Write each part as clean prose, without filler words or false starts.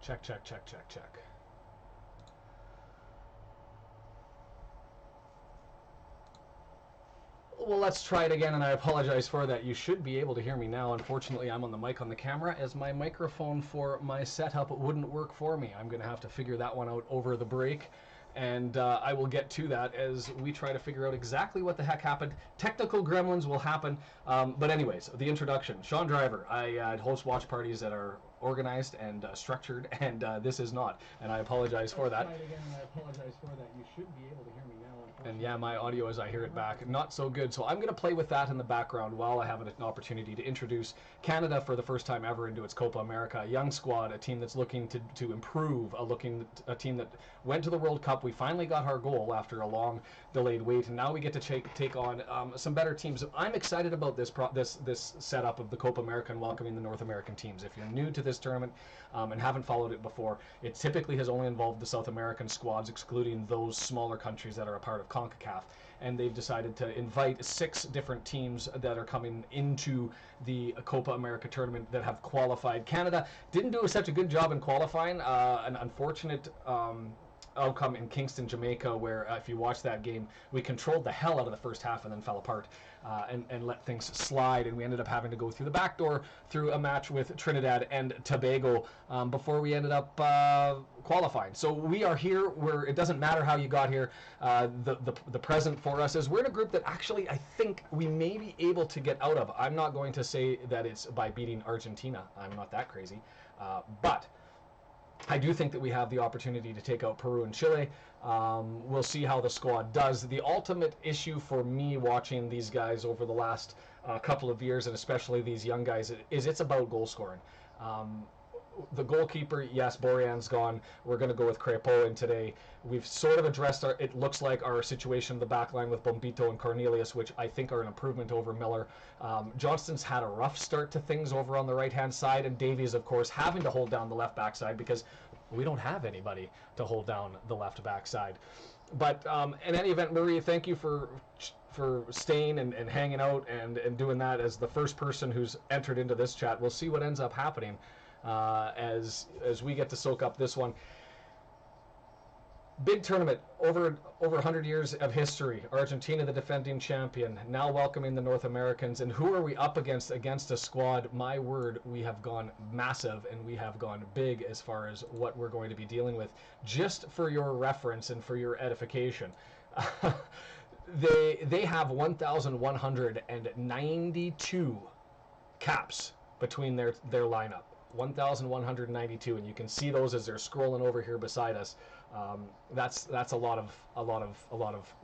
Check, check, check, check, check. Well, let's try it again, and I apologize for that. You should be able to hear me now. Unfortunately, I'm on the mic on the camera, as my microphone for my setup wouldn't work for me. I'm going to have to figure that one out over the break, and I will get to that as we try to figure out exactly what the heck happened. Technical gremlins will happen, but anyways, the introduction. Sean Driver. I host watch parties that are organized and structured, and this is not, and I apologize for that. Let's try it again, and I apologize for that. You should be able to hear me now. And yeah, my audio as I hear it back, not so good. So I'm going to play with that in the background while I have an opportunity to introduce Canada for the first time ever into its Copa America. A young squad, a team that's looking to improve, a team that went to the World Cup. We finally got our goal after a long delayed wait, and now we get to take on some better teams. I'm excited about this setup of the Copa America and welcoming the North American teams. If you're new to this tournament and haven't followed it before, it typically has only involved the South American squads, excluding those smaller countries that are a part of Concacaf, and they've decided to invite 6 different teams that are coming into the Copa America tournament that have qualified. Canada didn't do such a good job in qualifying. An unfortunate outcome in Kingston, Jamaica, where if you watch that game, we controlled the hell out of the first half and then fell apart and let things slide, and we ended up having to go through the back door through a match with Trinidad and Tobago before we ended up qualifying. So we are here where it doesn't matter how you got here. The present for us is we're in a group that actually I think we may be able to get out of. I'm not going to say that it's by beating Argentina. I'm not that crazy, but I do think that we have the opportunity to take out Peru and Chile. We'll see how the squad does. The ultimate issue for me watching these guys over the last couple of years, and especially these young guys, is it's about goal scoring. The goalkeeper, yes, Borjan's gone. We're going to go with Crepo in today. We've sort of addressed it looks like our situation in the back line with Bombito and Cornelius, which I think are an improvement over Miller. Johnston's had a rough start to things over on the right-hand side, and Davies, of course, having to hold down the left back side because we don't have anybody to hold down the left back side. But in any event, Marie, thank you for staying and hanging out and doing that as the first person who's entered into this chat. We'll see what ends up happening as we get to soak up this one. Big tournament, over 100 years of history. Argentina, the defending champion, now welcoming the North Americans. And who are we up against? Against a squad, my word, we have gone massive and we have gone big as far as what we're going to be dealing with. Just for your reference and for your edification, they have 1,192 caps between their lineup. 1,192, and you can see those as they're scrolling over here beside us. That's a lot of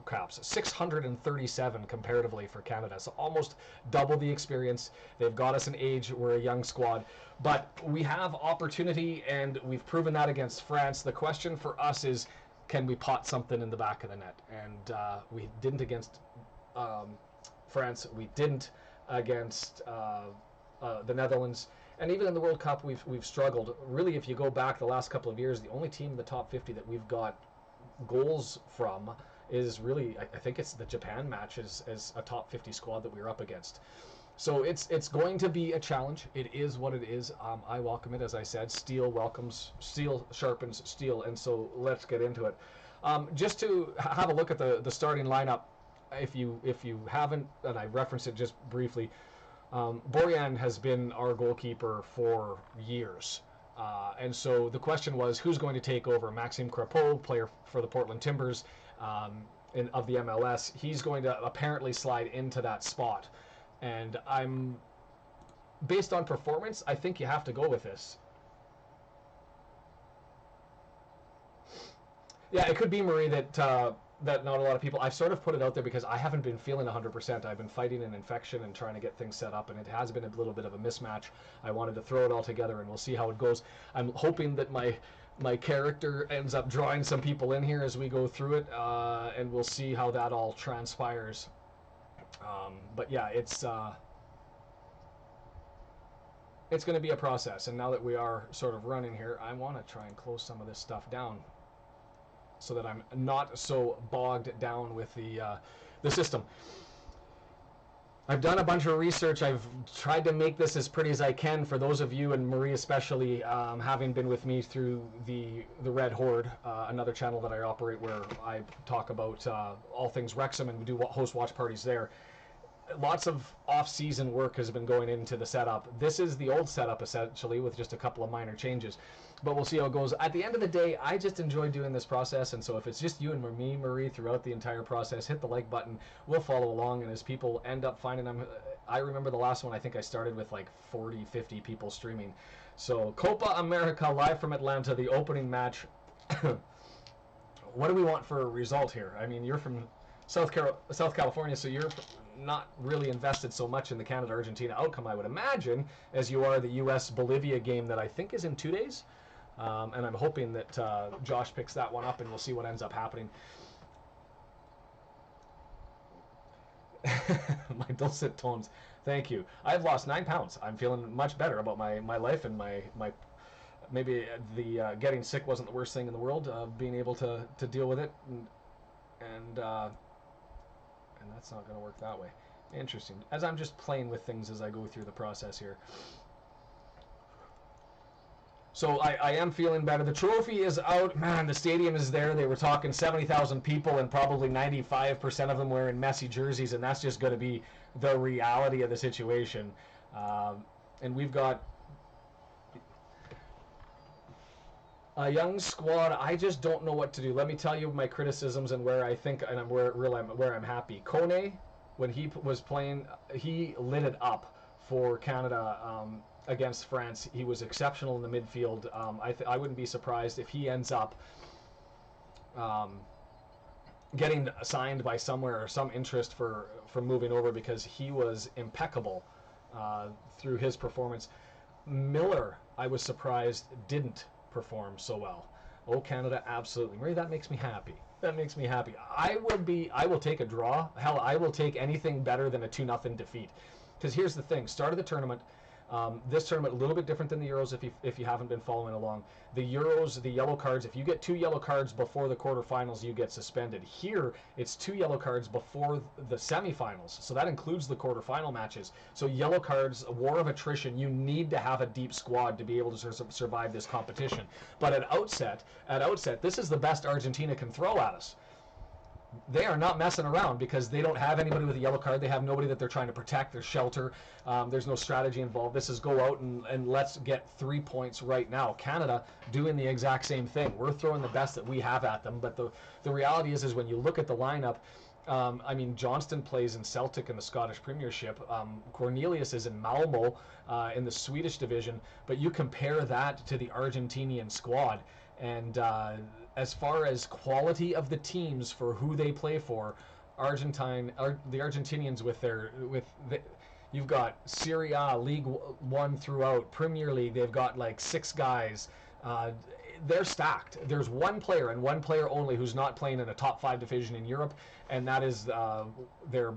caps. 637 comparatively for Canada, so almost double the experience. They've got us an age. We're a young squad, but we have opportunity, and we've proven that against France. The question for us is, can we pot something in the back of the net? And we didn't against France. We didn't against the Netherlands. And even in the World Cup, we've struggled. Really, if you go back the last couple of years, the only team in the top 50 that we've got goals from is really, I think it's the Japan match as a top 50 squad that we were up against. So it's going to be a challenge. It is what it is. I welcome it, as I said. Steel sharpens steel, and so let's get into it. Just to have a look at the starting lineup, if you haven't, and I referenced it just briefly, Borjan has been our goalkeeper for years. And so the question was, who's going to take over? Maxime Crepeau, player for the Portland Timbers of the MLS, he's going to apparently slide into that spot. And based on performance, I think you have to go with this. Yeah, it could be, Marie, that not a lot of people... I've sort of put it out there because I haven't been feeling 100%. I've been fighting an infection and trying to get things set up, and it has been a little bit of a mismatch. I wanted to throw it all together, and we'll see how it goes. I'm hoping that my character ends up drawing some people in here as we go through it, and we'll see how that all transpires. But yeah, it's going to be a process, and now that we are sort of running here, I want to try and close some of this stuff down so that I'm not so bogged down with the system. I've done a bunch of research. I've tried to make this as pretty as I can for those of you, and Marie especially, having been with me through the Red Horde, another channel that I operate where I talk about all things Wrexham and we do host watch parties there. Lots of off-season work has been going into the setup. This is the old setup essentially with just a couple of minor changes, but we'll see how it goes. At the end of the day, I just enjoy doing this process, and so if it's just you and me, Marie, throughout the entire process, hit the like button. We'll follow along, and as people end up finding them, I remember the last one, I think I started with like 40, 50 people streaming. So Copa America live from Atlanta, the opening match. What do we want for a result here? I mean, you're from South California, so you're not really invested so much in the Canada-Argentina outcome, I would imagine, as you are the U.S.-Bolivia game that I think is in 2 days. And I'm hoping that Josh picks that one up, and we'll see what ends up happening. My dulcet tones. Thank you. I've lost 9 pounds. I'm feeling much better about my life, and my maybe the getting sick wasn't the worst thing in the world. Being able to deal with it, and that's not going to work that way. Interesting. As I'm just playing with things as I go through the process here. So I am feeling better. The trophy is out. Man, the stadium is there. They were talking 70,000 people, and probably 95% of them wearing messy jerseys, and that's just going to be the reality of the situation. And we've got a young squad. I just don't know what to do. Let me tell you my criticisms and where I think, and where I'm happy. Kone, when he was playing, he lit it up for Canada. Against France, he was exceptional in the midfield. I wouldn't be surprised if he ends up getting signed by somewhere or some interest for moving over, because he was impeccable through his performance. Miller, I was surprised, didn't perform so well. Oh, Canada, absolutely. Marie, that makes me happy. That makes me happy. I will take a draw. Hell, I will take anything better than a 2-0 defeat. Because here's the thing, start of the tournament, this tournament a little bit different than the Euros if you haven't been following along. The Euros, the yellow cards, if you get 2 yellow cards before the quarterfinals, you get suspended. Here, it's 2 yellow cards before the semifinals, so that includes the quarterfinal matches. So yellow cards, a war of attrition, you need to have a deep squad to be able to survive this competition. But at outset, this is the best Argentina can throw at us. They are not messing around, because they don't have anybody with a yellow card. They have nobody that they're trying to protect. There's shelter. There's no strategy involved. This is go out and let's get 3 points right now. Canada doing the exact same thing. We're throwing the best that we have at them. But the reality is when you look at the lineup, I mean, Johnston plays in Celtic in the Scottish Premiership. Cornelius is in Malmo in the Swedish division. But you compare that to the Argentinian squad, and as far as quality of the teams for who they play for, the Argentinians you've got Serie A, League One throughout, Premier League, they've got like 6 guys. They're stacked. There's one player and one player only who's not playing in a top 5 division in Europe, and that is their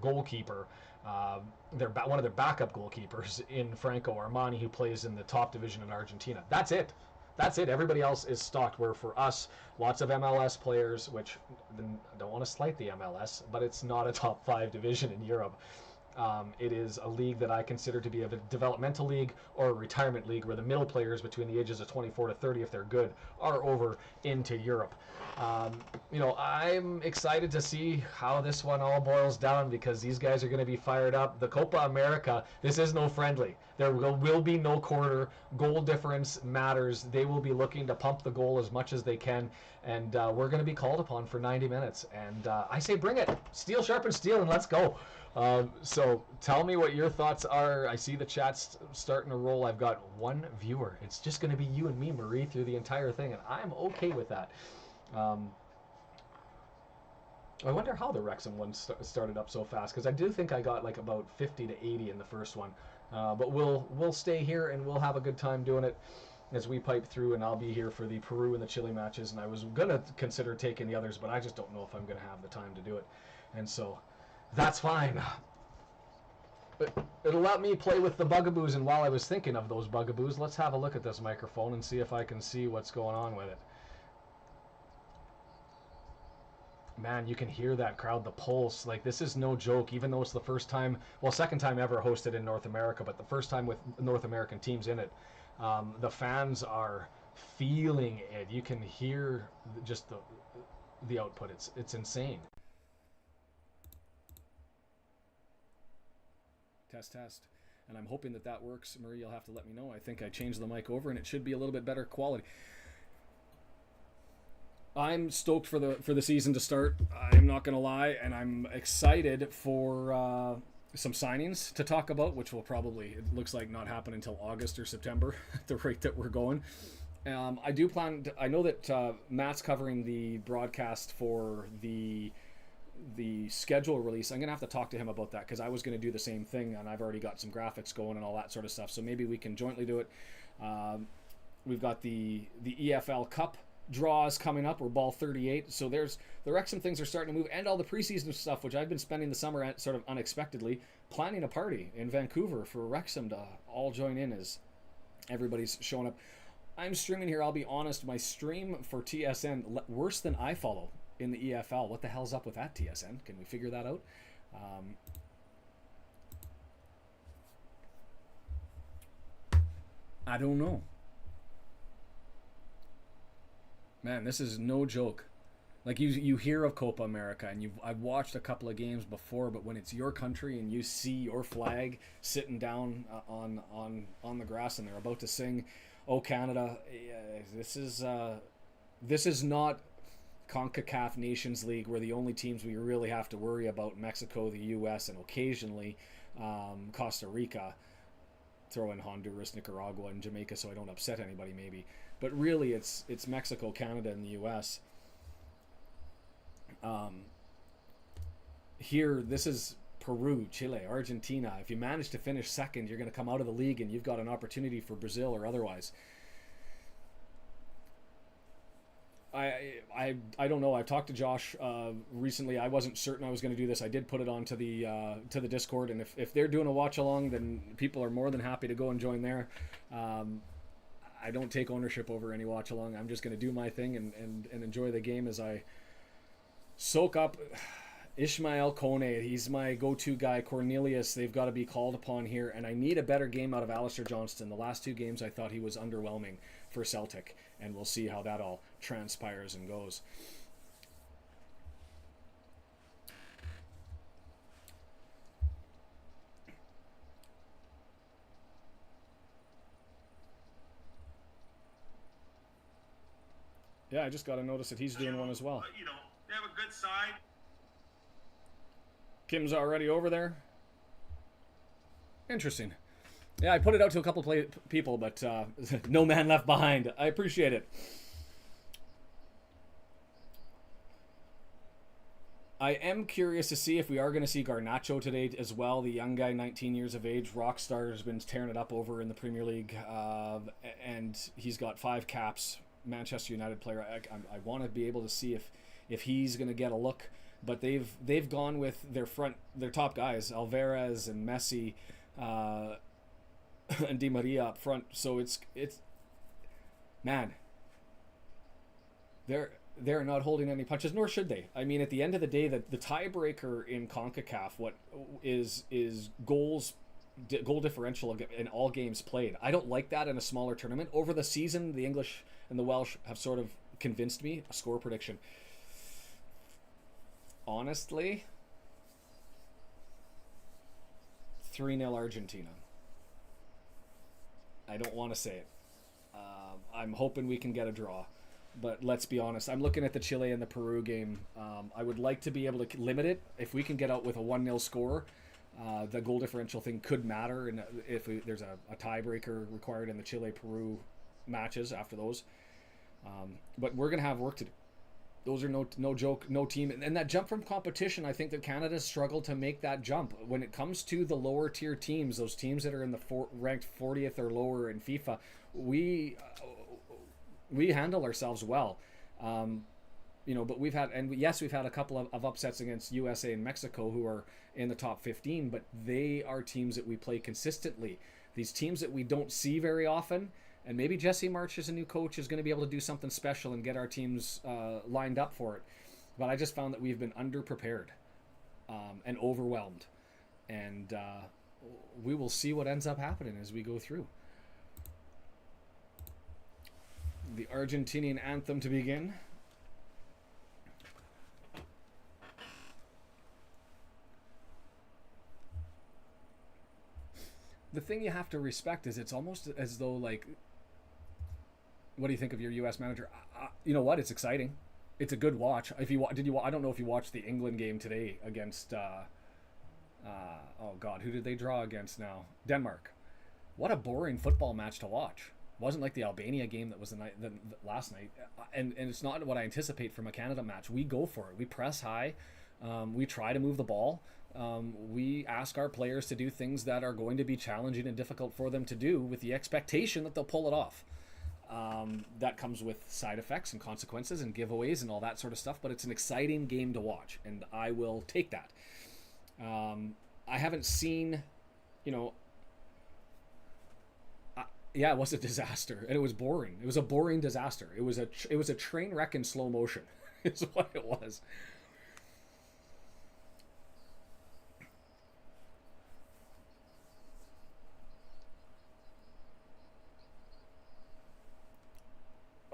goalkeeper. One of their backup goalkeepers in Franco Armani, who plays in the top division in Argentina. That's it. That's it. Everybody else is stocked, where for us, lots of MLS players, which I don't want to slight the MLS, but it's not a top 5 division in Europe. It is a league that I consider to be a developmental league or a retirement league, where the middle players between the ages of 24 to 30, if they're good, are over into Europe. I'm excited to see how this one all boils down, because these guys are going to be fired up. The Copa America, this is no friendly. There will be no quarter. Goal difference matters. They will be looking to pump the goal as much as they can, and we're going to be called upon for 90 minutes. And I say bring it. Steel sharpens steel, and let's go. So tell me what your thoughts are. I see the chat's starting to roll. I've got 1 viewer. It's just going to be you and me, Marie, through the entire thing, and I'm okay with that. I wonder how the Wrexham one started up so fast, because I do think I got like about 50 to 80 in the first one. But we'll stay here and we'll have a good time doing it as we pipe through, and I'll be here for the Peru and the Chile matches, and I was going to consider taking the others, but I just don't know if I'm going to have the time to do it. And so that's fine. It'll let me play with the bugaboos, and while I was thinking of those bugaboos, let's have a look at this microphone and see if I can see what's going on with it. Man, you can hear that crowd, the pulse. Like, this is no joke, even though it's the first time, well, second time ever hosted in North America, but the first time with North American teams in it. The fans are feeling it. You can hear just the output. It's insane. Test, test. And I'm hoping that that works. Marie, you'll have to let me know. I think I changed the mic over, and it should be a little bit better quality. I'm stoked for the season to start. I'm not going to lie, and I'm excited for some signings to talk about, which will probably, it looks like, not happen until August or September at the rate that we're going. I do plan to, I know that Matt's covering the broadcast for the schedule release. I'm going to have to talk to him about that, because I was going to do the same thing, and I've already got some graphics going and all that sort of stuff, so maybe we can jointly do it. We've got the EFL Cup draws coming up. We're ball 38, so there's the Wrexham things are starting to move, and all the preseason stuff, which I've been spending the summer at sort of unexpectedly planning a party in Vancouver for Wrexham to all join in as everybody's showing up. I'm streaming here. I'll be honest, my stream for TSN worse than I follow in the EFL. What the hell's up with that, TSN? Can we figure that out? I don't know. Man, this is no joke. Like, you hear of Copa America, and I've watched a couple of games before, but when it's your country and you see your flag sitting down on the grass and they're about to sing "Oh Canada," this is not Concacaf Nations League, where the only teams we really have to worry about Mexico, the U.S., and occasionally Costa Rica. Throw in Honduras, Nicaragua, and Jamaica so I don't upset anybody, maybe. But really, it's Mexico, Canada, and the U.S. Here, this is Peru, Chile, Argentina. If you manage to finish second, you're going to come out of the league, and you've got an opportunity for Brazil or otherwise. I don't know. I talked to Josh recently. I wasn't certain I was going to do this. I did put it onto the Discord, and if they're doing a watch along, then people are more than happy to go and join there. I don't take ownership over any watch along. I'm just going to do my thing and enjoy the game as I soak up Ishmael Kone. He's my go-to guy. Cornelius, they've got to be called upon here, and I need a better game out of Alistair Johnston. The last two games I thought he was underwhelming for Celtic, and we'll see how that all transpires and goes. Yeah, I just got to notice that he's doing one as well. You know, they have a good side. Kim's already over there. Interesting. Yeah, I put it out to a couple people, but no man left behind. I appreciate it. I am curious to see if we are going to see Garnacho today as well. The young guy, 19 years of age, rock star, has been tearing it up over in the Premier League, and he's got 5 caps. Manchester United player. I want to be able to see if he's going to get a look, but they've gone with their top guys, Alvarez and Messi, and Di Maria up front. So it's man, they're not holding any punches, nor should they. I mean, at the end of the day, the tiebreaker in CONCACAF, what is goal differential in all games played. I don't like that in a smaller tournament. Over the season, the English and the Welsh have sort of convinced me. A score prediction. Honestly, 3-0 Argentina. I don't want to say it. I'm hoping we can get a draw. But let's be honest. I'm looking at the Chile and the Peru game. I would like to be able to limit it. If we can get out with a 1-0 score, the goal differential thing could matter. And if there's a tiebreaker required in the Chile-Peru matches after those. But we're going to have work to do. Those are no joke, no team. And that jump from competition, I think that Canada struggled to make that jump. When it comes to the lower tier teams, those teams that are in the ranked 40th or lower in FIFA, we handle ourselves well. But we've had a couple of upsets against USA and Mexico, who are in the top 15, but they are teams that we play consistently. These teams that we don't see very often, and maybe Jesse March as a new coach is going to be able to do something special and get our teams lined up for it. But I just found that we've been underprepared and overwhelmed. And we will see what ends up happening as we go through. The Argentinian anthem to begin. The thing you have to respect is it's almost as though, like, what do you think of your U.S. manager? You know what? It's exciting. It's a good watch. If you did you? I don't know if you watched the England game today against. Oh God, who did they draw against now? Denmark. What a boring football match to watch. It wasn't like the Albania game that was the last night, and it's not what I anticipate from a Canada match. We go for it. We press high. We try to move the ball. We ask our players to do things that are going to be challenging and difficult for them to do, with the expectation that they'll pull it off. That comes with side effects and consequences and giveaways and all that sort of stuff, but it's an exciting game to watch, and I will take that. I haven't seen, yeah, it was a disaster, and it was boring. It was a boring disaster. It was a train wreck in slow motion, is what it was.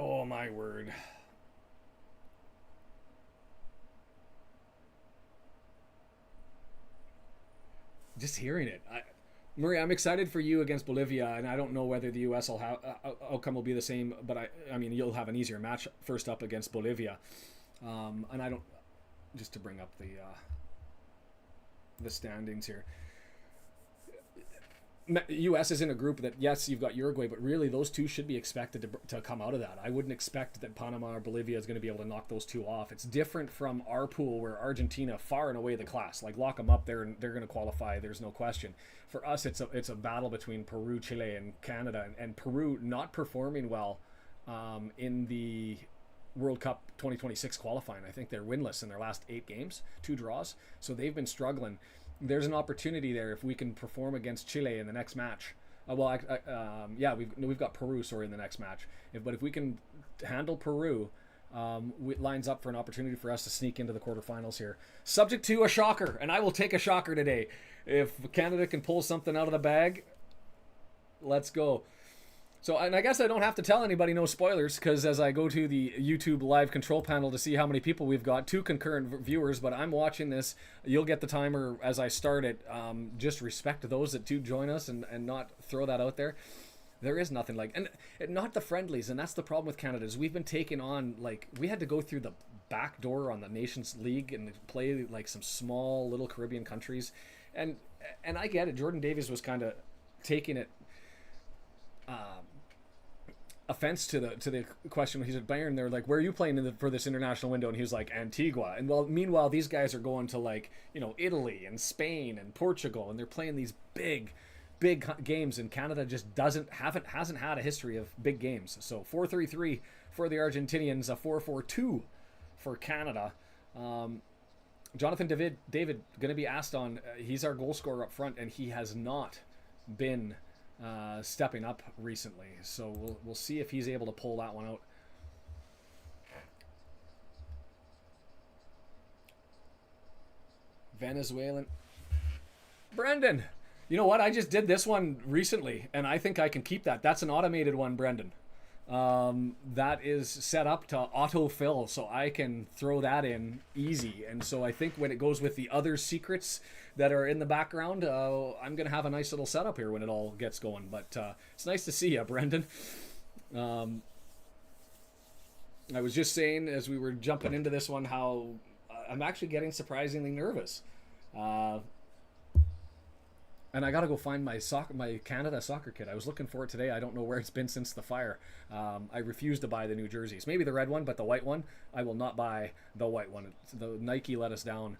Oh my word. Just hearing it. Murray, I'm excited for you against Bolivia, and I don't know whether the U.S. will have outcome will be the same, but I mean, you'll have an easier match first up against Bolivia, and I don't, just to bring up the standings here. U.S. is in a group that, yes, you've got Uruguay, but really those two should be expected to come out of that. I wouldn't expect that Panama or Bolivia is going to be able to knock those two off. It's different from our pool, where Argentina far and away the class. Like, lock them up there and they're going to qualify. There's no question. For us, it's a battle between Peru, Chile, and Canada. And Peru not performing well in the World Cup 2026 qualifying. I think they're winless in their last 8 games, 2 draws. So they've been struggling. There's an opportunity there if we can perform against Chile in the next match. We've got Peru, in the next match. But if we can handle Peru, it lines up for an opportunity for us to sneak into the quarterfinals here. Subject to a shocker, and I will take a shocker today. If Canada can pull something out of the bag, let's go. So, and I guess I don't have to tell anybody no spoilers, because as I go to the YouTube live control panel to see how many people we've got, 2 concurrent viewers, but I'm watching this. You'll get the timer as I start it. Just respect those that do join us and not throw that out there. There is nothing like, and not the friendlies, and that's the problem with Canada, is we've been taking on, like, we had to go through the back door on the Nations League and play like some small little Caribbean countries, and I get it. Jordan Davies was kind of taking it offense to the question when he's at Bayern. They're like, where are you playing for this international window? And he was like, Antigua. And meanwhile these guys are going to, like, Italy and Spain and Portugal, and they're playing these big games, and Canada just hasn't had a history of big games. So 4-3-3 for the Argentinians, a 4-4-2 for Canada. Jonathan David going to be asked on, he's our goal scorer up front, and he has not been stepping up recently, so we'll see if he's able to pull that one out. Venezuelan Brendan, you know what? I just did this one recently, and I think I can keep that. That's an automated one, Brendan. That is set up to autofill, so I can throw that in easy. And so I think when it goes with the other secrets that are in the background, I'm going to have a nice little setup here when it all gets going. But it's nice to see you, Brendan. I was just saying as we were jumping into this one how I'm actually getting surprisingly nervous. And I got to go find my Canada soccer kit. I was looking for it today. I don't know where it's been since the fire. I refuse to buy the new jerseys. Maybe the red one, but the white one, I will not buy the white one. The Nike let us down.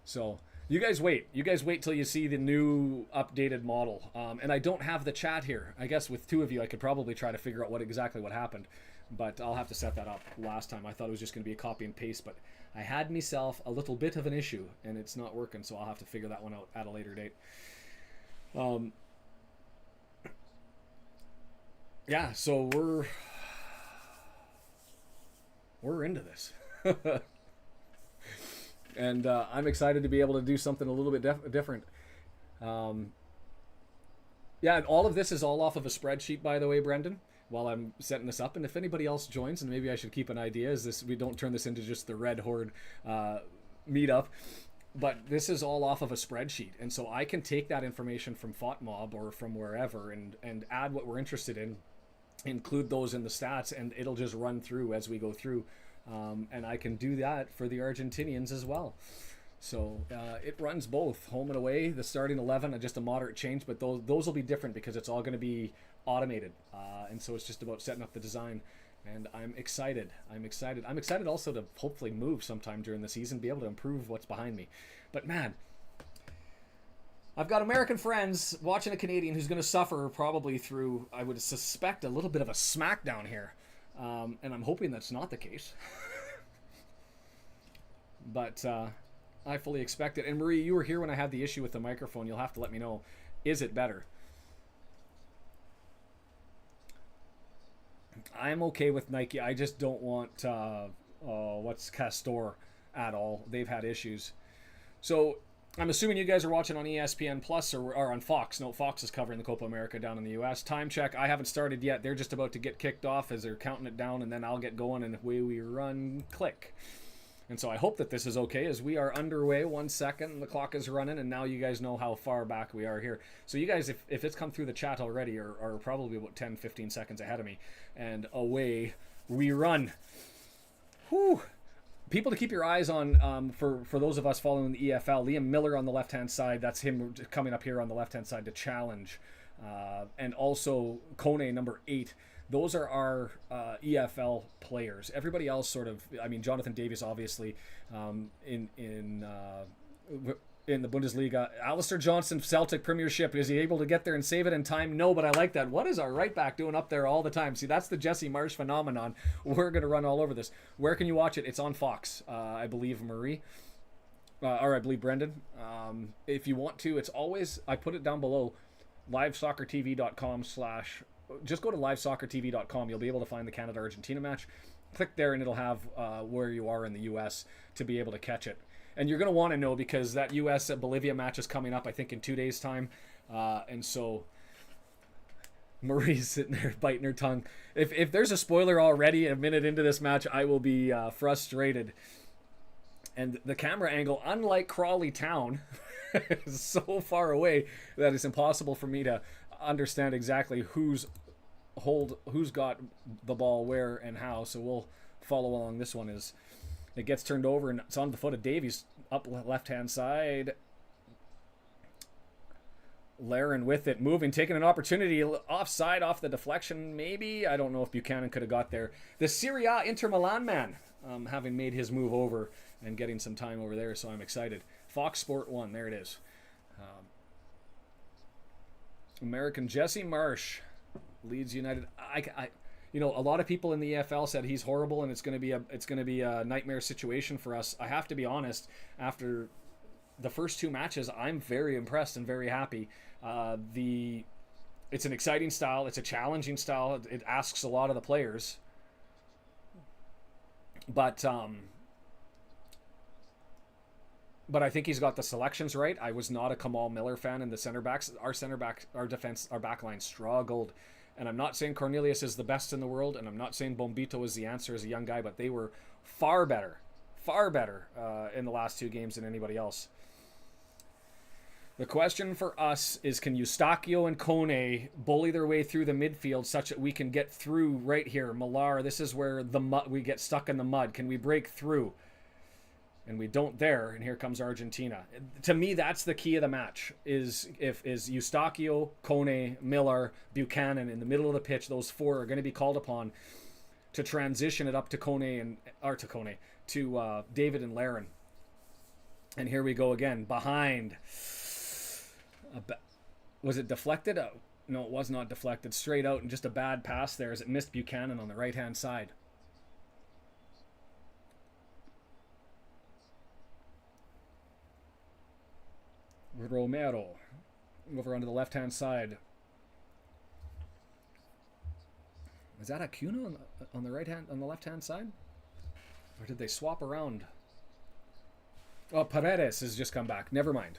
So you guys wait. You guys wait till you see the new updated model. And I don't have the chat here. I guess with 2 of you, I could probably try to figure out exactly what happened. But I'll have to set that up. Last time I thought it was just going to be a copy and paste, but I had myself a little bit of an issue, and it's not working, so I'll have to figure that one out at a later date. Yeah, so we're into this. And I'm excited to be able to do something a little bit different. Yeah, and all of this is all off of a spreadsheet, by the way, Brendan, while I'm setting this up. And if anybody else joins, and maybe I should keep an idea, is this, we don't turn this into just the Red Horde meetup, but this is all off of a spreadsheet. And so I can take that information from FOTMob or from wherever and add what we're interested in, include those in the stats, and it'll just run through as we go through. And I can do that for the Argentinians as well. So it runs both home and away. The starting 11, just a moderate change, but those will be different because it's all going to be automated. And so it's just about setting up the design. And I'm excited. I'm excited also to hopefully move sometime during the season, be able to improve what's behind me. But man, I've got American friends watching a Canadian who's going to suffer probably through, I would suspect, a little bit of a smackdown here. And I'm hoping that's not the case. But I fully expect it. And Marie, you were here when I had the issue with the microphone. You'll have to let me know. Is it better? I'm okay with Nike. I just don't want what's Castor at all. They've had issues. So I'm assuming you guys are watching on ESPN Plus or on Fox. No, Fox is covering the Copa America down in the U.S. Time check. I haven't started yet. They're just about to get kicked off as they're counting it down, and then I'll get going, and away we run. Click. And so I hope that this is okay as we are underway. 1 second, and the clock is running, and now you guys know how far back we are here. So you guys, if it's come through the chat already, are probably about 10, 15 seconds ahead of me. And away we run. Whew. People to keep your eyes on for those of us following the EFL. Liam Miller on the left-hand side. That's him coming up here on the left-hand side to challenge. And also Kone, number 8. Those are our EFL players. Everybody else sort of, I mean, Jonathan Davies, obviously, in the Bundesliga. Alistair Johnson, Celtic Premiership. Is he able to get there and save it in time? No, but I like that. What is our right back doing up there all the time? See, that's the Jesse Marsh phenomenon. We're going to run all over this. Where can you watch it? It's on Fox, I believe, Marie. Or I believe Brendan. If you want to, it's always, I put it down below, livesoccertv.com/ just go to livesoccertv.com. You'll be able to find the Canada-Argentina match. Click there and it'll have where you are in the U.S. to be able to catch it. And you're going to want to know because that U.S.-Bolivia match is coming up, I think, in 2 days' time. And so Marie's sitting there biting her tongue. If there's a spoiler already a minute into this match, I will be frustrated. And the camera angle, unlike Crawley Town, is so far away that it's impossible for me to understand exactly who's got the ball where and how. So we'll follow along. This one is, it gets turned over and it's on the foot of Davies up left hand side. Laren with it, moving, taking an opportunity offside off the deflection, maybe. I don't know if Buchanan could have got there. The Serie A Inter Milan man, having made his move over and getting some time over there, so I'm excited. Fox Sport 1, there it is. American Jesse Marsh, Leeds United. You know, a lot of people in the EFL said he's horrible and it's going to be a nightmare situation for us. I have to be honest. After the first 2 matches, I'm very impressed and very happy. It's an exciting style. It's a challenging style. It asks a lot of the players. But I think he's got the selections right. I was not a Kamal Miller fan in the center backs. Our defense, our back line struggled. And I'm not saying Cornelius is the best in the world, and I'm not saying Bombito is the answer as a young guy, but they were far better in the last 2 games than anybody else. The question for us is, can Eustachio and Kone bully their way through the midfield such that we can get through right here? Millar, this is where we get stuck in the mud. Can we break through? And we don't there, and here comes Argentina. To me, that's the key of the match, is Eustachio, Kone, Miller, Buchanan in the middle of the pitch. Those 4 are going to be called upon to transition it up to to David and Laren. And here we go again, behind. Was it deflected? No, it was not deflected. Straight out, and just a bad pass there as it missed Buchanan on the right-hand side. Romero over onto the left-hand side. Is that Acuna on the left-hand side? Or did they swap around? Oh, Paredes has just come back. Never mind.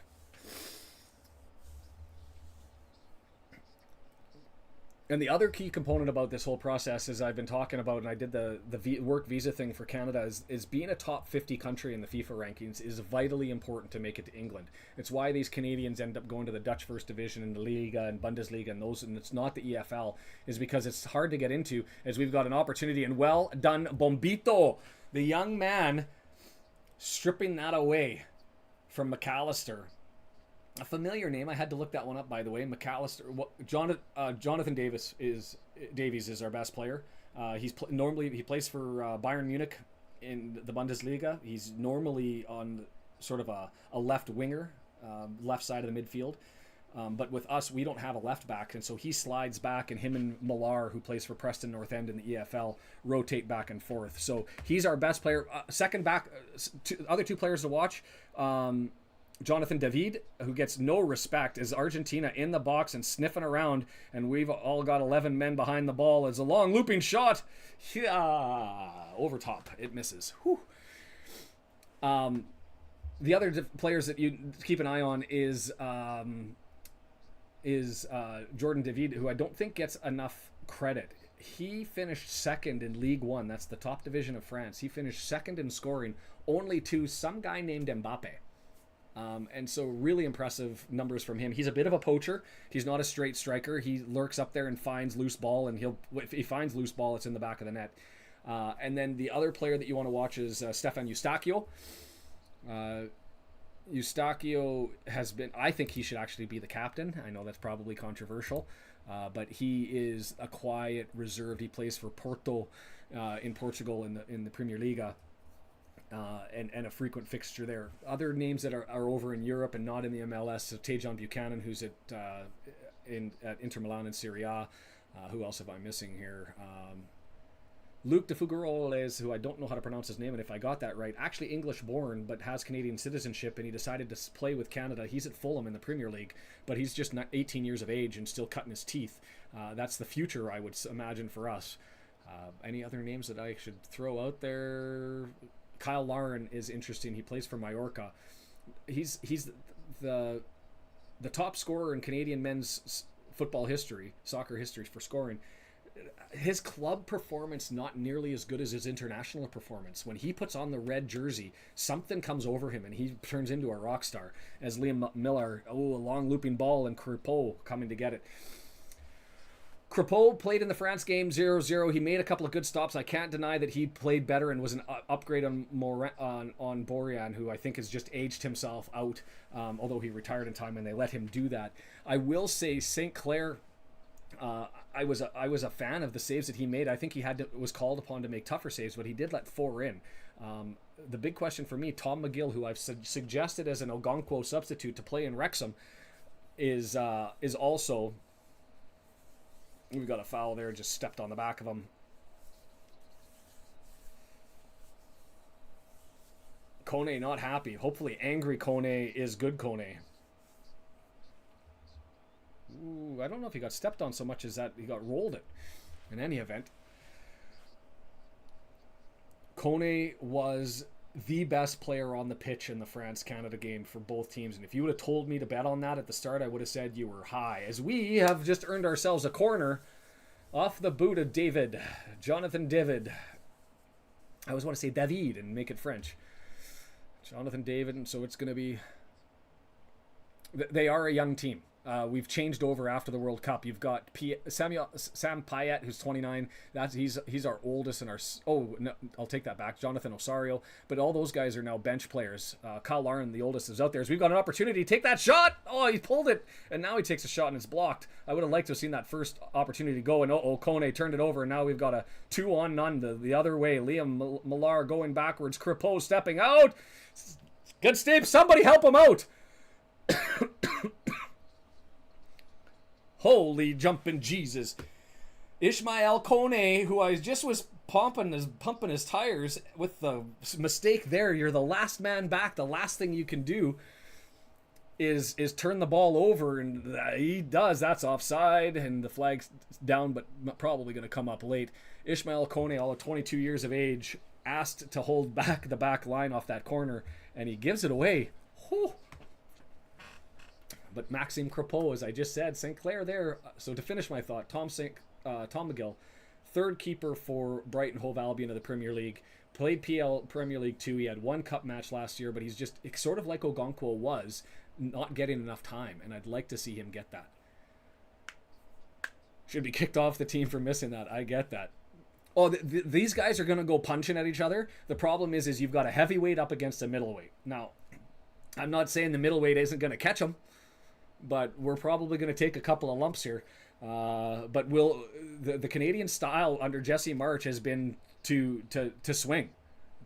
And the other key component about this whole process, as I've been talking about, and I did the work visa thing for Canada, is being a top 50 country in the FIFA rankings is vitally important to make it to England. It's why these Canadians end up going to the Dutch First Division and the Liga and Bundesliga and those, and it's not the EFL, is because it's hard to get into, as we've got an opportunity. And well done, Bombito, the young man, stripping that away from McAllister. A familiar name. I had to look that one up, by the way. McAllister. Jonathan Davies is our best player. Normally he plays for Bayern Munich in the Bundesliga. He's normally on sort of a left winger, left side of the midfield. But with us, we don't have a left back, and so he slides back, and him and Millar, who plays for Preston North End in the EFL, rotate back and forth. So he's our best player. Second back, other two players to watch. Jonathan David, who gets no respect, is Argentina in the box and sniffing around, and we've all got 11 men behind the ball. As a long looping shot, over top, it misses. Whew. The other players that you keep an eye on is Jordan David, who I don't think gets enough credit. He finished second in League One. That's the top division of France. He finished second in scoring, only to some guy named Mbappe. And so really impressive numbers from him. He's a bit of a poacher. He's not a straight striker. He lurks up there and finds loose ball, and if he finds loose ball, it's in the back of the net. And then the other player that you want to watch is Stefan Eustachio. Eustachio has been, I think he should actually be the captain. I know that's probably controversial, but he is a quiet, reserved. He plays for Porto in Portugal in the Premier Liga. And a frequent fixture there. Other names that are over in Europe and not in the MLS, so Tajon Buchanan, who's at Inter Milan in Serie A. Who else have I missing here? Luke de Figueroles, who I don't know how to pronounce his name, and if I got that right, actually English-born, but has Canadian citizenship, and he decided to play with Canada. He's at Fulham in the Premier League, but he's just 18 years of age and still cutting his teeth. That's the future, I would imagine, for us. Any other names that I should throw out there? Kyle Lauren is interesting. He plays for Mallorca. He's the top scorer in Canadian men's football history, soccer history for scoring. His club performance not nearly as good as his international performance. When he puts on the red jersey, something comes over him and he turns into a rock star. As Liam Miller, a long looping ball, and Crepeau coming to get it. Crepeau played in the France game 0-0. He made a couple of good stops. I can't deny that he played better and was an upgrade on Borjan, who I think has just aged himself out, although he retired in time and they let him do that. I will say St. Clair, I was a fan of the saves that he made. I think he was called upon to make tougher saves, but he did let 4 in. The big question for me, Tom McGill, who I've suggested as an Ogonkwo substitute to play in Wrexham, is also... We've got a foul there, just stepped on the back of him. Kone not happy. Hopefully angry Kone is good Kone. Ooh, I don't know if he got stepped on so much as that he got rolled it. In any event, Kone was the best player on the pitch in the France-Canada game for both teams. And if you would have told me to bet on that at the start, I would have said you were high. As we have just earned ourselves a corner off the boot of Jonathan David. I always want to say David and make it French. Jonathan David, and so it's going to be... They are a young team. We've changed over after the World Cup. You've got Sam Payet, who's 29. He's our oldest and I'll take that back. Jonathan Osorio, but all those guys are now bench players. Kyle Lauren, the oldest, is out there. So we've got an opportunity to take that shot. Oh, he pulled it, and now he takes a shot and it's blocked. I would have liked to have seen that first opportunity go, and Kone turned it over, and now we've got a 2-on-none the other way. Liam Millar going backwards. Crepeau stepping out. Good Steve, somebody help him out. Holy jumping Jesus. Ishmael Kone, who I just was pumping his tires with the mistake there. You're the last man back. The last thing you can do is turn the ball over, and he does. That's offside, and the flag's down, but probably going to come up late. Ishmael Kone, all of 22 years of age, asked to hold back the back line off that corner, and he gives it away. Whew. But Maxime Crepeau, as I just said, St. Clair there. So to finish my thought, Tom McGill, third keeper for Brighton Hove Albion of the Premier League. Played PL Premier League 2. He had one cup match last year, but he's just sort of like Ogonkwo was, not getting enough time, and I'd like to see him get that. Should be kicked off the team for missing that. I get that. Oh, these guys are going to go punching at each other. The problem is you've got a heavyweight up against a middleweight. Now, I'm not saying the middleweight isn't going to catch them, but we're probably going to take a couple of lumps here. But the Canadian style under Jesse March has been to swing,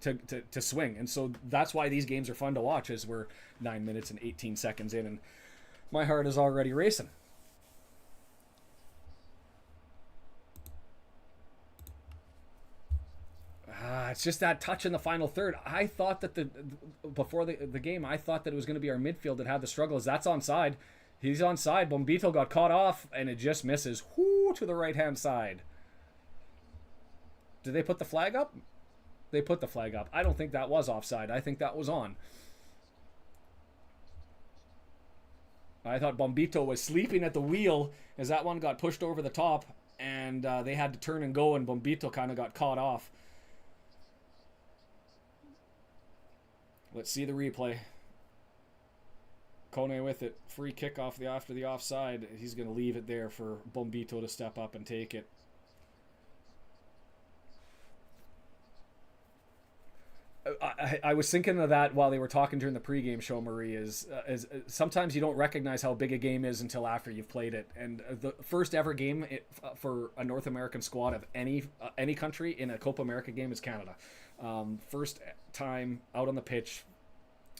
to swing, and so that's why these games are fun to watch. As we're 9 minutes and 18 seconds in, and my heart is already racing. It's just that touch in the final third. I thought that before the game, I thought that it was going to be our midfield that had the struggles. That's onside. He's onside. Bombito got caught off, and it just misses. Whoo, to the right-hand side. Did they put the flag up? They put the flag up. I don't think that was offside. I think that was on. I thought Bombito was sleeping at the wheel as that one got pushed over the top, and they had to turn and go, and Bombito kind of got caught off. Let's see the replay. Kone with it. Free kick off after the offside. He's going to leave it there for Bombito to step up and take it. I was thinking of that while they were talking during the pregame show, Marie, is sometimes you don't recognize how big a game is until after you've played it. And the first ever game for a North American squad of any country in a Copa America game is Canada. First time out on the pitch,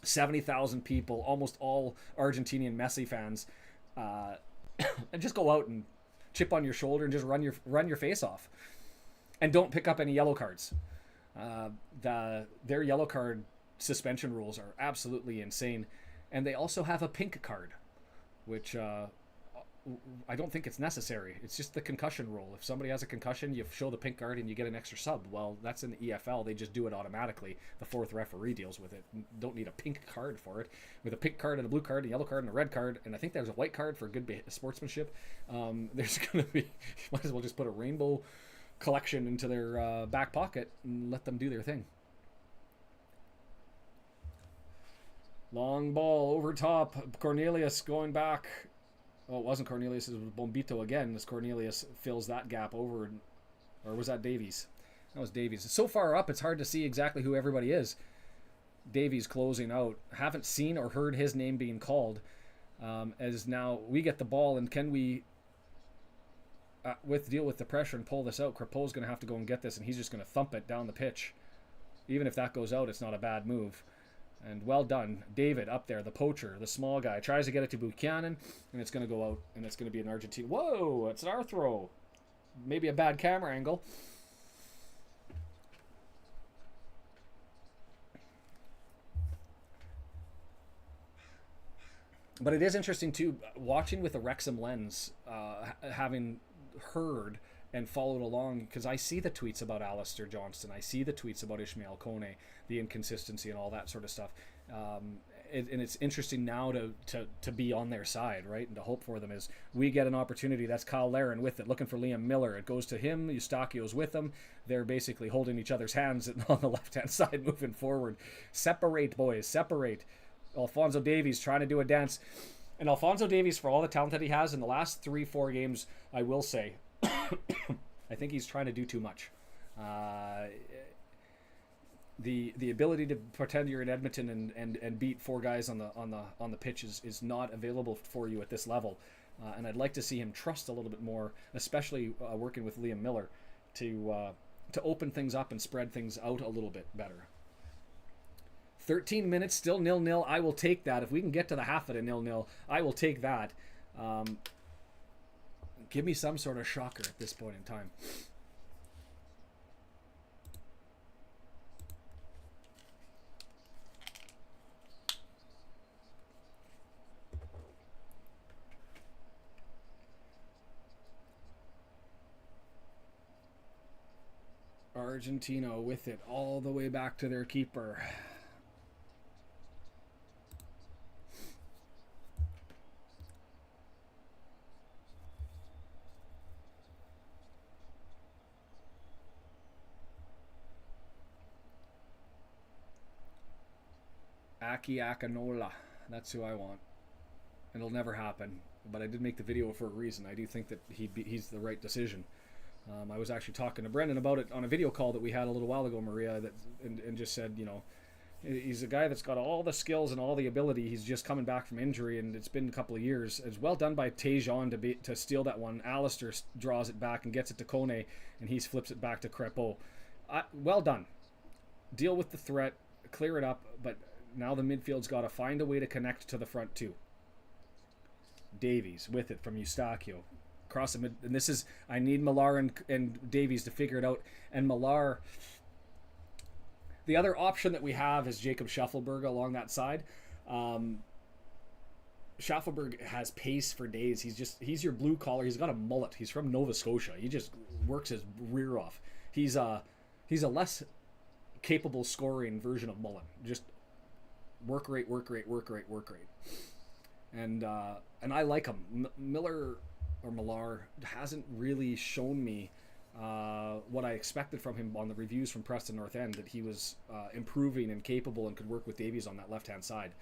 70,000 people, almost all Argentinian Messi fans, and just go out and chip on your shoulder and just run your face off, and don't pick up any yellow cards. Their yellow card suspension rules are absolutely insane, and they also have a pink card, which I don't think it's necessary. It's just the concussion rule. If somebody has a concussion, you show the pink card and you get an extra sub. Well, that's in the EFL. They just do it automatically. The fourth referee deals with it. Don't need a pink card for it. With a pink card and a blue card, a yellow card and a red card, and I think there's a white card for good sportsmanship. There's going to be, you might as well just put a rainbow collection into their back pocket and let them do their thing. Long ball over top. Cornelius going back. Oh, it wasn't Cornelius. It was Bombito again as Cornelius fills that gap over. Or was that Davies? That was Davies. It's so far up, it's hard to see exactly who everybody is. Davies closing out. Haven't seen or heard his name being called. As now we get the ball, and can we deal with the pressure and pull this out? Crepeau's going to have to go and get this, and he's just going to thump it down the pitch. Even if that goes out, it's not a bad move. And well done. David up there, the poacher, the small guy, tries to get it to Buchanan, and it's going to go out, and it's going to be an Argentina. Whoa, it's our throw. Maybe a bad camera angle. But it is interesting, too, watching with a Wrexham lens, having heard and followed along, because I see the tweets about Alistair Johnston, I see the tweets about Ishmael Kone, the inconsistency and all that sort of stuff, and it's interesting now to be on their side, right, and to hope for them. As we get an opportunity, that's Kyle Larin with it, looking for Liam Miller. It goes to him, Eustachio's with him. They're basically holding each other's hands on the left-hand side, moving forward. Separate, boys, separate. Alphonso Davies trying to do a dance. And Alphonso Davies, for all the talent that he has in the last 3-4 games, I will say, I think he's trying to do too much. The ability to pretend you're in Edmonton and beat four guys on the pitch is not available for you at this level. And I'd like to see him trust a little bit more, especially working with Liam Miller, to open things up and spread things out a little bit better. 13 minutes, still 0-0. I will take that. If we can get to the half of it 0-0, I will take that. Give me some sort of shocker at this point in time. Argentina with it all the way back to their keeper. Aki Akinola. That's who I want. It'll never happen. But I did make the video for a reason. I do think that he's the right decision. I was actually talking to Brendan about it on a video call that we had a little while ago, Maria, and just said, you know, he's a guy that's got all the skills and all the ability. He's just coming back from injury, and it's been a couple of years. It's well done by Tejan to steal that one. Alistair draws it back and gets it to Kone, and he flips it back to Crepeau. Well done. Deal with the threat, clear it up, but now the midfield's got to find a way to connect to the front too. Davies with it from Eustachio. Across the mid, and this is, I need Millar and Davies to figure it out. And Millar, the other option that we have is Jacob Schaffelberg along that side. Schaffelberg has pace for days. He's your blue collar. He's got a mullet. He's from Nova Scotia. He just works his rear off. He's a less capable scoring version of Mullen. Just work rate. And I like him. Millar hasn't really shown me what I expected from him on the reviews from Preston North End, that he was improving and capable and could work with Davies on that left-hand side.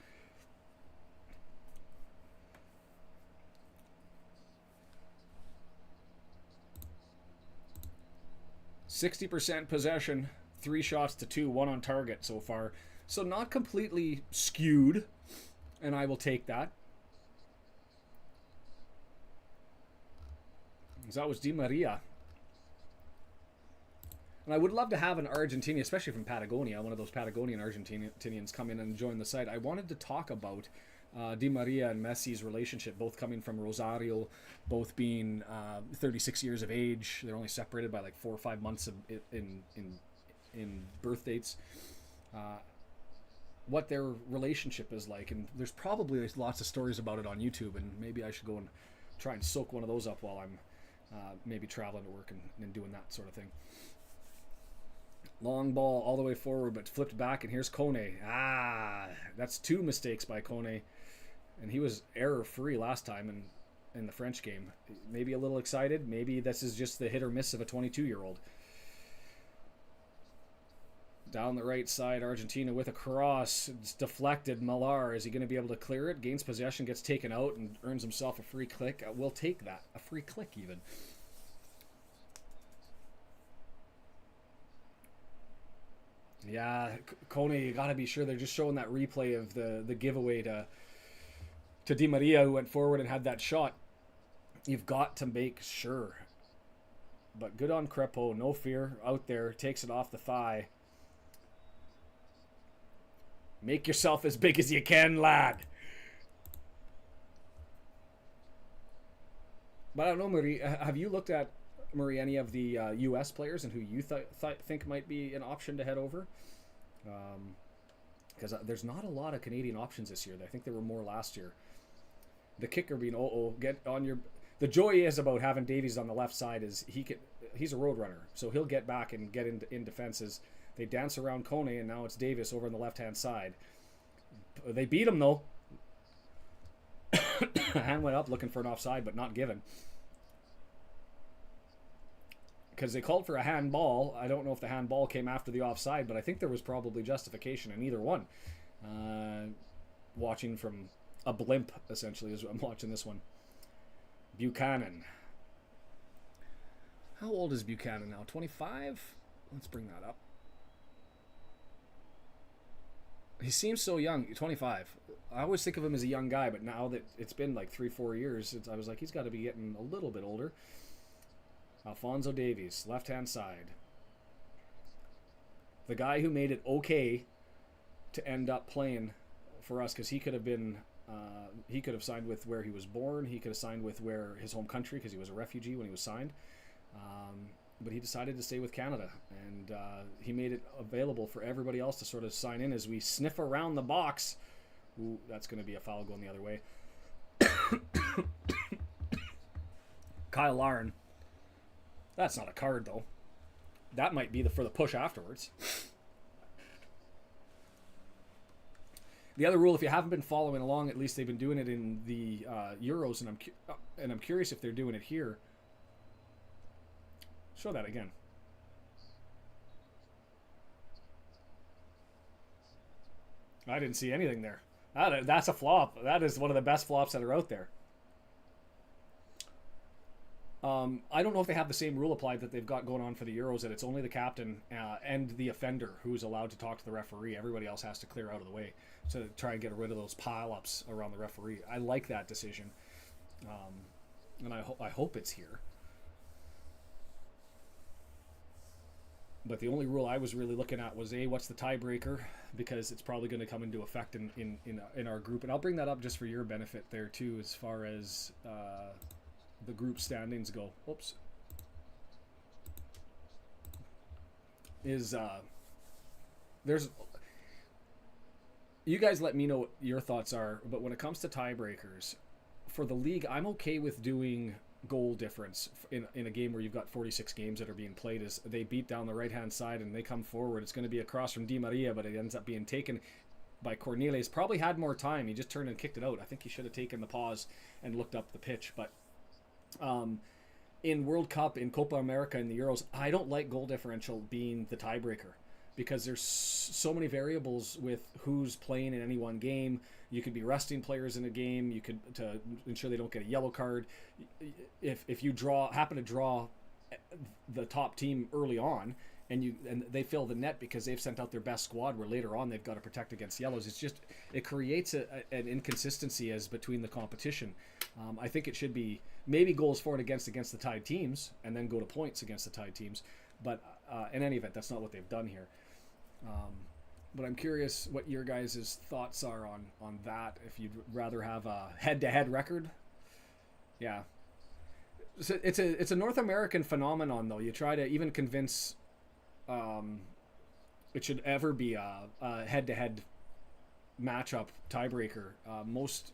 %60 possession, 3 shots to 2, 1 on target so far. So not completely skewed, and I will take that. That was Di Maria. And I would love to have an Argentinian, especially from Patagonia, one of those Patagonian Argentinians come in and join the site. I wanted to talk about Di Maria and Messi's relationship, both coming from Rosario, both being 36 years of age. They're only separated by like 4 or 5 months in birth dates. What their relationship is like, and there's probably lots of stories about it on YouTube, and maybe I should go and try and soak one of those up while I'm maybe traveling to work and doing that sort of thing. Long ball all the way forward, but flipped back, and here's Kone. That's 2 mistakes by Kone, and he was error-free last time in the French game. Maybe a little excited. Maybe this is just the hit or miss of a 22-year-old. Down the right side, Argentina with a cross. It's deflected. Millar, is he going to be able to clear it? Gains possession, gets taken out, and earns himself a free click. We'll take that. A free click, even. Yeah, Kone, you got to be sure they're just showing that replay of the giveaway to Di Maria, who went forward and had that shot. You've got to make sure. But good on Crepeau. No fear. Out there. Takes it off the thigh. Make yourself as big as you can, lad. But I don't know, Marie. Have you looked at, Marie, any of the U.S. players and who you think might be an option to head over? Because there's not a lot of Canadian options this year. I think there were more last year. The kicker being, get on your... The joy is about having Davies on the left side is he's a road runner, so he'll get back and get in defenses. They dance around Kone, and now it's Davis over on the left-hand side. They beat him, though. Hand went up looking for an offside, but not given. Because they called for a handball. I don't know if the handball came after the offside, but I think there was probably justification in either one. Watching from a blimp, essentially, is what I'm watching this one. Buchanan. How old is Buchanan now? 25? Let's bring that up. He seems so young. 25. I always think of him as a young guy, but now that it's been like 3-4 years, I was like, he's got to be getting a little bit older. Alphonso Davies, left-hand side. The guy who made it okay to end up playing for us, because he could have been, he could have signed with where he was born. He could have signed with where his home country, because he was a refugee when he was signed. But he decided to stay with Canada, and he made it available for everybody else to sort of sign in as we sniff around the box. Ooh, that's going to be a foul going the other way. Kyle Larn. That's not a card, though. That might be for the push afterwards. The other rule, if you haven't been following along, at least they've been doing it in the Euros, and I'm curious if they're doing it here. Show that again. I didn't see anything there. That's a flop. That is one of the best flops that are out there. I don't know if they have the same rule applied that they've got going on for the Euros, that it's only the captain and the offender who's allowed to talk to the referee. Everybody else has to clear out of the way to try and get rid of those pile-ups around the referee. I like that decision, and I hope it's here. But the only rule I was really looking at was what's the tiebreaker, because it's probably going to come into effect in our group, and I'll bring that up just for your benefit there too, as far as the group standings go. Oops. There's, you guys let me know what your thoughts are, but when it comes to tiebreakers for the league, I'm okay with doing goal difference in a game where you've got 46 games that are being played. As they beat down the right hand side and they come forward, it's going to be across from Di Maria, but it ends up being taken by Cornelius. Probably had more time, he just turned and kicked it out. I think he should have taken the pause and looked up the pitch. But in World Cup, in Copa America, in the Euros, I don't like goal differential being the tiebreaker, because there's so many variables with who's playing in any one game. You could be resting players in a game. You could, to ensure they don't get a yellow card. If you happen to draw the top team early on, and they fill the net because they've sent out their best squad, where later on they've got to protect against yellows. It creates an inconsistency as between the competition. I think it should be maybe goals for and against the tied teams, and then go to points against the tied teams. But in any event, that's not what they've done here. But I'm curious what your guys' thoughts are on that. If you'd rather have a head-to-head record, yeah. So it's a North American phenomenon, though. You try to even convince it should ever be a head-to-head matchup tiebreaker. Most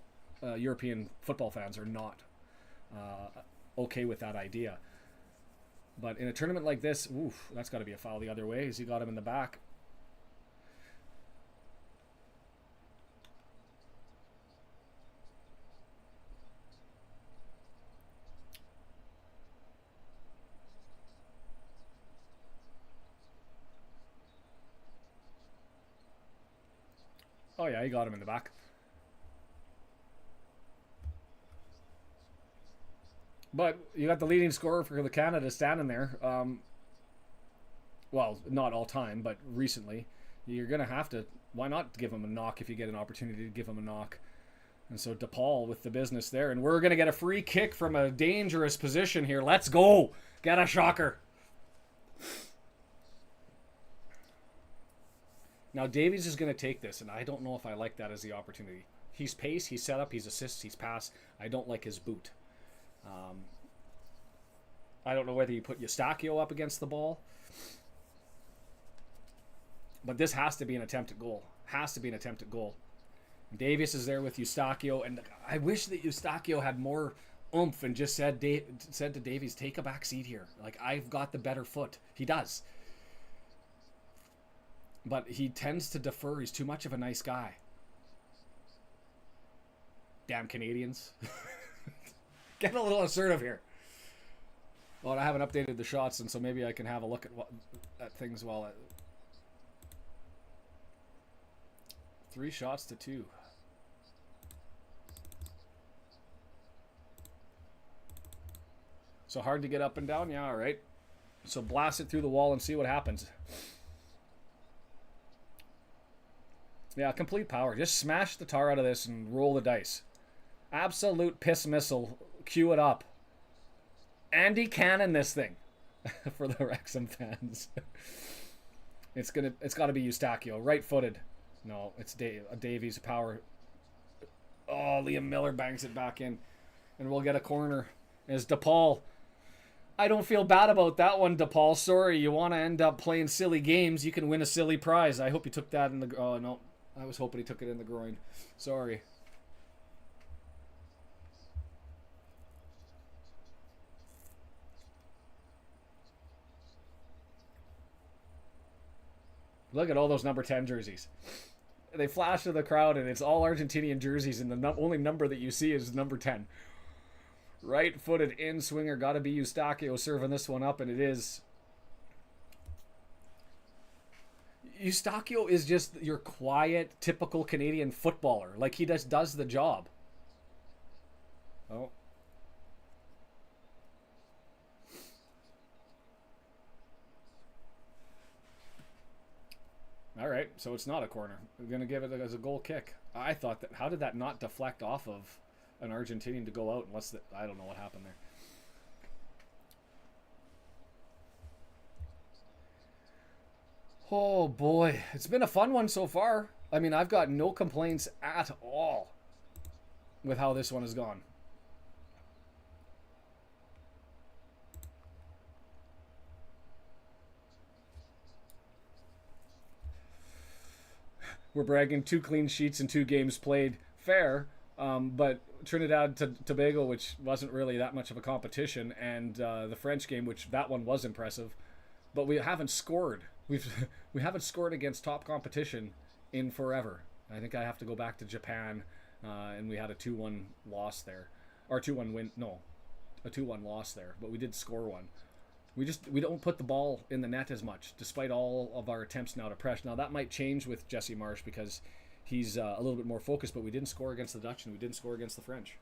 European football fans are not okay with that idea. But in a tournament like this, oof, that's got to be a foul the other way, as he got him in the back. Oh yeah, he got him in the back. But you got the leading scorer for the Canada standing there. Well, not all time, but recently. You're going to have to... Why not give him a knock if you get an opportunity to give him a knock? And so DePaul with the business there. And we're going to get a free kick from a dangerous position here. Let's go! Get a shocker! Now, Davies is going to take this, and I don't know if I like that as the opportunity. He's pace, he's set up, he's assist, he's pass. I don't like his boot. I don't know whether you put Eustachio up against the ball. But this has to be an attempt at goal. Has to be an attempt at goal. Davies is there with Eustachio, and I wish that Eustachio had more oomph and just said to Davies, take a back seat here. Like, I've got the better foot. He does. But he tends to defer. He's too much of a nice guy. Damn Canadians. Get a little assertive here. Well, I haven't updated the shots, and so maybe I can have a look at things while 3 shots to 2. So hard to get up and down? Yeah, all right. So blast it through the wall and see what happens. Yeah, complete power. Just smash the tar out of this and roll the dice. Absolute piss missile. Cue it up. Andy Cannon this thing. For the Wrexham fans. It's got to be Eustachio. Right-footed. No, it's Davies' power. Oh, Liam Miller bangs it back in. And we'll get a corner. As DePaul. I don't feel bad about that one, DePaul. Sorry, you want to end up playing silly games, you can win a silly prize. I hope you took that in the... Oh, no. I was hoping he took it in the groin. Sorry. Look at all those number 10 jerseys. They flash to the crowd, and it's all Argentinian jerseys, and the only number that you see is number 10. Right-footed in-swinger. Got to be Eustachio serving this one up, and it is. Eustachio is just your quiet, typical Canadian footballer. Like, he just does the job. Oh. All right, so it's not a corner. We're going to give it as a goal kick. I thought that, how did that not deflect off of an Argentinian to go out unless, I don't know what happened there. Oh boy, it's been a fun one so far. I mean, I've got no complaints at all with how this one has gone. We're bragging 2 clean sheets and 2 games played. Fair, but Trinidad to Tobago, which wasn't really that much of a competition, and the French game, which that one was impressive, but we haven't scored. We haven't scored against top competition in forever. I think I have to go back to Japan, and we had a 2-1 loss there, or 2-1 win. No, a 2-1 loss there, but we did score one. We don't put the ball in the net as much, despite all of our attempts now to press. Now that might change with Jesse Marsh because he's a little bit more focused, but we didn't score against the Dutch and we didn't score against the French.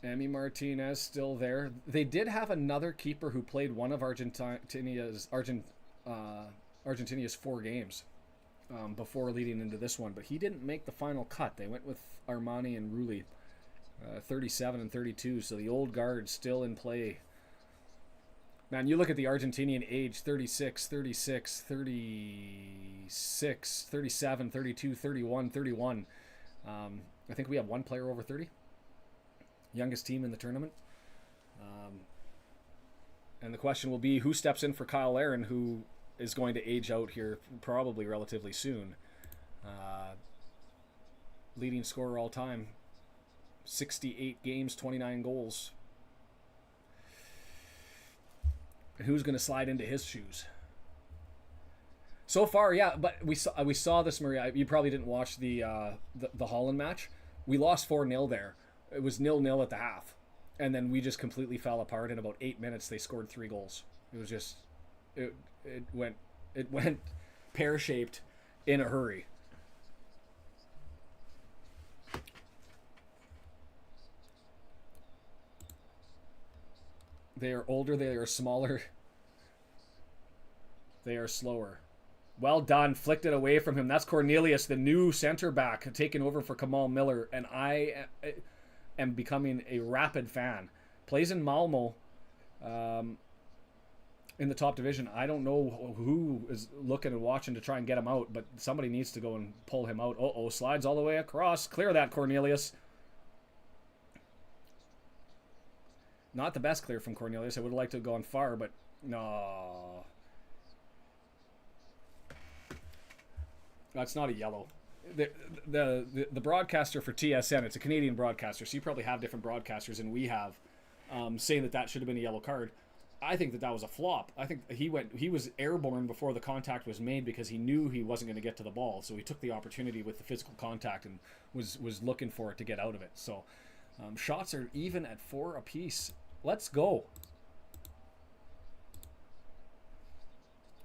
Emi Martinez still there. They did have another keeper who played one of Argentinia's 4 games before leading into this one, but he didn't make the final cut. They went with Armani and Rulli, 37 and 32, so the old guard still in play. Man, you look at the Argentinian age, 36, 36, 36, 37, 32, 31, 31. I think we have one player over 30. Youngest team in the tournament. And the question will be, who steps in for Kyle Aaron, who is going to age out here probably relatively soon. Leading scorer all time. 68 games, 29 goals. And who's going to slide into his shoes? So far, yeah, but we saw this, Maria. You probably didn't watch the Holland match. We lost 4-0 there. It was 0-0 at the half. And then we just completely fell apart. In about 8 minutes, they scored 3 goals. It was just... It went pear-shaped in a hurry. They are older, they are smaller, they are slower. Well done, flicked it away from him. That's Cornelius, the new center back, taking over for Kamal Miller, and I am becoming a rapid fan. Plays in Malmo, in the top division. I don't know who is looking and watching to try and get him out, but somebody needs to go and pull him out. Slides all the way across. Clear that, Cornelius. Not the best clear from Cornelius. I would have liked to have gone far, but no. That's not a yellow. The broadcaster for TSN, it's a Canadian broadcaster, so you probably have different broadcasters than we have, saying that should have been a yellow card. I think that was a flop. I think he was airborne before the contact was made because he knew he wasn't going to get to the ball, so he took the opportunity with the physical contact and was looking for it to get out of it. So shots are even at 4 apiece. Let's go.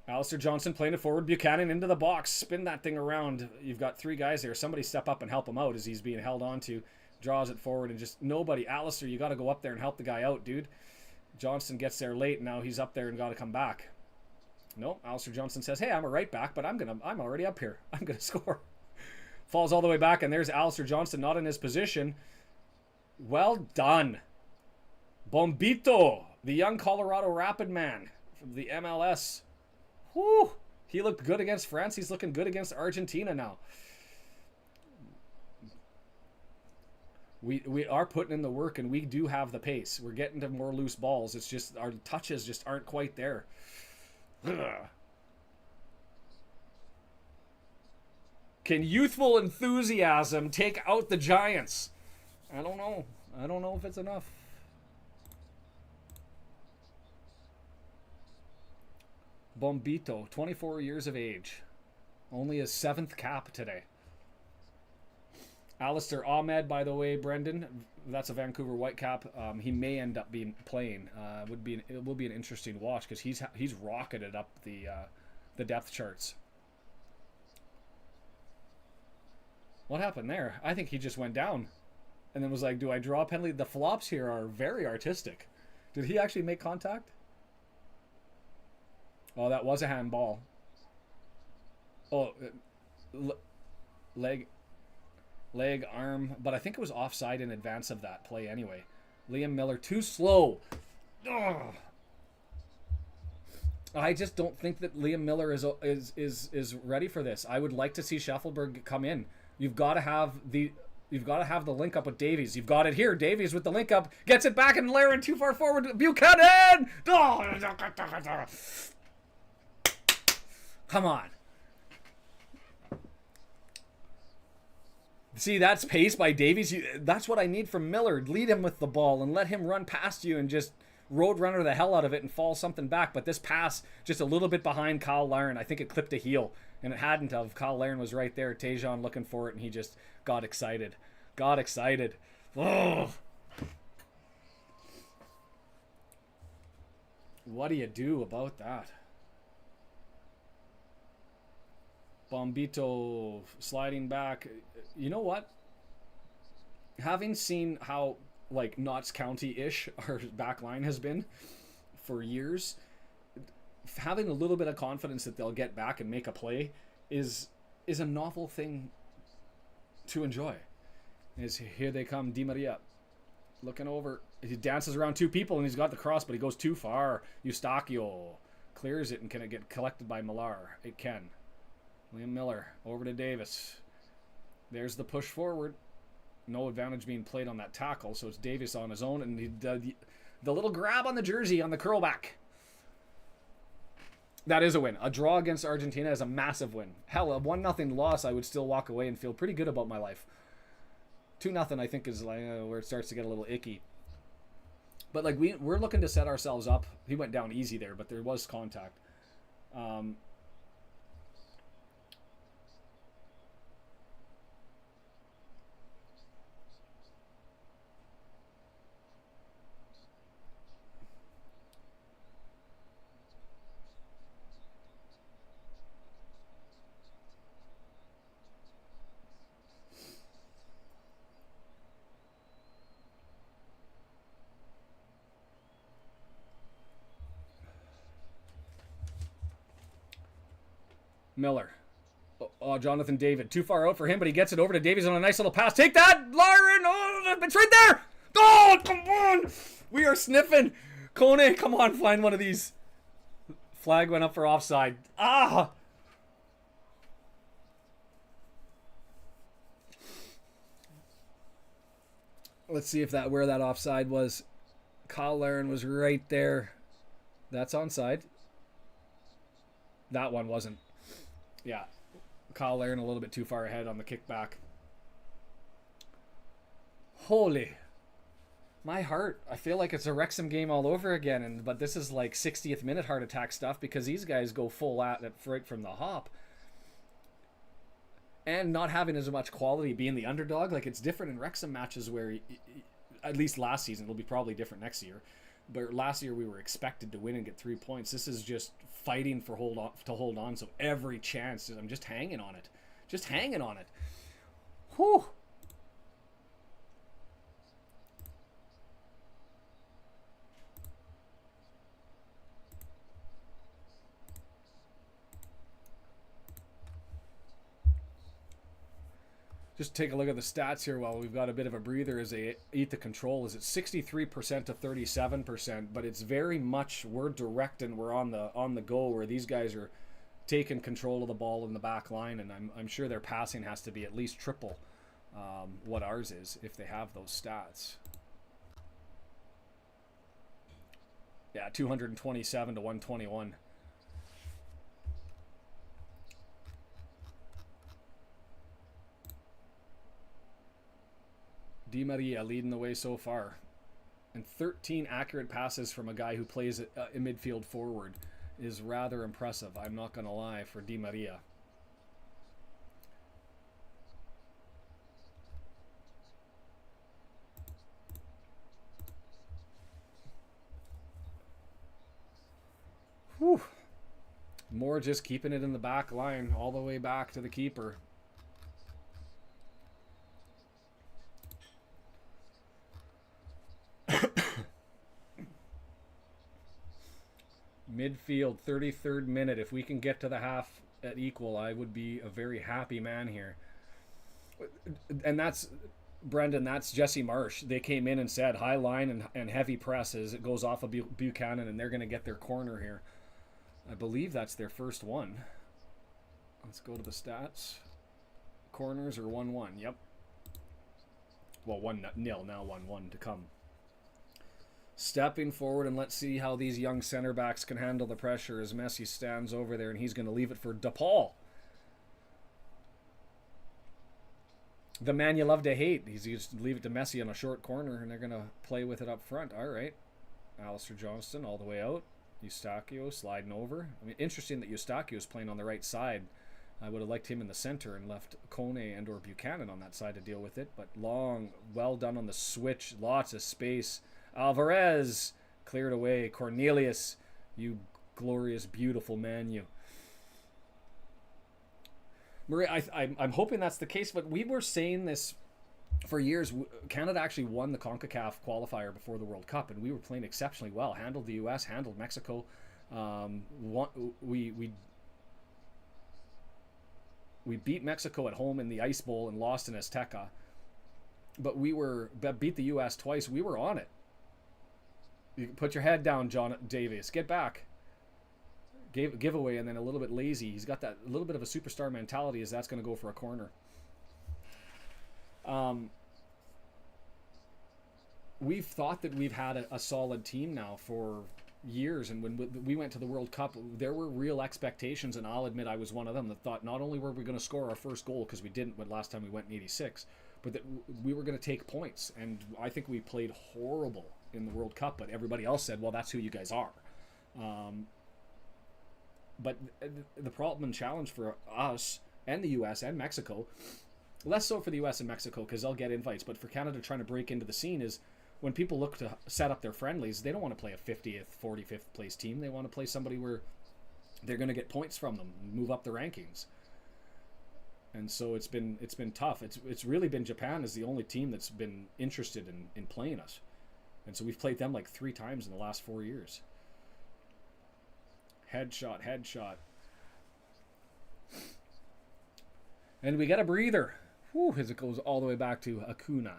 Alistair Johnson playing it forward. Buchanan into the box. Spin that thing around. You've got 3 guys there. Somebody step up and help him out as he's being held on to. Draws it forward and just nobody. Alistair, you got to go up there and help the guy out, dude. Johnson gets there late. Now he's up there and got to come back. No, Alistair Johnson says, hey, I'm a right back, but I'm already up here. I'm going to score. Falls all the way back, and there's Alistair Johnson not in his position. Well done. Bombito, the young Colorado Rapid man from the MLS. Whew. He looked good against France. He's looking good against Argentina now. We are putting in the work, and we do have the pace. We're getting to more loose balls. It's just our touches just aren't quite there. Ugh. Can youthful enthusiasm take out the Giants? I don't know. I don't know if it's enough. Bombito, 24 years of age. Only his 7th cap today. Alistair Ahmed, by the way, Brendan, that's a Vancouver Whitecap. He may end up being playing. It will be an interesting watch because he's rocketed up the depth charts. What happened there? I think he just went down, and then was like, "Do I draw a penalty?" The flops here are very artistic. Did he actually make contact? Oh, that was a handball. Oh, leg, arm, but I think it was offside in advance of that play anyway. Liam Miller, too slow. Ugh. I just don't think that Liam Miller is ready for this. I would like to see Scheffelberg come in. You've got to have the link up with Davies. You've got it here. Davies with the link up gets it back, and Laren too far forward. Buchanan. Oh. Come on. See, that's pace by Davies. That's what I need from Miller. Lead him with the ball and let him run past you and just road runner the hell out of it and fall something back. But this pass, just a little bit behind Kyle Laren. I think it clipped a heel, and it hadn't have. Kyle Laren was right there. Tejan looking for it, and he just got excited. Oh. What do you do about that? Bombito sliding back. You know what? Having seen how like Notts County-ish our back line has been for years, having a little bit of confidence that they'll get back and make a play is a novel thing to enjoy. Here they come, Di Maria looking over. He dances around two people and he's got the cross, but he goes too far. Eustachio clears it, and can it get collected by Millar? It can. Liam Miller over to Davis. There's the push forward. No advantage being played on that tackle, so it's Davis on his own, and the little grab on the jersey on the curl back. That is a win. A draw against Argentina is a massive win. Hell, a 1-0 loss, I would still walk away and feel pretty good about my life. 2-0, I think, is like where it starts to get a little icky. But like we're looking to set ourselves up. He went down easy there, but there was contact. Miller. Oh, Jonathan David. Too far out for him, but he gets it over to Davies on a nice little pass. Take that, Laren! Oh, it's right there! Oh, come on! We are sniffing. Kone, come on, find one of these. Flag went up for offside. Ah! Let's see if where that offside was. Kyle Laren was right there. That's onside. That one wasn't. Yeah, Kyle Laren a little bit too far ahead on the kickback. Holy, my heart. I feel like it's a Wrexham game all over again, but this is like 60th minute heart attack stuff because these guys go full at it right from the hop. And not having as much quality, being the underdog, like it's different in Wrexham matches where, at least last season, it'll be probably different next year. But last year we were expected to win and get 3 points. This is just fighting to hold on. So every chance, I'm just hanging on it. Whew. Just take a look at the stats here while we've got a bit of a breather as they eat the control. Is it 63% to 37%? But it's very much we're direct and we're on the go, where these guys are taking control of the ball in the back line, and I'm sure their passing has to be at least triple what ours is if they have those stats. Yeah, 227 to 121. Di Maria leading the way so far. And 13 accurate passes from a guy who plays a midfield forward is rather impressive, I'm not going to lie, for Di Maria. More just keeping it in the back line all the way back to the keeper. Midfield, 33rd minute. If we can get to the half at equal, I would be a very happy man here. And that's, Brendan, that's Jesse Marsh. They came in and said high line and heavy presses. It goes off of Buchanan, and they're going to get their corner here. I believe that's their first one. Let's go to the stats. Corners are 1-1. Yep. Well, 1-0 now, 1-1 to come. Stepping forward, and let's see how these young center backs can handle the pressure as Messi stands over there, and he's going to leave it for DePaul. The man you love to hate. He's used to leave it to Messi on a short corner, and they're going to play with it up front. All right. Alistair Johnston all the way out. Eustachio sliding over. I mean, interesting that Eustachio is playing on the right side. I would have liked him in the center and left Kone and or Buchanan on that side to deal with it. But long, well done on the switch. Lots of space. Alvarez cleared away. Cornelius, you glorious, beautiful man, you. Maria, I'm hoping that's the case, but we were saying this for years. Canada actually won the Concacaf qualifier before the World Cup, and we were playing exceptionally well. Handled the U.S., handled Mexico. We beat Mexico at home in the Ice Bowl and lost in Azteca. But we beat the U.S. twice. We were on it. You put your head down, John Davies. Get back. Giveaway, and then a little bit lazy. He's got that little bit of a superstar mentality as that's going to go for a corner. We've thought that we've had a solid team now for years, and when we went to the World Cup, there were real expectations, and I'll admit I was one of them that thought not only were we going to score our first goal, because we didn't when last time we went in '86, but that we were going to take points, and I think we played horrible in the World Cup, but everybody else said, well, that's who you guys are. But the problem and challenge for us and the U.S. and Mexico, less so for the U.S. and Mexico because they'll get invites, but for Canada trying to break into the scene is when people look to set up their friendlies, they don't want to play a 50th, 45th place team. They want to play somebody where they're going to get points from them, move up the rankings. And so it's been tough. It's really been Japan is the only team that's been interested in playing us. And so we've played them like 3 times in the last 4 years. Headshot. And we get a breather. Whew, as it goes all the way back to Acuna.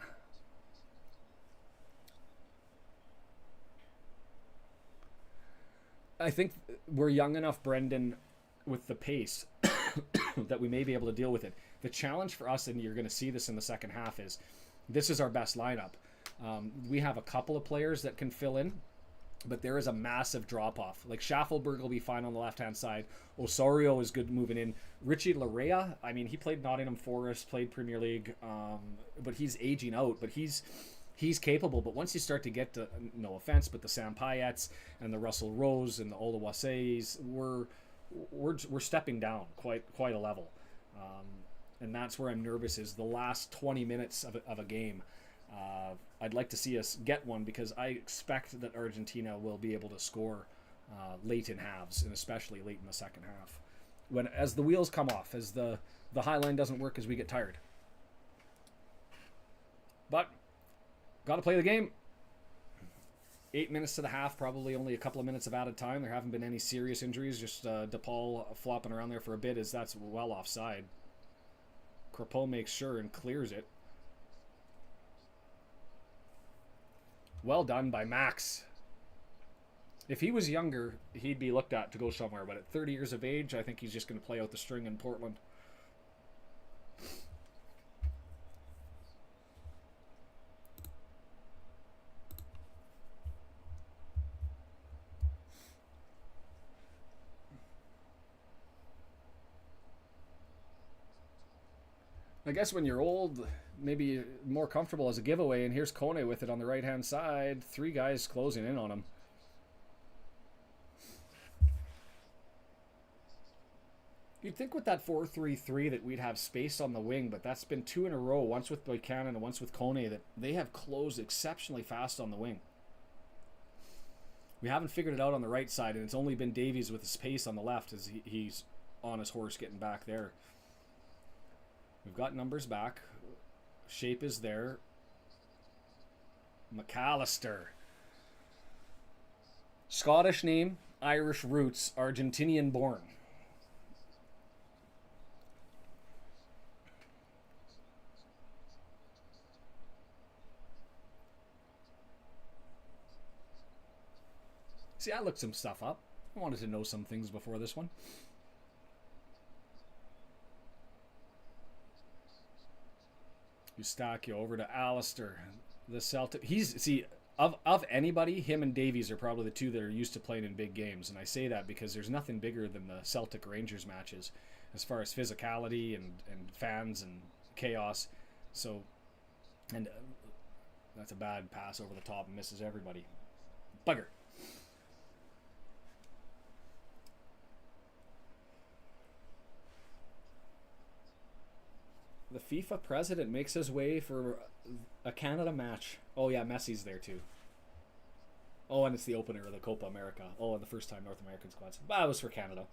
I think we're young enough, Brendan, with the pace that we may be able to deal with it. The challenge for us, and you're going to see this in the second half, is this is our best lineup. We have a couple of players that can fill in, but there is a massive drop-off. Like, Schaffelberg will be fine on the left-hand side. Osorio is good moving in. Richie Larea, I mean, he played Nottingham Forest, played Premier League, but he's aging out. But he's capable. But once you start to get to, no offense, but the Sam Payets and the Russell Rose and the Oluwaseis, we're stepping down quite a level. And that's where I'm nervous is the last 20 minutes of a game. I'd like to see us get one because I expect that Argentina will be able to score late in halves, and especially late in the second half. As the wheels come off, as the high line doesn't work, as we get tired. But got to play the game. 8 minutes to the half, probably only a couple of minutes of added time. There haven't been any serious injuries, just DePaul flopping around there for a bit as that's well offside. Crepeau makes sure and clears it. Well done by Max. If he was younger, he'd be looked at to go somewhere. But at 30 years of age, I think he's just going to play out the string in Portland. I guess when you're old, maybe more comfortable as a giveaway, and here's Kone with it on the right-hand side. 3 guys closing in on him. You'd think with that 4-3-3 that we'd have space on the wing, but that's been 2 in a row, once with Buchanan and once with Kone, that they have closed exceptionally fast on the wing. We haven't figured it out on the right side, and it's only been Davies with his pace on the left as he's on his horse getting back there. We've got numbers back. Shape is there. McAllister. Scottish name, Irish roots, Argentinian born. See, I looked some stuff up. I wanted to know some things before this one. Eustachio over to Alistair. The Celtic. Of anybody, him and Davies are probably the two that are used to playing in big games. And I say that because there's nothing bigger than the Celtic Rangers matches as far as physicality and fans and chaos. So, and that's a bad pass over the top and misses everybody. Bugger. The FIFA president makes his way for a Canada match. Oh yeah, Messi's there too. Oh, and it's the opener of the Copa America. Oh, and the first time North American squads. That was for Canada.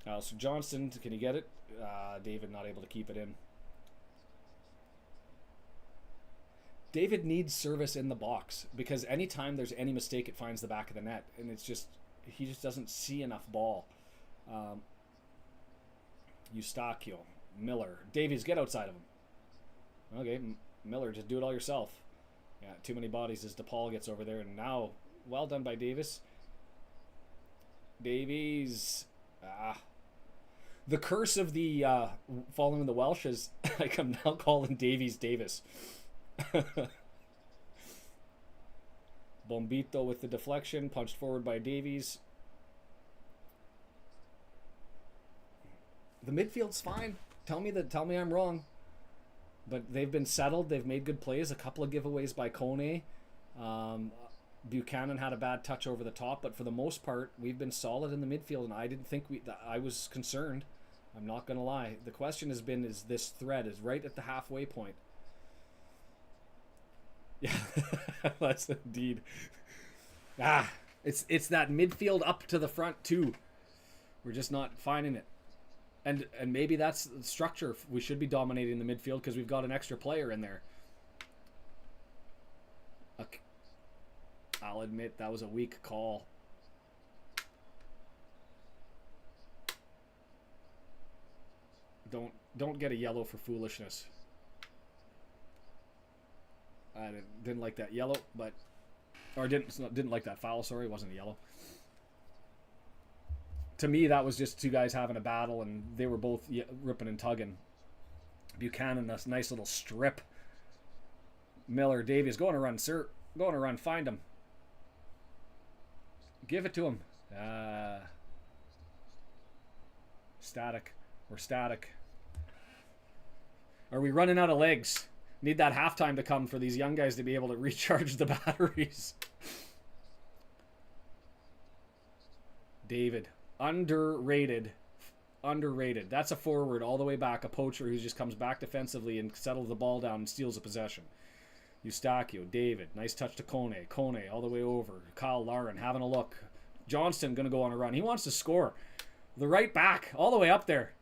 So Johnston, can he get it? David not able to keep it in. David needs service in the box because anytime there's any mistake, it finds the back of the net, and it's just he just doesn't see enough ball. Eustachio, Miller, Davies, get outside of him. Okay, Miller, just do it all yourself. Yeah, too many bodies as DePaul gets over there, and now, well done by Davis. Davies, the curse of the following the Welsh is like I'm now calling Davies Davis. Bombito with the deflection, punched forward by Davies. The midfield's fine. Tell me I'm wrong. But they've been settled. They've made good plays. A couple of giveaways by Kone. Buchanan had a bad touch over the top, but for the most part, we've been solid in the midfield, and I didn't think I was concerned. I'm not going to lie. The question has been, is this thread is right at the halfway point. Yeah, that's indeed. It's that midfield up to the front too. We're just not finding it. And maybe that's the structure. We should be dominating the midfield because we've got an extra player in there. I'll admit that was a weak call. Don't get a yellow for foolishness. I didn't like that yellow, or didn't like that foul. Sorry, it wasn't a yellow. To me, that was just two guys having a battle, and they were both ripping and tugging. Buchanan, a nice little strip. Miller, Davies, going to run, sir. Going to run, find him. Give it to him. Static. We're static. Are we running out of legs? Need that halftime to come for these young guys to be able to recharge the batteries. David. Underrated. That's a forward all the way back, a poacher who just comes back defensively and settles the ball down and steals a possession. Eustachio, David, nice touch to Kone all the way over. Kyle Larin having a look. Johnston gonna go on a run. He wants to score. The right back, all the way up there.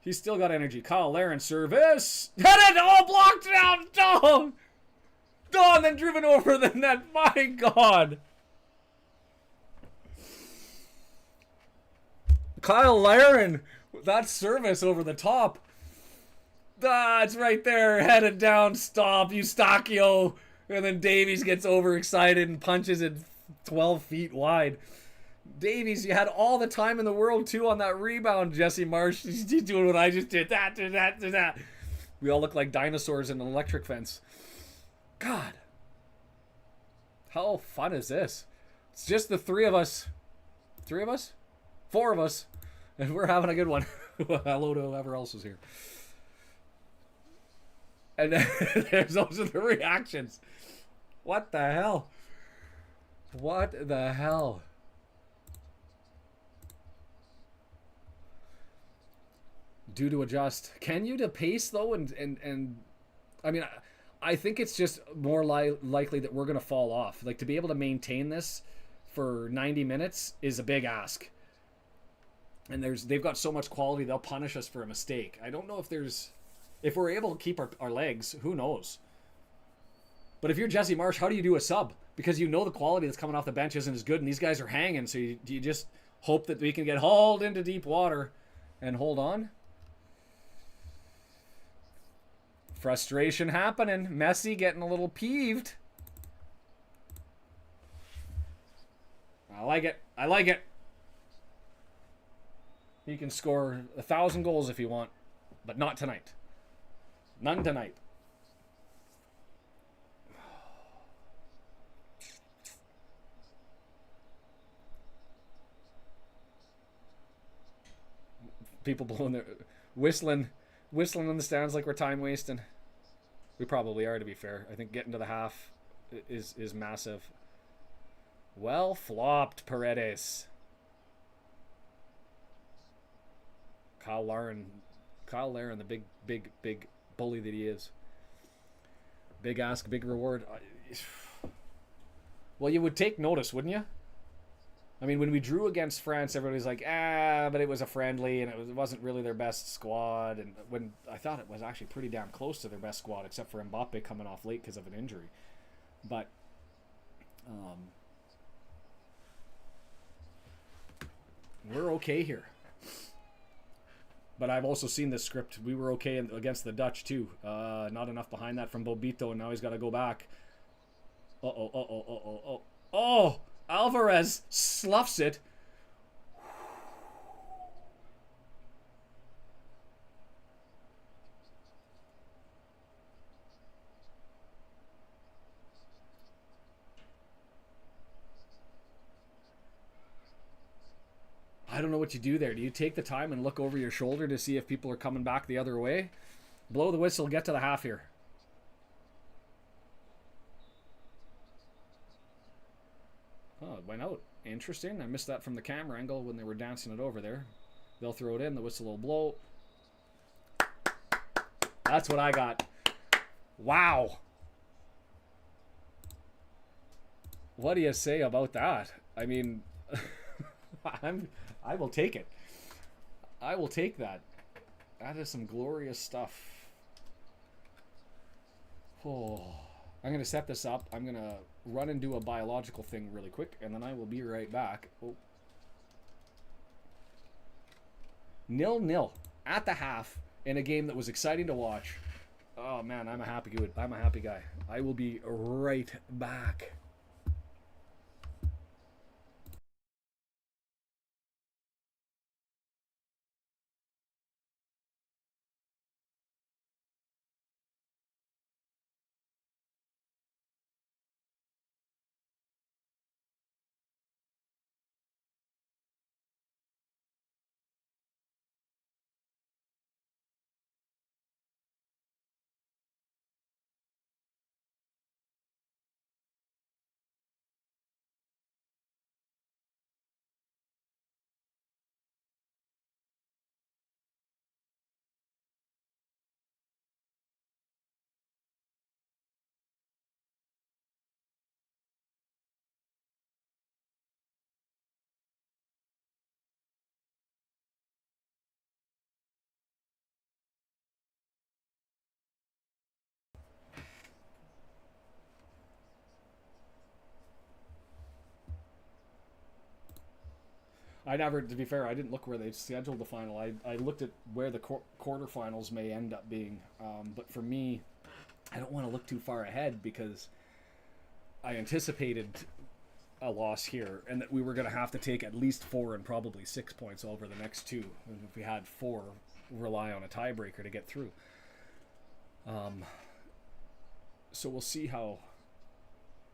He's still got energy. Kyle Larin, service. Got it! Oh, blocked out! Dawn, then driven over the net. My God. Kyle Larin, that service over the top. It's right there, headed down, stop, Eustachio. And then Davies gets overexcited and punches it 12 feet wide. Davies, you had all the time in the world, too, on that rebound, Jesse Marsh. He's doing what I just did. That. We all look like dinosaurs in an electric fence. God. How fun is this? It's just the three of us. Three of us? Four of us. And we're having a good one. Hello to whoever else is here. And those are the reactions. What the hell? What the hell? Due to adjust. Can you to pace though? And I mean, I think it's just more likely that we're going to fall off. Like, to be able to maintain this for 90 minutes is a big ask. And they've got so much quality, they'll punish us for a mistake. I don't know if we're able to keep our legs, who knows? But if you're Jesse Marsch, how do you do a sub? Because you know the quality that's coming off the bench isn't as good, and these guys are hanging, so you just hope that we can get hauled into deep water and hold on. Frustration happening. Messi getting a little peeved. I like it. I like it. He can score 1,000 goals if he want, but not tonight. None tonight. People blowing their whistling in the stands like we're time wasting. We probably are, to be fair. I think getting to the half is massive. Well flopped, Paredes. Kyle Laren, the big bully that he is. Big ask, big reward. Well, you would take notice, wouldn't you? I mean, when we drew against France, everybody's like, but it was a friendly, and it wasn't really their best squad. And when I thought it was actually pretty damn close to their best squad, except for Mbappe coming off late because of an injury. But we're okay here. But I've also seen this script. We were okay against the Dutch, too. Not enough behind that from Bobito, and now he's got to go back. Oh! Alvarez sloughs it. I don't know what you do there. Do you take the time and look over your shoulder to see if people are coming back the other way? Blow the whistle, get to the half here. Oh, it went out. Interesting. I missed that from the camera angle when they were dancing it over there. They'll throw it in. The whistle will blow. That's what I got. Wow. What do you say about that? I mean, I will take it. I will take that. That is some glorious stuff. Oh. I'm going to set this up. I'm going to run and do a biological thing really quick, and then I will be right back. 0-0 at the half in a game that was exciting to watch. Oh, man, I'm a happy guy. I will be right back. To be fair, I didn't look where they scheduled the final. I looked at where the quarterfinals may end up being. But for me, I don't want to look too far ahead because I anticipated a loss here and that we were going to have to take at least 4 and probably 6 points over the next 2. And if we had 4, rely on a tiebreaker to get through. So we'll see how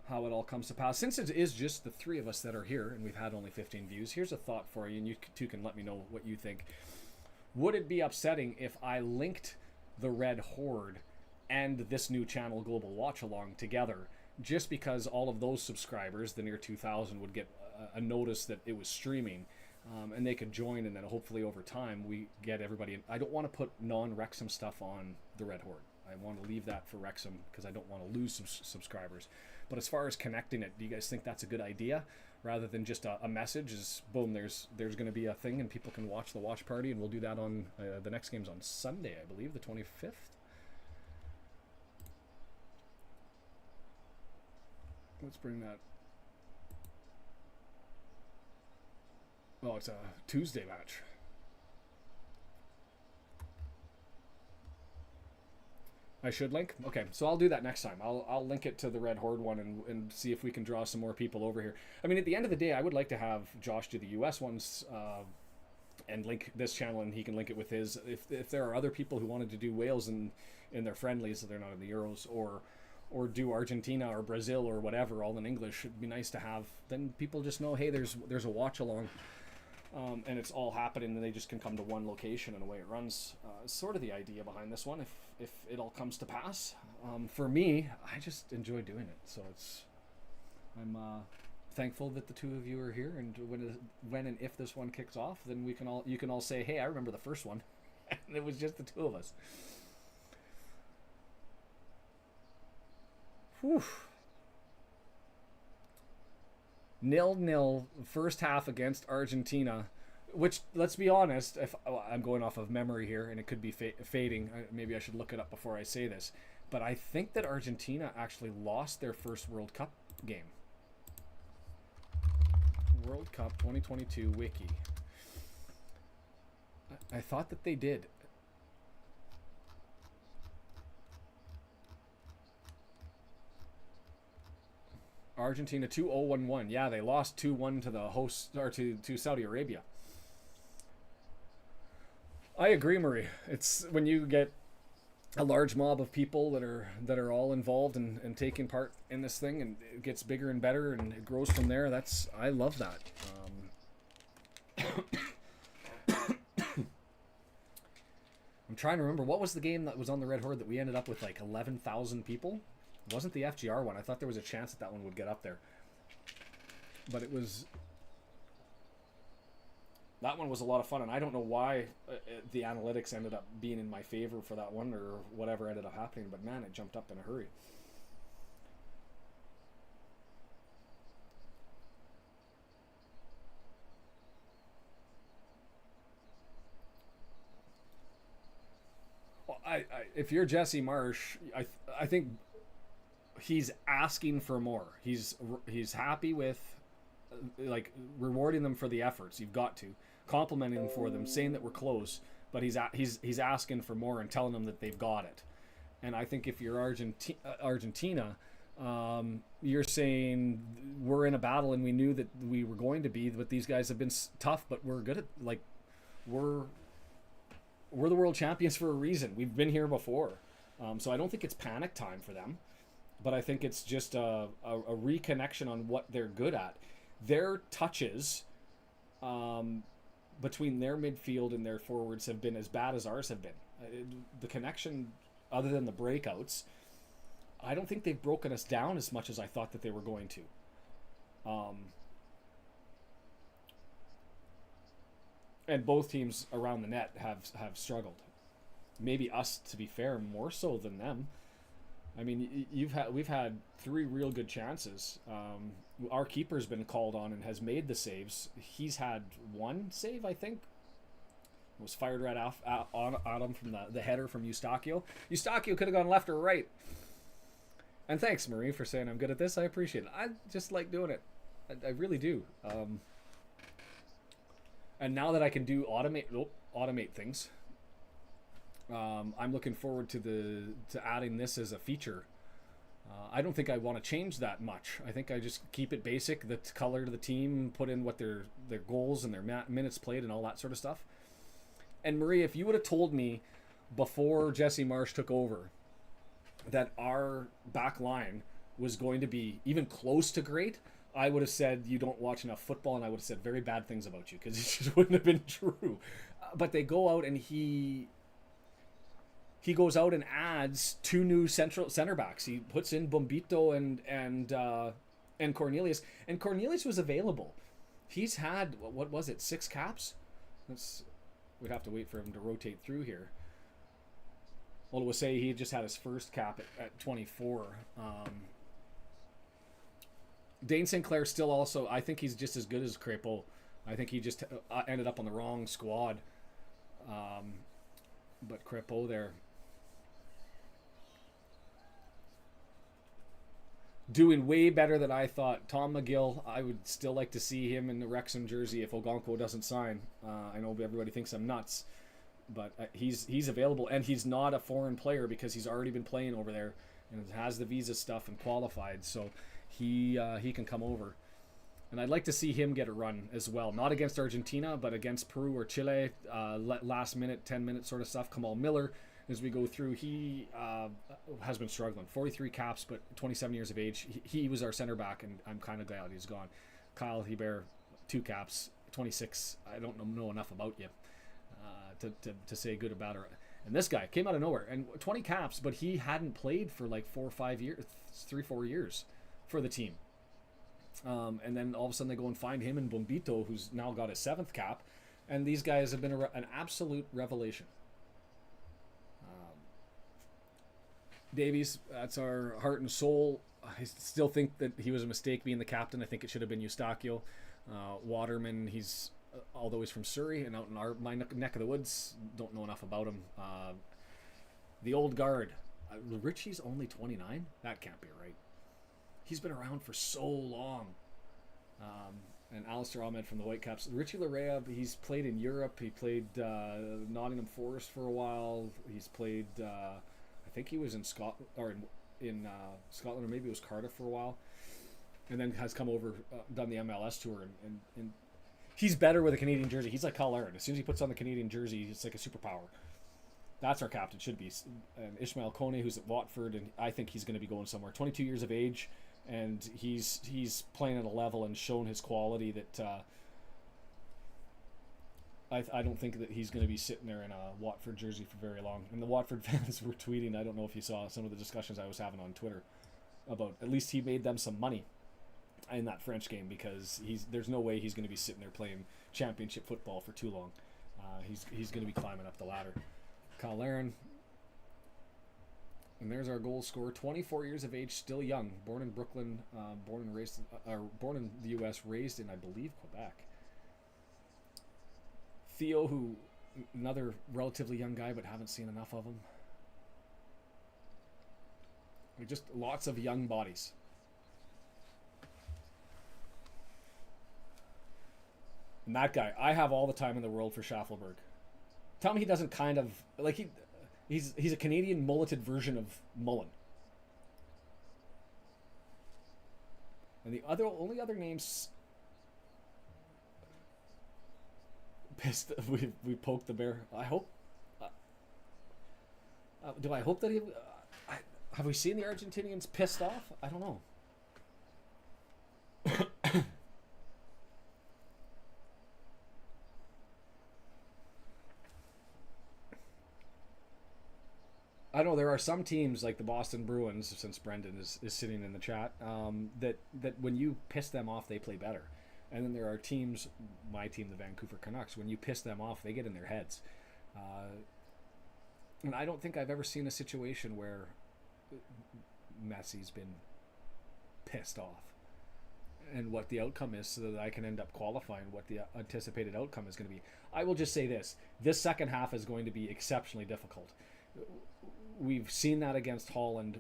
it all comes to pass. Since it is just the 3 of us that are here and we've had only 15 views, here's a thought for you, and you two can let me know what you think. Would it be upsetting if I linked the Red Horde and this new channel, Global Watch Along, together, just because all of those subscribers, the near 2,000, would get a notice that it was streaming, and they could join, and then hopefully over time we get everybody in. I don't want to put non-Wrexham stuff on the Red Horde. I want to leave that for Wrexham because I don't want to lose some subscribers. But as far as connecting it, do you guys think that's a good idea? Rather than just a message, is boom, there's going to be a thing and people can watch the watch party, and we'll do that on the next game's on Sunday, I believe, the 25th. Let's bring that. Oh, it's a Tuesday match. I should link? Okay, so I'll do that next time. I'll link it to the Red Horde one and see if we can draw some more people over here. I mean, at the end of the day, I would like to have Josh do the US ones and link this channel, and he can link it with his. If there are other people who wanted to do Wales in their friendlies, so they're not in the Euros, or do Argentina or Brazil or whatever, all in English, it'd be nice to have. Then people just know, hey, there's a watch along. And it's all happening, and they just can come to one location, and away it runs. Sort of the idea behind this one, if it all comes to pass. For me, I just enjoy doing it, so I'm thankful that the two of you are here. And when and if this one kicks off, then you can all say, hey, I remember the first one, and it was just the two of us. Whew. 0-0 first half against Argentina, which, let's be honest, I'm going off of memory here, and it could be fading. Maybe I should look it up before I say this. But I think that Argentina actually lost their first World Cup game. World Cup 2022 wiki. I thought that they did. Argentina 2-0-1-1. Yeah, they lost 2-1 to the host, or to Saudi Arabia. I agree, Marie. It's when you get a large mob of people that are all involved and taking part in this thing, and it gets bigger and better, and it grows from there. I love that. I'm trying to remember, what was the game that was on the Red Horde that we ended up with like 11,000 people? It wasn't the FGR one. I thought there was a chance that one would get up there. But that one was a lot of fun, and I don't know why the analytics ended up being in my favor for that one, or whatever ended up happening, but man, it jumped up in a hurry. Well, if you're Jesse Marsh, I think he's asking for more. He's happy with like rewarding them for the efforts. You've got to complimenting them for them, saying that we're close, but he's asking for more and telling them that they've got it. And I think if you're Argentina, you're saying we're in a battle and we knew that we were going to be, but these guys have been tough, but we're good at, like, we're the world champions for a reason. We've been here before. So I don't think it's panic time for them, but I think it's just a reconnection on what they're good at. Their touches between their midfield and their forwards have been as bad as ours have been. The connection, other than the breakouts, I don't think they've broken us down as much as I thought that they were going to. And both teams around the net have struggled. Maybe us, to be fair, more so than them. I mean, we've had 3 real good chances. Our keeper's been called on and has made the saves. He's had 1 save, I think. It was fired right off at him from the header from Eustachio. Eustachio could have gone left or right. And thanks, Marie, for saying I'm good at this. I appreciate it. I just like doing it. I really do. And now that I can do automate things, I'm looking forward to adding this as a feature. I don't think I want to change that much. I think I just keep it basic, the color to the team, put in what their goals and their minutes played and all that sort of stuff. And Marie, if you would have told me before Jesse Marsh took over that our back line was going to be even close to great, I would have said you don't watch enough football, and I would have said very bad things about you, because it just wouldn't have been true. But they go out and he goes out and adds 2 new center backs. He puts in Bombito and Cornelius. And Cornelius was available. He's had, what was it, 6 caps? We'd have to wait for him to rotate through here. Well, it was say he just had his first cap at 24. Dane Sinclair still also, I think he's just as good as Crépeau. I think he just ended up on the wrong squad. But Crépeau there, doing way better than I thought. Tom McGill, I would still like to see him in the Wrexham jersey if Ogonko doesn't sign. I know everybody thinks I'm nuts, but he's available, and he's not a foreign player because he's already been playing over there and has the visa stuff and qualified, so he can come over. And I'd like to see him get a run as well, not against Argentina, but against Peru or Chile, last minute, 10-minute sort of stuff. Kamal Miller, as we go through, he has been struggling. 43 caps, but 27 years of age. He was our center back, and I'm kind of glad he's gone. Kyle Hebert, 2 caps, 26. I don't know enough about you to say good about her. And this guy came out of nowhere, and 20 caps, but he hadn't played for like 4 or 5 years, 3-4 years for the team. And then all of a sudden they go and find him and Bombito, who's now got his 7th cap, and these guys have been an absolute revelation. Davies, that's our heart and soul. I still think that he was a mistake being the captain. I think it should have been Eustachio. Waterman, although he's from Surrey and out in my neck of the woods, don't know enough about him. The old guard, Richie's only 29? That can't be right. He's been around for so long. And Alistair Ahmed from the Whitecaps. Richie Larea, he's played in Europe. He played Nottingham Forest for a while. He's played, I think he was in Scotland, or in Scotland, or maybe it was Cardiff for a while. And then has come over, done the MLS tour. And he's better with a Canadian jersey. He's like Kyle Aaron. As soon as he puts on the Canadian jersey, it's like a superpower. That's our captain, should be. And Ishmael Kone, who's at Watford, and I think he's going to be going somewhere. 22 years of age. And he's playing at a level and shown his quality that I don't think that he's going to be sitting there in a Watford jersey for very long. And the Watford fans were tweeting, I don't know if you saw some of the discussions I was having on Twitter about at least he made them some money in that French game, because there's no way he's going to be sitting there playing championship football for too long. He's going to be climbing up the ladder. Kyle Aaron. And there's our goal scorer, 24 years of age, still young, born in Brooklyn, born in the U.S., raised in, I believe, Quebec. Theo, who, another relatively young guy, but haven't seen enough of him. Just lots of young bodies. And that guy, I have all the time in the world for Schaffelberg. Tell me he doesn't kind of, like He's a Canadian mulleted version of Mullen. And the only other names pissed. We poked the bear. I hope. Do I hope that he? Have we seen the Argentinians pissed off? I don't know. I know there are some teams like the Boston Bruins, since Brendan is sitting in the chat, that when you piss them off, they play better. And then there are teams, my team, the Vancouver Canucks, when you piss them off, they get in their heads. And I don't think I've ever seen a situation where Messi's been pissed off. And what the outcome is, so that I can end up qualifying what the anticipated outcome is going to be. I will just say this. This second half is going to be exceptionally difficult. We've seen that against Holland,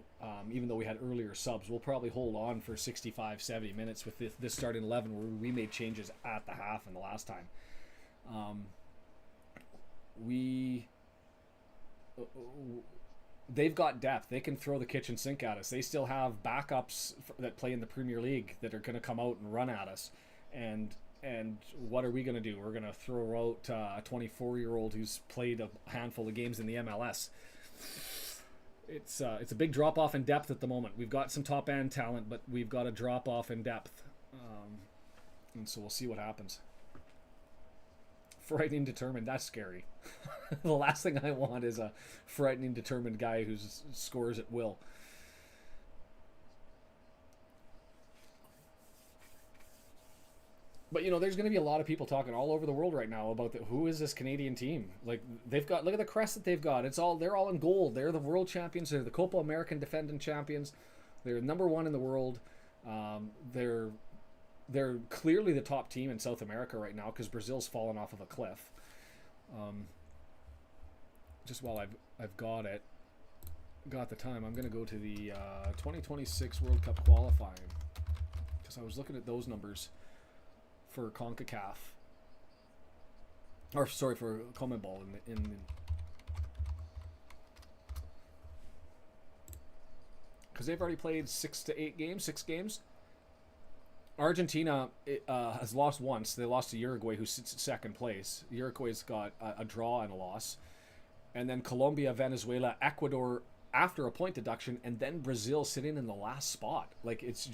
even though we had earlier subs. We'll probably hold on for 65, 70 minutes with this starting 11 where we made changes at the half and the last time. They've got depth. They can throw the kitchen sink at us. They still have backups that play in the Premier League that are going to come out and run at us. And what are we going to do? We're going to throw out a 24-year-old who's played a handful of games in the MLS. It's a big drop-off in depth at the moment. We've got some top-end talent, but we've got a drop-off in depth. And so we'll see what happens. Frightening, determined. That's scary. The last thing I want is a frightening, determined guy who scores at will. But there's going to be a lot of people talking all over the world right now about who is this Canadian team? Like they've got, look at the crest that they've got. They're all in gold. They're the world champions. They're the Copa American defending champions. They're number one in the world. They're clearly the top team in South America right now because Brazil's fallen off of a cliff. Just while I've got the time, I'm going to go to the 2026 World Cup qualifying because I was looking at those numbers for Concacaf, or sorry, for CONMEBOL because they've already played 6 games. Argentina has lost once. They lost to Uruguay, who sits at second place. Uruguay's got a draw and a loss, and then Colombia, Venezuela, Ecuador after a point deduction, and then Brazil sitting in the last spot. Like it's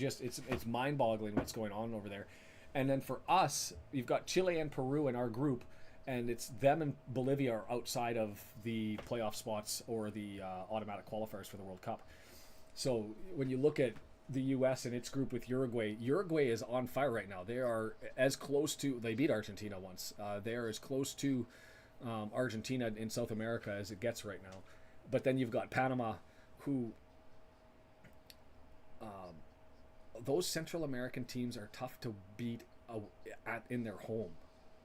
mind-boggling what's going on over there. And then for us, you've got Chile and Peru in our group, and it's them and Bolivia are outside of the playoff spots or the automatic qualifiers for the World Cup. So when you look at the U.S. and its group with Uruguay is on fire right now. They are as close to, they beat Argentina once. They are as close to Argentina in South America as it gets right now. But then you've got Panama, who those Central American teams are tough to beat in their home.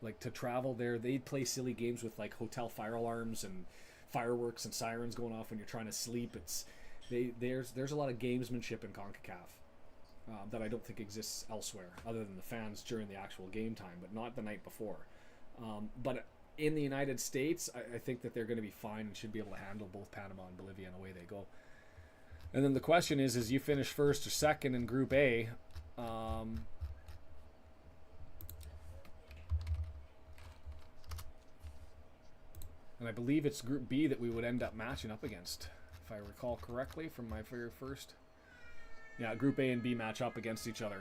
Like to travel there, they play silly games with like hotel fire alarms and fireworks and sirens going off when you're trying to sleep. There's a lot of gamesmanship in CONCACAF that I don't think exists elsewhere, other than the fans during the actual game time, but not the night before. But in the United States, I think that they're going to be fine and should be able to handle both Panama and Bolivia, and away they go. And then the question is you finish first or second in Group A. And I believe it's Group B that we would end up matching up against, if I recall correctly from my very first. Yeah, Group A and B match up against each other.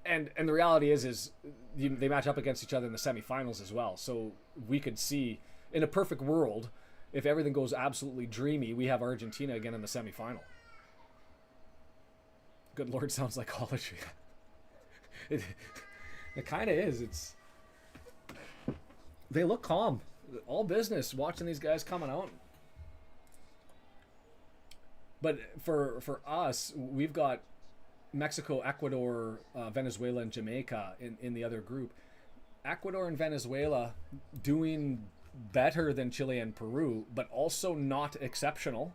And the reality is they match up against each other in the semifinals as well. So we could see, in a perfect world, if everything goes absolutely dreamy, we have Argentina again in the semifinal. Good Lord, sounds like college. It kind of is. They look calm. All business watching these guys coming out. But for us, we've got Mexico, Ecuador, Venezuela, and Jamaica in the other group. Ecuador and Venezuela doing better than Chile and Peru, but also not exceptional.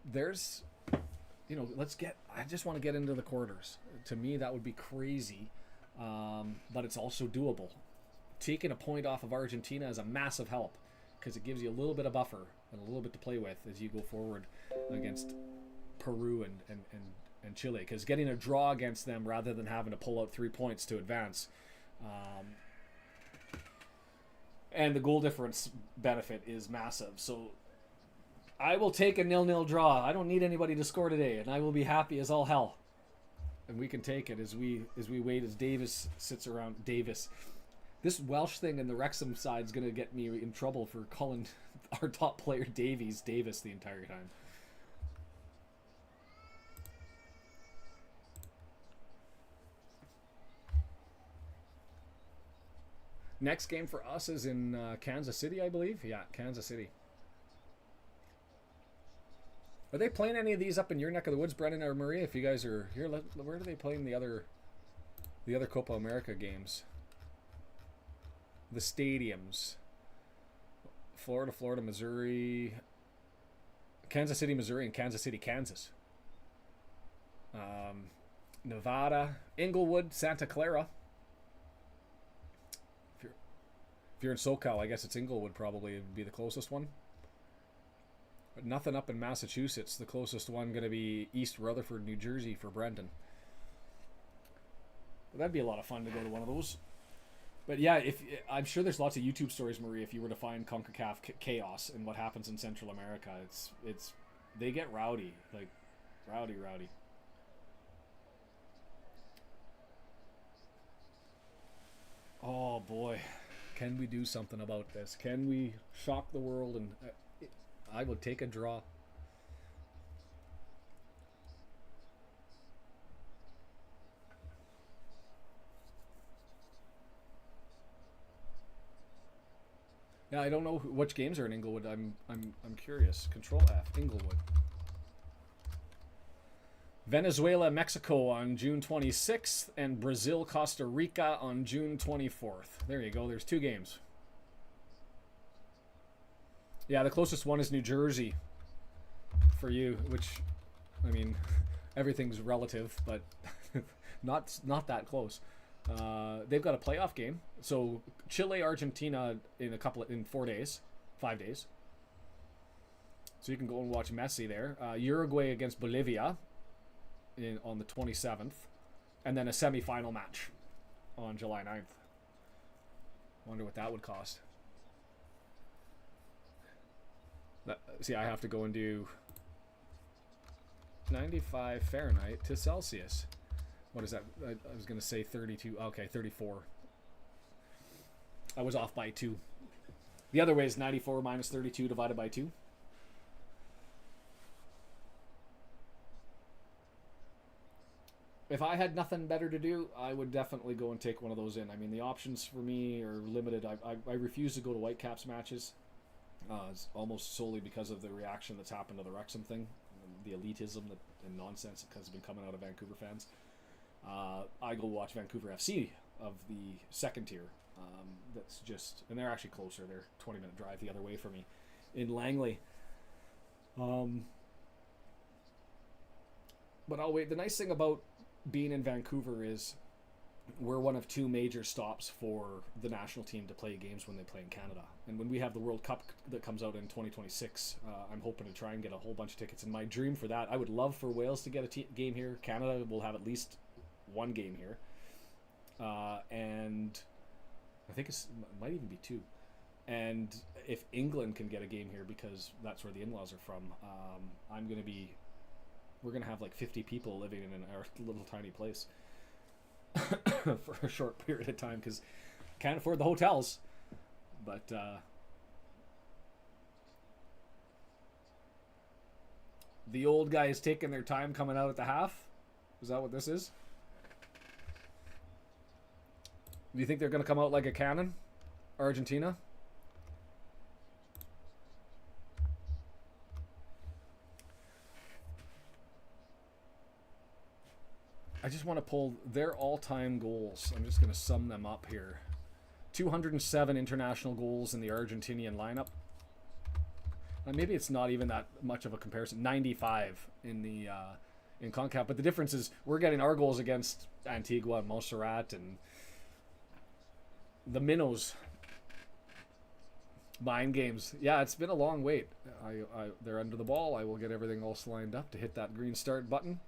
There's, I just want to get into the quarters. To me, that would be crazy, but it's also doable. Taking a point off of Argentina is a massive help because it gives you a little bit of buffer and a little bit to play with as you go forward against Peru and Chile, because getting a draw against them rather than having to pull out 3 points to advance, and the goal difference benefit is massive. So I will take a 0-0 draw. I don't need anybody to score today, and I will be happy as all hell. And we can take it as we wait as Davis sits around. Davis. This Welsh thing in the Wrexham side is going to get me in trouble for calling our top player Davis the entire time. Next game for us is in Kansas City, I believe. Yeah, Kansas City. Are they playing any of these up in your neck of the woods, Brendan or Maria? If you guys are here, where are they playing the other Copa America games? The stadiums. Florida, Missouri, Kansas City, Missouri, and Kansas City, Kansas. Nevada, Inglewood, Santa Clara. If you're in SoCal, I guess it's Inglewood probably would be the closest one. But nothing up in Massachusetts. The closest one going to be East Rutherford, New Jersey for Brendan. But that'd be a lot of fun to go to one of those. But yeah, I'm sure there's lots of YouTube stories, Marie, if you were to find CONCACAF chaos and what happens in Central America. It's they get rowdy, like rowdy. Oh boy, can we do something about this? Can we shock the world? And I would take a draw. Yeah, I don't know which games are in Inglewood. I'm curious. Control F, Inglewood. Venezuela, Mexico on June 26th, and Brazil, Costa Rica on June 24th. There you go. There's 2 games. Yeah, the closest one is New Jersey for you, which, I mean, everything's relative, but not that close. They've got a playoff game. So Chile, Argentina in 4 days, 5 days. So you can go and watch Messi there. Uruguay against Bolivia on the 27th, and then a semifinal match on July 9th. Wonder what that would cost. See, I have to go and do 95 Fahrenheit to Celsius. What is that? I was going to say 32. Okay, 34. I was off by 2. The other way is 94 minus 32 divided by 2. If I had nothing better to do, I would definitely go and take one of those in. I mean, the options for me are limited. I refuse to go to Whitecaps matches. It's almost solely because of the reaction that's happened to the Wrexham thing, the elitism and nonsense that has been coming out of Vancouver fans. I go watch Vancouver FC of the second tier. That's just, and they're actually closer. They're 20-minute drive the other way from me in Langley. But I'll wait. The nice thing about being in Vancouver is we're one of 2 major stops for the national team to play games when they play in Canada. And when we have the World Cup that comes out in 2026, I'm hoping to try and get a whole bunch of tickets. And my dream for that, I would love for Wales to get a game here. Canada will have at least 1 game here. And I think it might even be 2. And if England can get a game here, because that's where the in-laws are from, we're going to have like 50 people living in our little tiny place for a short period of time because can't afford the hotels. But the old guys taking their time coming out at the half. Is that what this is? Do you think they're going to come out like a cannon, Argentina? I just want to pull their all-time goals. I'm just going to sum them up here. 207 international goals in the Argentinian lineup. Maybe it's not even that much of a comparison. 95 in the in Concacaf, but the difference is we're getting our goals against Antigua and Montserrat and the minnows. Mind games. Yeah, it's been a long wait. They're under the ball. I will get everything all lined up to hit that green start button.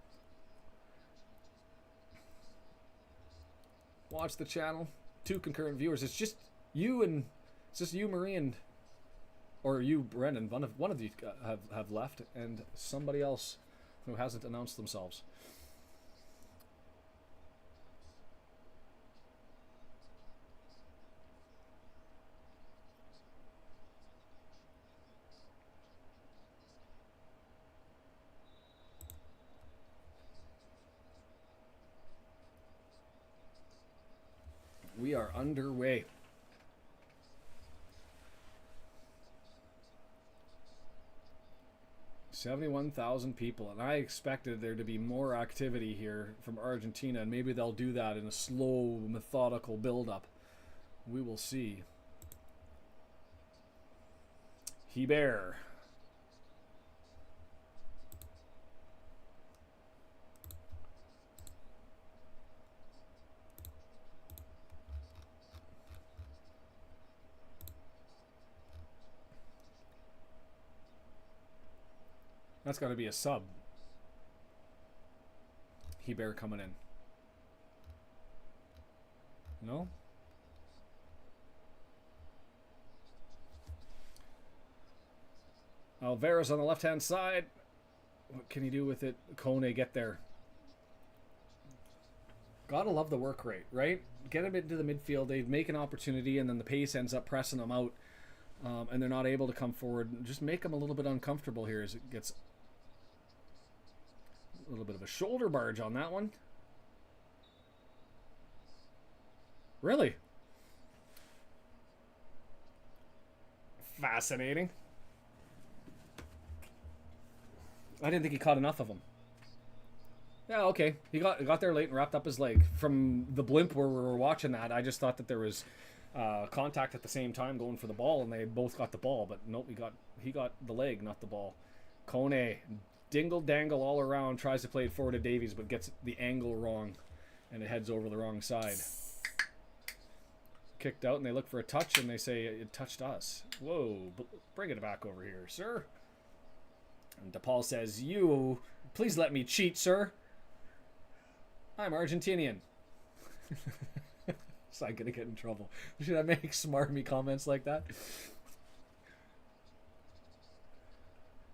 Watch the channel. 2 concurrent viewers. It's just you, Marie, and or you, Brendan. One of you have left, and somebody else who hasn't announced themselves. We are underway. $71,000 people, and I expected there to be more activity here from Argentina, and maybe they'll do that in a slow, methodical build-up. We will see. Hebert. That's got to be a sub. Hebert coming in. No? Alvarez on the left-hand side. What can he do with it? Kone, get there. Gotta love the work rate, right? Get him into the midfield. They make an opportunity, and then the pace ends up pressing them out. And they're not able to come forward. Just make them a little bit uncomfortable here as it gets a little bit of a shoulder barge on that one. Really? Fascinating. I didn't think he caught enough of them. Yeah, okay. He got there late and wrapped up his leg. From the blimp where we were watching that, I just thought that there was contact at the same time going for the ball, and they both got the ball. But nope, he got the leg, not the ball. Kone, dingle dangle all around, tries to play it forward to Davies, but gets the angle wrong, and it heads over the wrong side. Kicked out, and they look for a touch, and they say it touched us. Whoa, bring it back over here, sir. And DePaul says, "You, please let me cheat, sir. I'm Argentinian." So I'm gonna get in trouble. Should I make smarmy comments like that?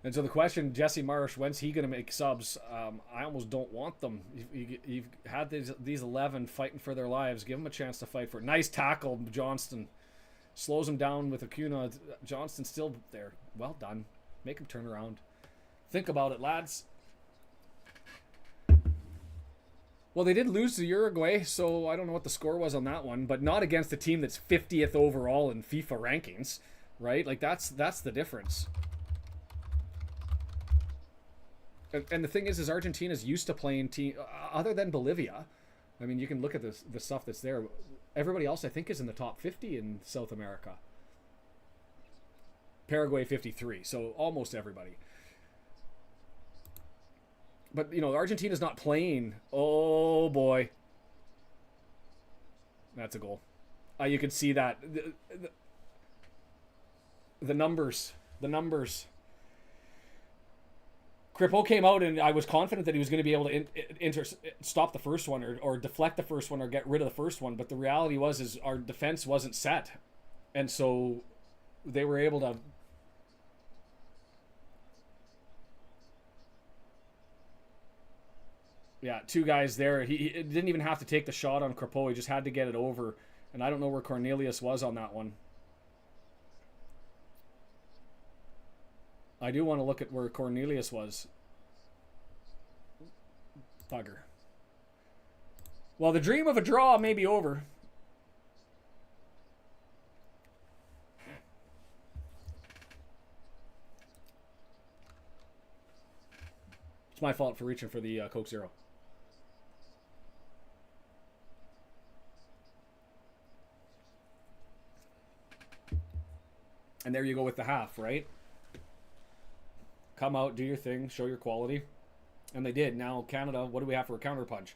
And so the question, Jesse Marsh, when's he gonna make subs? I almost don't want them. You've had these 11 fighting for their lives. Give them a chance to fight for it. Nice tackle, Johnston. Slows him down with Acuna. Johnston's still there. Well done. Make him turn around. Think about it, lads. Well, they did lose to Uruguay, so I don't know what the score was on that one, but not against a team that's 50th overall in FIFA rankings, right? Like, that's the difference. And the thing is Argentina's used to playing team other than Bolivia. I mean, you can look at the stuff that's there. Everybody else, I think, is in the top 50 in South America. Paraguay 53, so almost everybody. But, you know, Argentina's not playing. Oh, boy. That's a goal. You can see that. The numbers. The numbers. Kripo came out, and I was confident that he was going to be able to stop the first one or deflect the first one or get rid of the first one. But the reality was our defense wasn't set. And so they were able to... Yeah, two guys there. He didn't even have to take the shot on Kripo. He just had to get it over. And I don't know where Cornelius was on that one. I do want to look at where Cornelius was. Bugger. Well, the dream of a draw may be over. It's my fault for reaching for the Coke Zero. And there you go with the half, right? Come out, do your thing, show your quality. And they did. Now, Canada, what do we have for a counterpunch?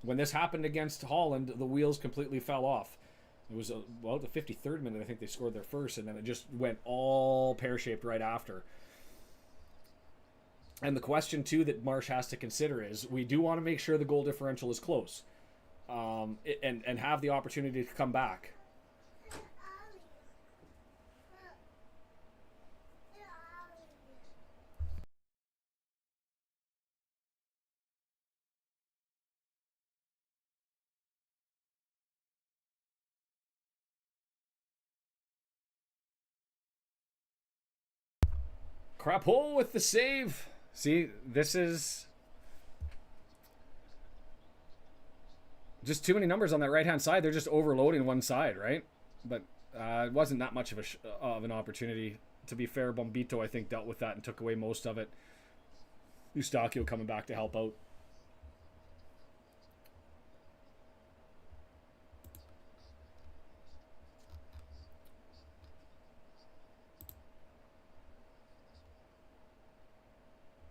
When this happened against Holland, the wheels completely fell off. It was, well, the 53rd minute, I think they scored their first, and then it just went all pear-shaped right after. And the question, too, that Marsh has to consider is, we do want to make sure the goal differential is close. And have the opportunity to come back. Crapo with the save. See, this is just too many numbers on that right-hand side. They're just overloading one side, right? But it wasn't that much of an opportunity. To be fair, Bombito, I think, dealt with that and took away most of it. Eustachio coming back to help out.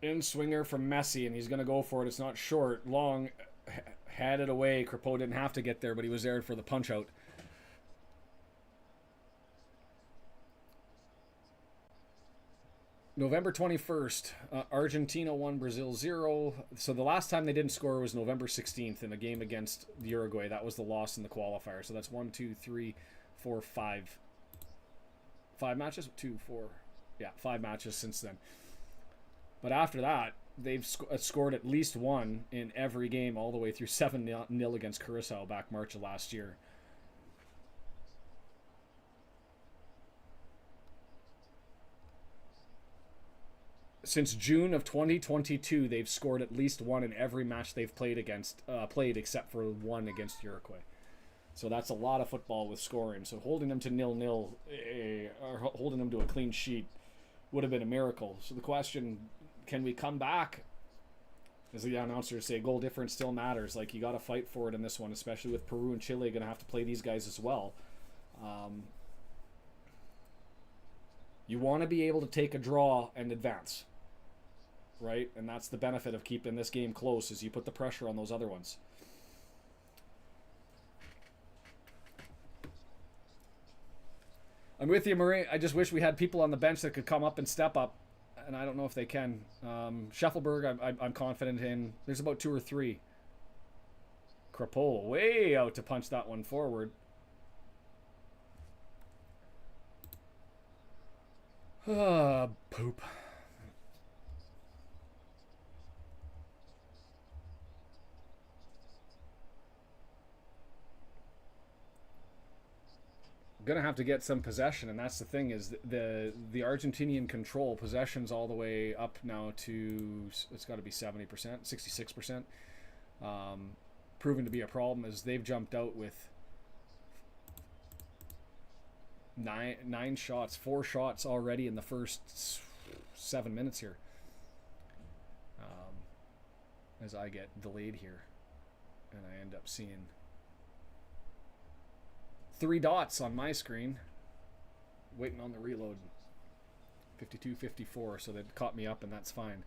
In swinger from Messi, and he's going to go for it. It's not short. Long, had it away. Kripo didn't have to get there, but he was there for the punch-out. November 21st, Argentina 1, Brazil 0. So the last time they didn't score was November 16th in a game against Uruguay. That was the loss in the qualifier. So that's 1, 2, 3, 4, 5. 5 matches? 2, 4. Yeah, 5 matches since then. But after that, they've scored at least one in every game all the way through 7-0 against Curacao back March of last year. Since June of 2022, they've scored at least one in every match they've played except for one against Uruguay. So that's a lot of football with scoring. So holding them to 0-0 or holding them to a clean sheet would have been a miracle. So the question, can we come back? As the announcers say, goal difference still matters. Like, you got to fight for it in this one, especially with Peru and Chile going to have to play these guys as well. You want to be able to take a draw and advance, right? And that's the benefit of keeping this game close, is you put the pressure on those other ones. I'm with you, Murray. I just wish we had people on the bench that could come up and step up, and I don't know if they can. Scheffelberg, I'm confident in. There's about 2 or 3. Crapeau way out to punch that one forward. Poop. Gonna have to get some possession, and that's the thing, is the Argentinian control possession's all the way up now to, it's got to be 70%, 66%, proving to be a problem as they've jumped out with nine shots, 4 shots already in the first 7 minutes here. As I get delayed here, and I end up seeing 3 dots on my screen, waiting on the reload. 52-54, so they've caught me up, and that's fine.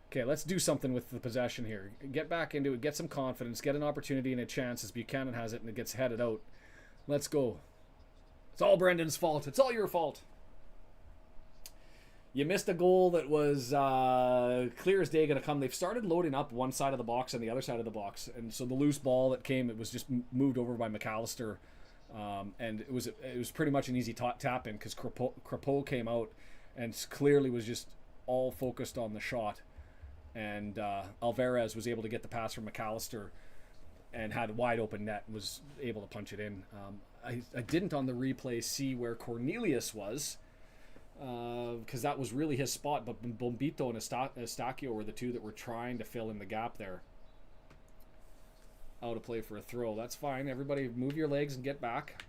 Okay, let's do something with the possession here. Get back into it, get some confidence, get an opportunity and a chance as Buchanan has it, and it gets headed out. Let's go. It's all Brendan's fault. It's all your fault. You missed a goal that was clear as day going to come. They've started loading up one side of the box and the other side of the box, and so the loose ball that came, it was just moved over by McAllister. And it was pretty much an easy tap in, because Crapeau came out and clearly was just all focused on the shot, and Alvarez was able to get the pass from McAllister and had a wide open net and was able to punch it in. I didn't on the replay see where Cornelius was, because that was really his spot, but Bombito and Estacio were the 2 that were trying to fill in the gap there. Out of play for a throw. That's fine. Everybody move your legs and get back.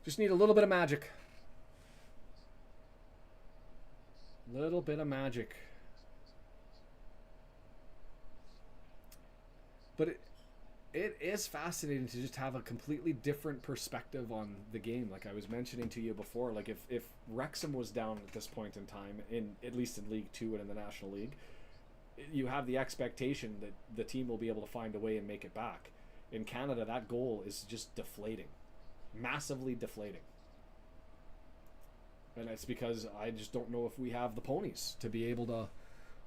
Just need a little bit of magic. Little bit of magic. But it is fascinating to just have a completely different perspective on the game. Like I was mentioning to you before, like if Wrexham was down at this point in time, in at least in League 2 and in the National League, you have the expectation that the team will be able to find a way and make it back. In Canada, that goal is just deflating. Massively deflating. And it's because I just don't know if we have the ponies to be able to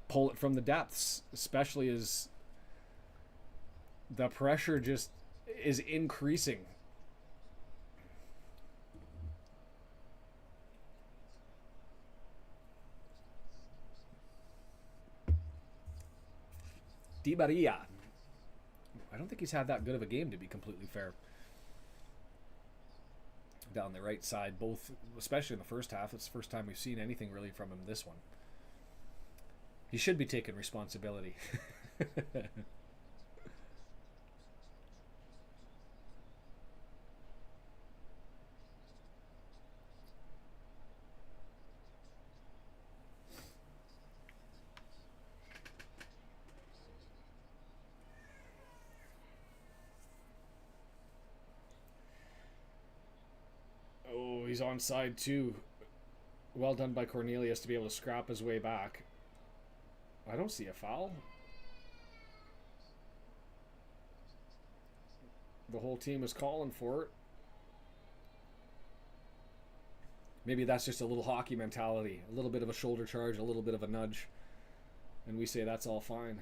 pull it from the depths, especially as the pressure just is increasing. Di Maria. I don't think he's had that good of a game, to be completely fair. Down the right side, both, especially in the first half. It's the first time we've seen anything really from him this one. He should be taking responsibility. He's on side 2. Well done by Cornelius to be able to scrap his way back. I don't see a foul. The whole team is calling for it. Maybe that's just a little hockey mentality. A little bit of a shoulder charge, a little bit of a nudge. And we say that's all fine.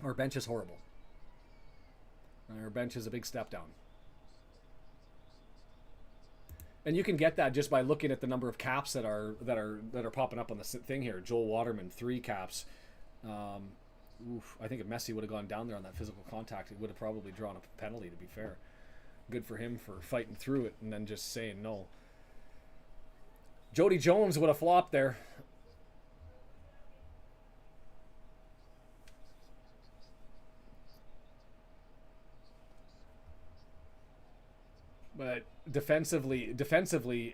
Our bench is horrible. Our bench is a big step down. And you can get that just by looking at the number of caps that are popping up on the thing here. Joel Waterman, 3 caps. Oof, I think if Messi would have gone down there on that physical contact, he would have probably drawn a penalty, to be fair. Good for him for fighting through it and then just saying no. Jody Jones would have flopped there. But defensively,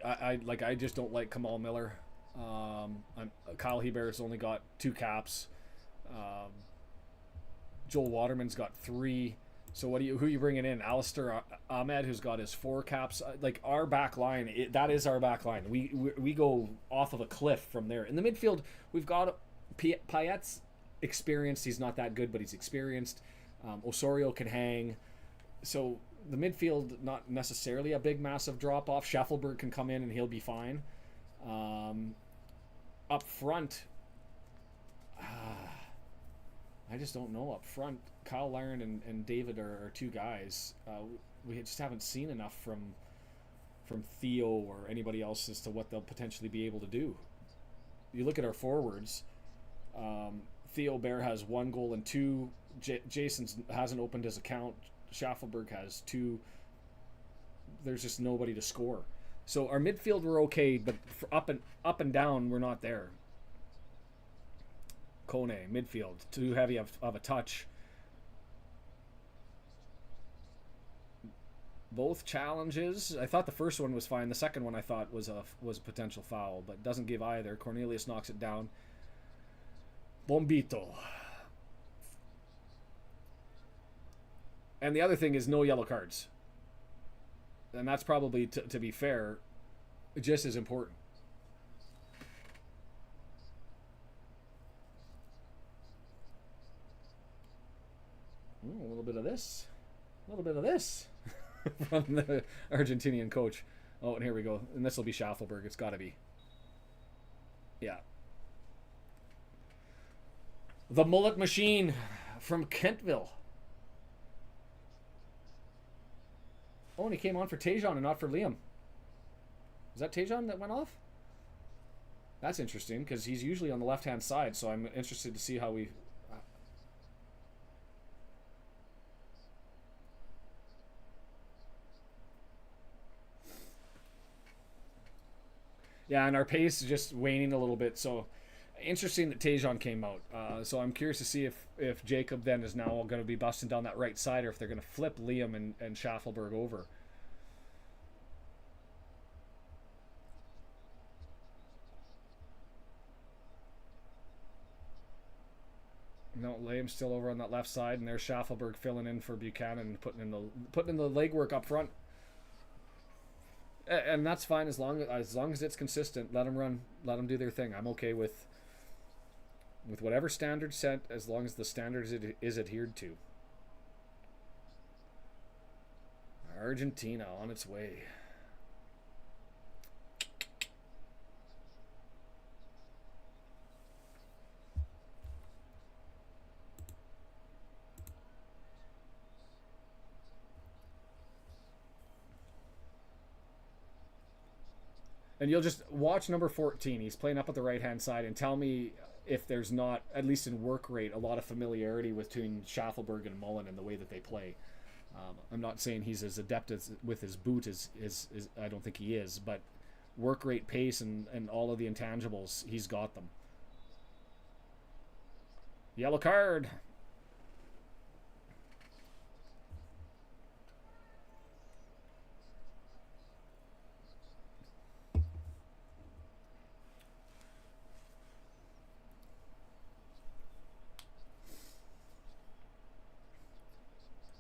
I just don't like Kamal Miller. Kyle Hebert's only got 2 caps. Joel Waterman's got 3. So who are you bringing in? Alistair Ahmed, who's got his 4 caps. Like our back line, that is our back line. We go off of a cliff from there. In the midfield, we've got Payet's experienced. He's not that good, but he's experienced. Osorio can hang. So the midfield, not necessarily a big, massive drop-off. Schaffelberg can come in and he'll be fine. Up front, I just don't know. Up front, Kyle Laren and David are 2 guys. We just haven't seen enough from Theo or anybody else as to what they'll potentially be able to do. You look at our forwards. Theo Bear has 1 goal and 2. Jason hasn't opened his account. Schaffelberg has 2. There's just nobody to score. So our midfield we're okay, but for up and down we're not there. Kone, midfield, too heavy of a touch. Both challenges. I thought the first one was fine. The second one I thought was a potential foul, but doesn't give either. Cornelius knocks it down. Bombito. And the other thing is no yellow cards. And that's probably, to be fair, just as important. Ooh, a little bit of this. A little bit of this. From the Argentinian coach. Oh, and here we go. And this will be Schaffelberg. It's got to be. Yeah. The mullet machine from Kentville. Oh, and he came on for Tejan and not for Liam. Is that Tejan that went off? That's interesting, because he's usually on the left-hand side, so I'm interested to see how we... Yeah, and our pace is just waning a little bit, so interesting that Tejan came out. So I'm curious to see if Jacob then is now going to be busting down that right side, or if they're going to flip Liam and Schaffelberg over. No, Liam's still over on that left side, and there's Schaffelberg filling in for Buchanan, putting in the legwork up front. And that's fine as long as it's consistent. Let them run. Let them do their thing. I'm okay with whatever standard set, as long as the standard is adhered to. Argentina on its way. And you'll just watch number 14. He's playing up at the right-hand side, and tell me if there's not, at least in work rate, a lot of familiarity between Schaffelberg and Mullen and the way that they play. I'm not saying he's as adept with his boot as I don't think he is, but work rate, pace, and all of the intangibles, he's got them. Yellow card.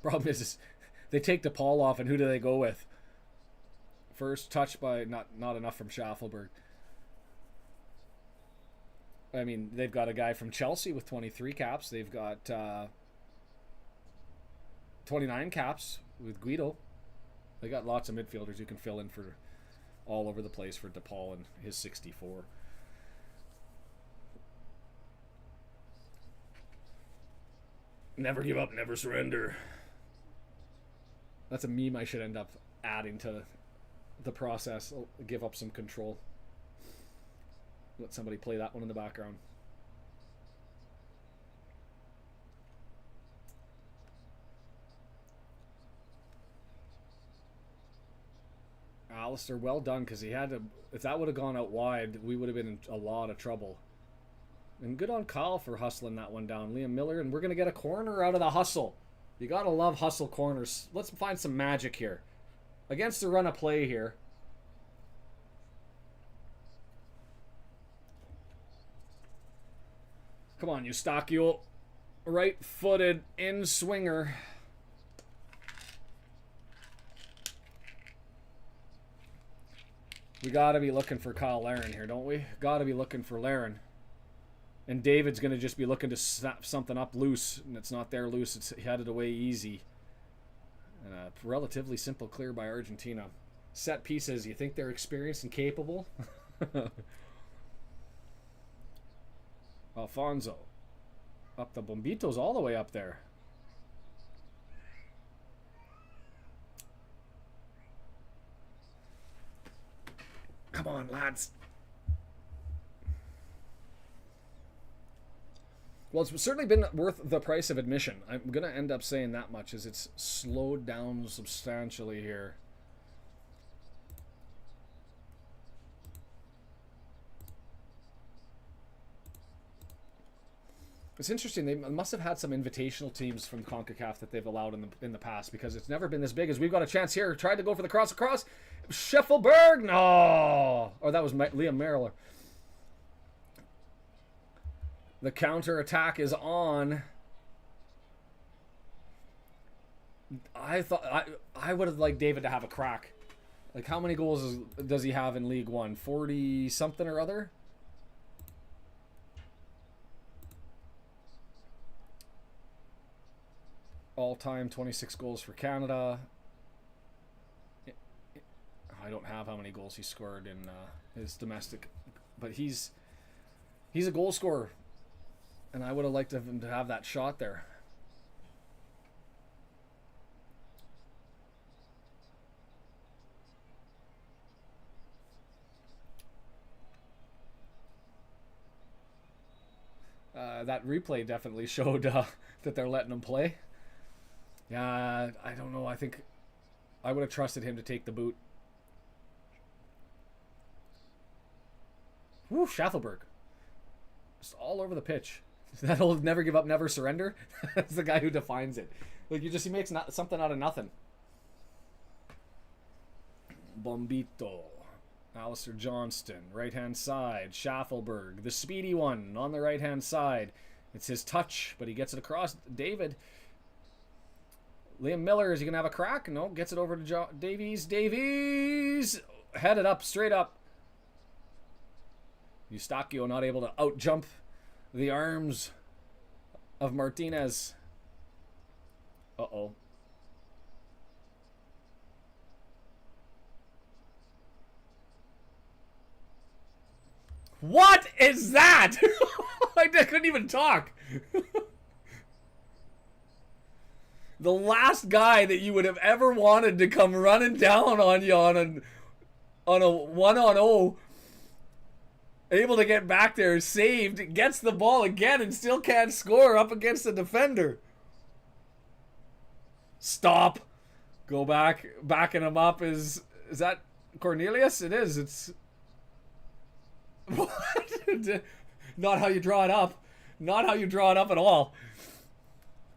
Problem is they take DePaul off, and who do they go with? First touch by not enough from Schaffelberg. I mean, they've got a guy from Chelsea with 23 caps. They've got 29 caps with Guido. They got lots of midfielders who can fill in for all over the place for DePaul and his 64. Never give up, never surrender. That's a meme I should end up adding to the process. I'll give up some control. Let somebody play that one in the background. Alistair, well done, because he had to. If that would have gone out wide, we would have been in a lot of trouble. And good on Kyle for hustling that one down. Liam Miller, and we're going to get a corner out of the hustle. You got to love hustle corners. Let's find some magic here. Against the run of play here. Come on, Eustachio. Right-footed in-swinger. We got to be looking for Kyle Larin here, don't we? Got to be looking for Larin. And David's going to just be looking to snap something up loose. And it's not there loose. He had it away easy. And a relatively simple clear by Argentina. Set pieces. You think they're experienced and capable? Alfonso. Up the Bombitos all the way up there. Come on, lads. Well, it's certainly been worth the price of admission. I'm going to end up saying that much, as it's slowed down substantially here. It's interesting. They must have had some invitational teams from Concacaf that they've allowed in the past, because it's never been this big. As we've got a chance here. Tried to go for the cross across. Scheffelberg. No. Oh, that was Liam Merrill. The counter attack is on. I thought I would have liked David to have a crack. Like, how many goals does he have in League One? 40 something or other? All-time 26 goals for Canada. I don't have how many goals he scored in his domestic, but he's a goal scorer, and I would have liked him to have that shot there. That replay definitely showed that they're letting him play. Yeah, I don't know. I think I would have trusted him to take the boot. Woo, Schaffelberg. Just all over the pitch. That old never give up, never surrender. That's the guy who defines it. Like, he makes something out of nothing. Bombito. Alistair Johnston, right-hand side. Schaffelberg, the speedy one on the right-hand side. It's his touch, but he gets it across. David. Liam Miller, is he going to have a crack? No, gets it over to Davies. Davies! Headed up, straight up. Eustachio not able to out-jump the arms of Martinez. Uh-oh. What is that? I couldn't even talk. The last guy that you would have ever wanted to come running down on you on a 1-on-0, able to get back there, saved, gets the ball again and still can't score up against the defender. Stop. Go back. Backing him up is that Cornelius? It is. It's... What? Not how you draw it up. Not how you draw it up at all.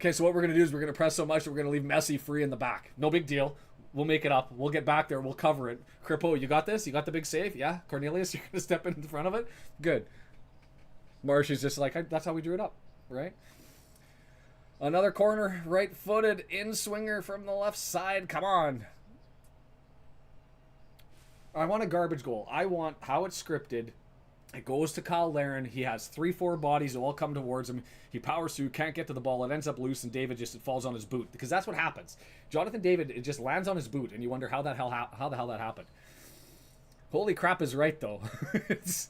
Okay, so what we're going to do is we're going to press so much that we're going to leave Messi free in the back. No big deal. We'll make it up. We'll get back there. We'll cover it. Kripo, you got this? You got the big save? Yeah? Cornelius, you're going to step in front of it? Good. Marsh is just like, that's how we drew it up, right? Another corner, right-footed, in-swinger from the left side. Come on. I want a garbage goal. I want how it's scripted. It goes to Kyle Larin. He has 3-4 bodies that all come towards him. He powers through, can't get to the ball. It ends up loose, and David it falls on his boot. Because that's what happens. Jonathan David, it just lands on his boot, and you wonder how the hell that happened. Holy crap is right, though. It's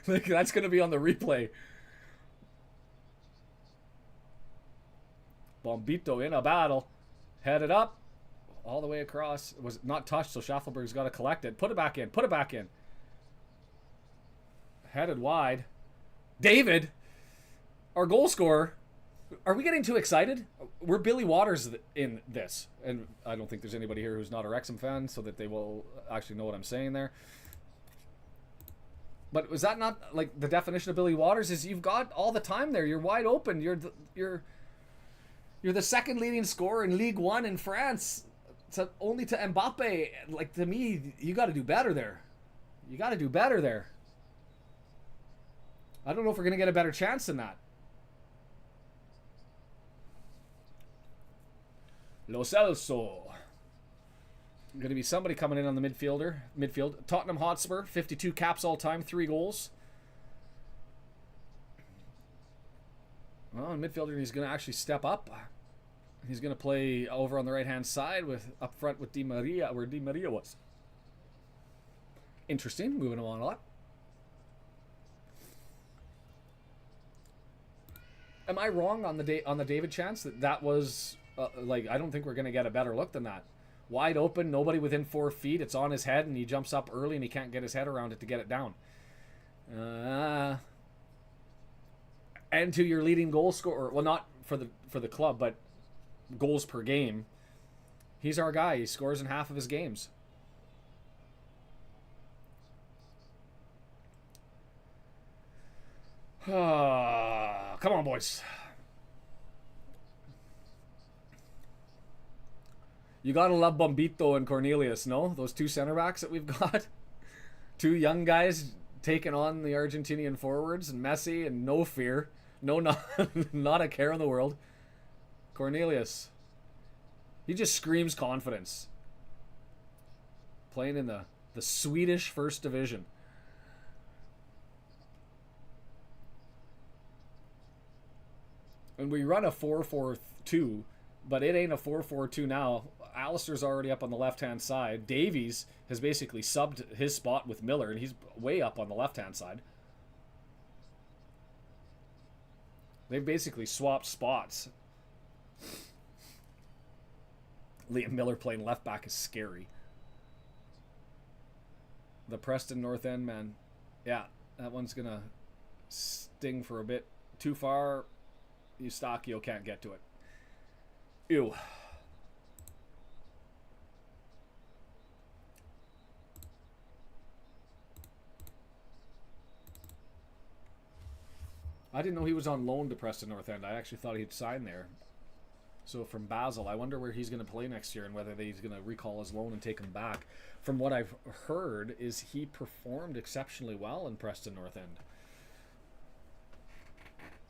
like, that's going to be on the replay. Bombito in a battle. Headed up. All the way across. It was not touched, so Schaffelberg's got to collect it. Put it back in. Put it back in. Headed wide. David, our goal scorer, Are we getting too excited? We're Billy Waters in this, and I don't think there's anybody here who's not a Wrexham fan, so that they will actually know what I'm saying there. But was that not like the definition of Billy Waters? Is you've got all the time there. You're wide open. You're the second leading scorer in League One in France, only to Mbappe. Like, to me, you got to do better there. You got to do better there. I don't know if we're gonna get a better chance than that. Lo Celso. Going to be somebody coming in on the midfield. Tottenham Hotspur, 52 caps all time, 3 goals. Well, in midfielder, he's going to actually step up. He's going to play over on the right-hand side up front with Di Maria, where Di Maria was. Interesting, moving along a lot. Am I wrong on the David chance that was like, I don't think we're going to get a better look than that. Wide open, nobody within 4 feet. It's on his head, and he jumps up early, and he can't get his head around it to get it down. And to your leading goal scorer, well, not for the club, but goals per game. He's our guy. He scores in half of his games. Come on, boys. You gotta love Bombito and Cornelius, no? Those 2 center backs that we've got. 2 young guys taking on the Argentinian forwards, and Messi, and no fear. Not a care in the world. Cornelius. He just screams confidence. Playing in the Swedish First Division. And we run a 4-4-2, but it ain't a 4-4-2 now. Alistair's already up on the left-hand side. Davies has basically subbed his spot with Miller, and he's way up on the left-hand side. They've basically swapped spots. Liam Miller playing left back is scary. The Preston North End, man. Yeah, that one's going to sting for a bit. Too far, Eustachio can't get to it. Ew. I didn't know he was on loan to Preston North End. I actually thought he'd sign there. So from Basel, I wonder where he's going to play next year and whether he's going to recall his loan and take him back. From what I've heard, is he performed exceptionally well in Preston North End.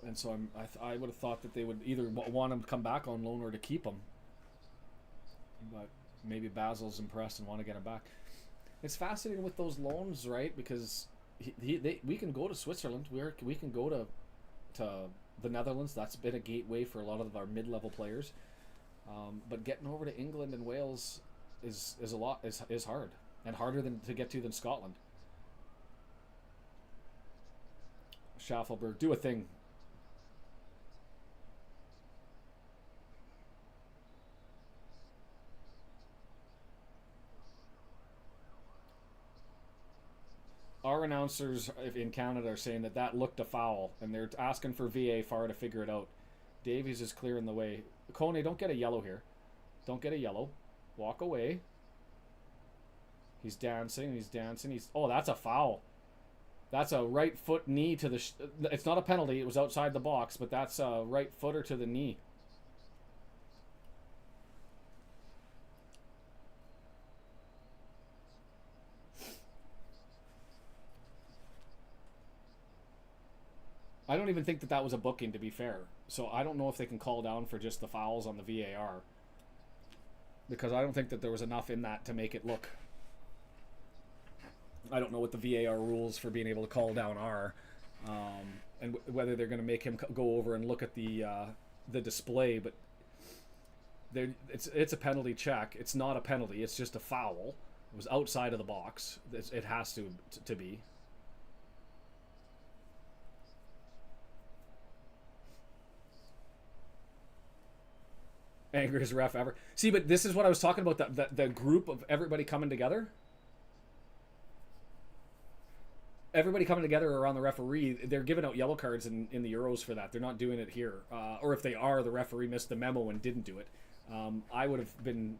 And so I would have thought that they would either want him to come back on loan or to keep him. But maybe Basil's impressed and want to get him back. It's fascinating with those loans, right? Because we can go to Switzerland. We can go to the Netherlands. That's been a gateway for a lot of our mid-level players. But getting over to England and Wales is hard, and harder to get to than Scotland. Schaffelberg, do a thing. Our announcers in Canada are saying that looked a foul, and they're asking for VAR to figure it out. Davies is clearing the way. Kone, don't get a yellow here. Don't get a yellow. Walk away. He's dancing. Oh, that's a foul. That's a right foot knee to the... it's not a penalty. It was outside the box, but that's a right footer to the knee. I don't even think that was a booking, to be fair. So I don't know if they can call down for just the fouls on the VAR. Because I don't think that there was enough in that to make it look... I don't know what the VAR rules for being able to call down are. And whether they're going to make him go over and look at the display. But it's a penalty check. It's not a penalty. It's just a foul. It was outside of the box. It has to be. Angriest ref ever. See, but this is what I was talking about, the group of everybody coming together. everybody coming together around the referee, they're giving out yellow cards in the Euros for that. They're not doing it here. Or if they are, the referee missed the memo and didn't do it. I would have been...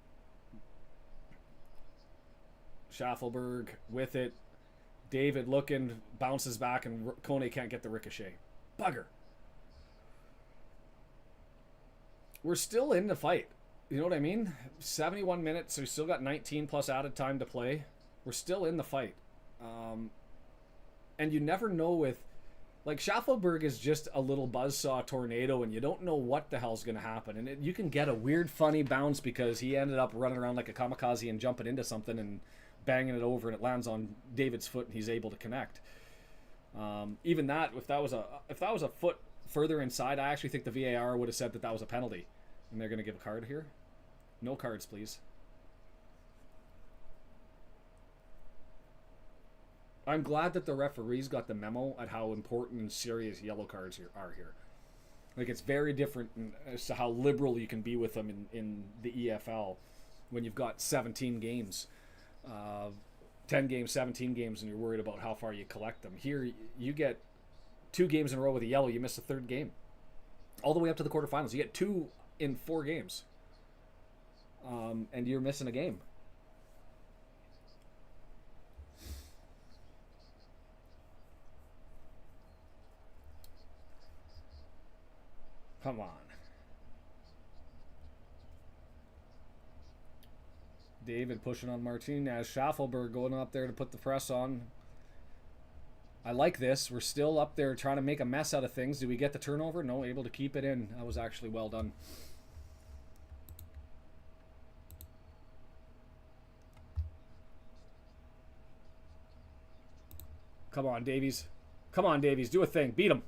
Schaffelberg with it. David looking, bounces back, and Kone can't get the ricochet. Bugger. We're still in the fight. You know what I mean? 71 minutes, so we still got 19 plus added time to play. We're still in the fight. And you never know with... Like, Schaffelberg is just a little buzzsaw tornado, and you don't know what the hell's going to happen. And you can get a weird, funny bounce because he ended up running around like a kamikaze and jumping into something and banging it over, and it lands on David's foot, and he's able to connect. Even that, if that was a foot further inside, I actually think the VAR would have said that that was a penalty. And they're going to give a card here. No cards, please. I'm glad that the referees got the memo at how important and serious yellow cards are here. Like, it's very different as to how liberal you can be with them in the EFL when you've got 17 games. 10 games, 17 games, and you're worried about how far you collect them. Here, you get 2 games in a row with a yellow, you miss the third game. All the way up to the quarterfinals. You get 2 in 4 games. And you're missing a game. Come on. David pushing on Martinez. Schaffelberg going up there to put the press on. I like this. We're still up there trying to make a mess out of things. Do we get the turnover? No, able to keep it in. That was actually well done. Come on, Davies. Come on, Davies. Do a thing. Beat him.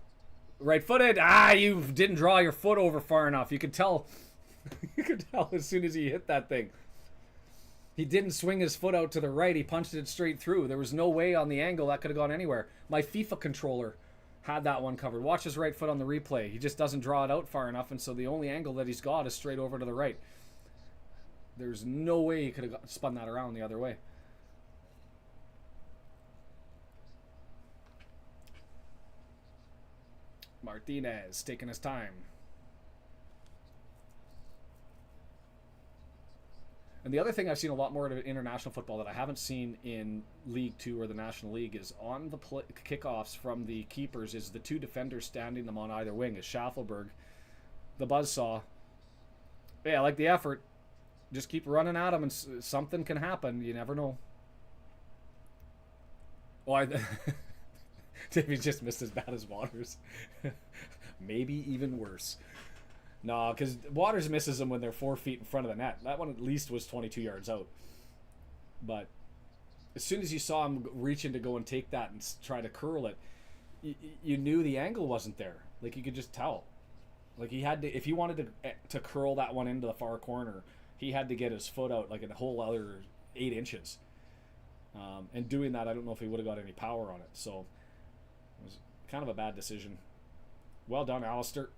Right-footed. You didn't draw your foot over far enough. You could tell. You could tell as soon as he hit that thing. He didn't swing his foot out to the right. He punched it straight through. There was no way on the angle that could have gone anywhere. My FIFA controller had that one covered. Watch his right foot on the replay. He just doesn't draw it out far enough, and so the only angle that he's got is straight over to the right. There's no way he could have spun that around the other way. Martinez taking his time. And the other thing I've seen a lot more of international football that I haven't seen in League 2 or the National League is on the kickoffs from the keepers is the 2 defenders standing them on either wing is Schaffelberg, the buzzsaw. Yeah, I like the effort. Just keep running at him and something can happen. You never know. Oh, Davey just missed as bad as Waters. Maybe even worse. No, because Waters misses them when they're 4 feet in front of the net. That one at least was 22 yards out. But as soon as you saw him reaching to go and take that and try to curl it, you knew the angle wasn't there. Like, you could just tell. Like, he had to, if he wanted to curl that one into the far corner, he had to get his foot out like a whole other 8 inches. And doing that, I don't know if he would have got any power on it. So it was kind of a bad decision. Well done, Alistair.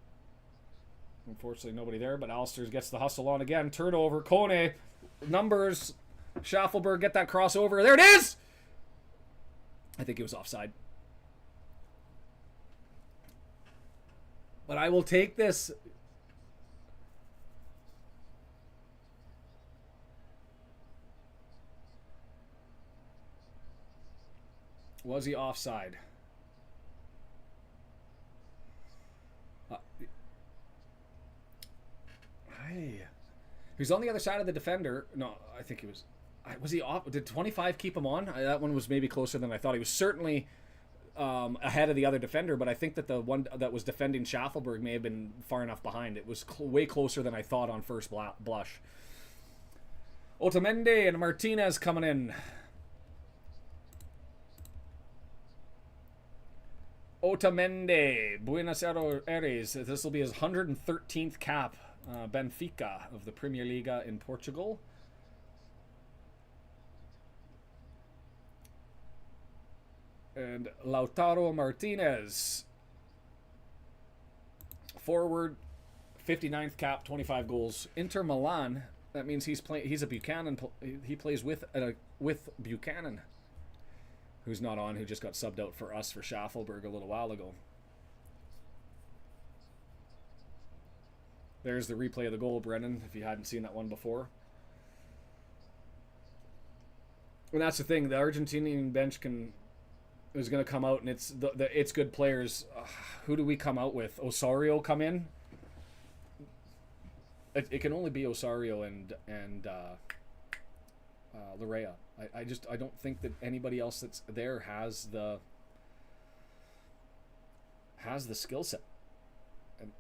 Unfortunately, nobody there, but Alistair gets the hustle on again. Turnover. Kone. Numbers. Schaffelberg, get that crossover. There it is! I think he was offside. But I will take this. Was he offside? He was on the other side of the defender. No, I think he was. Was he off? Did 25 keep him on? That one was maybe closer than I thought. He was certainly ahead of the other defender, but I think that the one that was defending Schaffelberg may have been far enough behind. It was way closer than I thought on first blush. Otamendi and Martinez coming in. Otamendi, Buenos Aires. This will be his 113th cap. Benfica of the Premier Liga in Portugal. And Lautaro Martinez. Forward, 59th cap, 25 goals. Inter Milan. That means he's a Buchanan. He plays with Buchanan. who's not on, who just got subbed out for us for Schaffelberg a little while ago. There's the replay of the goal, Brennan, if you hadn't seen that one before. And that's the thing, the Argentinian bench is going to come out, and it's good players. Who do we come out with? Osorio come in? It can only be Osorio and Larea. I don't think that anybody else that's there has the skill set. And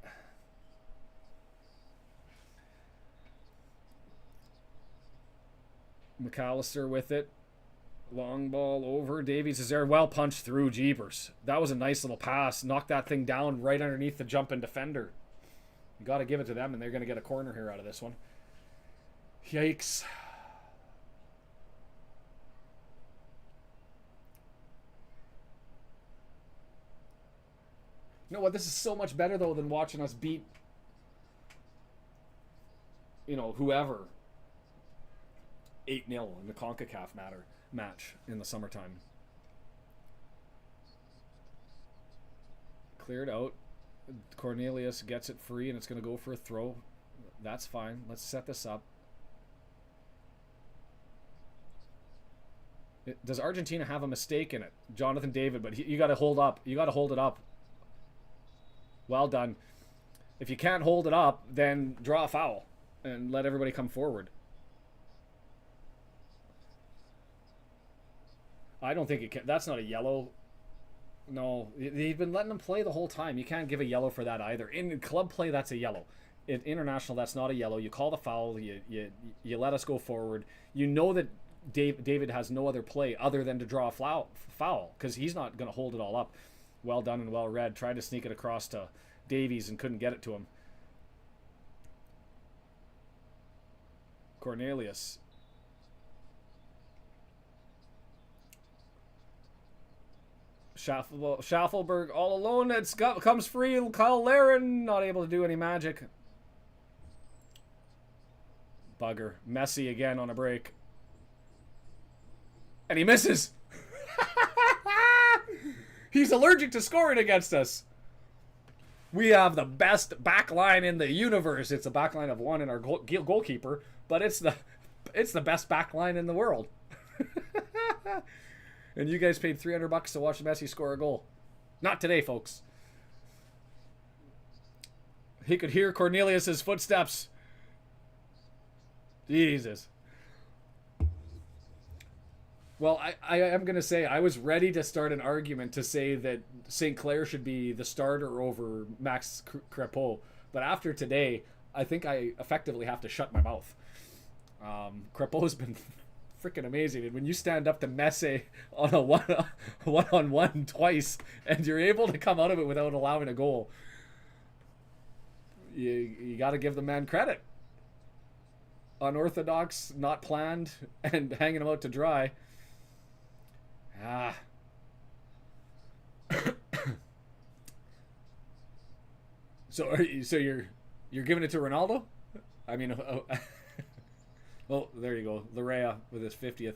McAllister with it. Long ball over. Davies is there. Well punched through. Jeepers. That was a nice little pass. Knocked that thing down right underneath the jumping defender. You got to give it to them, and they're going to get a corner here out of this one. Yikes. You know what? This is so much better, though, than watching us beat, whoever 8-0 in the Concacaf match in the summertime. Cleared out. Cornelius gets it free, and it's going to go for a throw. That's fine. Let's set this up. Does Argentina have a mistake in it? Jonathan David, but you got to hold up. You got to hold it up. Well done. If you can't hold it up, then draw a foul and let everybody come forward. I don't think it can. That's not a yellow. No, they've been letting them play the whole time. You can't give a yellow for that either. In club play, that's a yellow. In international, that's not a yellow. You call the foul. You let us go forward. You know that David has no other play other than to draw a foul because he's not going to hold it all up. Well done and well read. Tried to sneak it across to Davies and couldn't get it to him. Cornelius. Schaffelberg all alone. Comes free. Kyle Laren not able to do any magic. Bugger. Messi again on a break. And he misses. He's allergic to scoring against us. We have the best back line in the universe. It's a back line of one in our goalkeeper, but it's the best back line in the world. And you guys paid $300 to watch Messi score a goal. Not today, folks. He could hear Cornelius's footsteps. Jesus. Well, I am going to say I was ready to start an argument to say that St. Clair should be the starter over Max Crepeau. But after today, I think I effectively have to shut my mouth. Crepeau's been freaking amazing. And when you stand up to Messi on a one-on-one twice and you're able to come out of it without allowing a goal, you got to give the man credit. Unorthodox, not planned, and hanging him out to dry. So you're giving it to Ronaldo? I mean, oh, there you go, Larea with his 50th.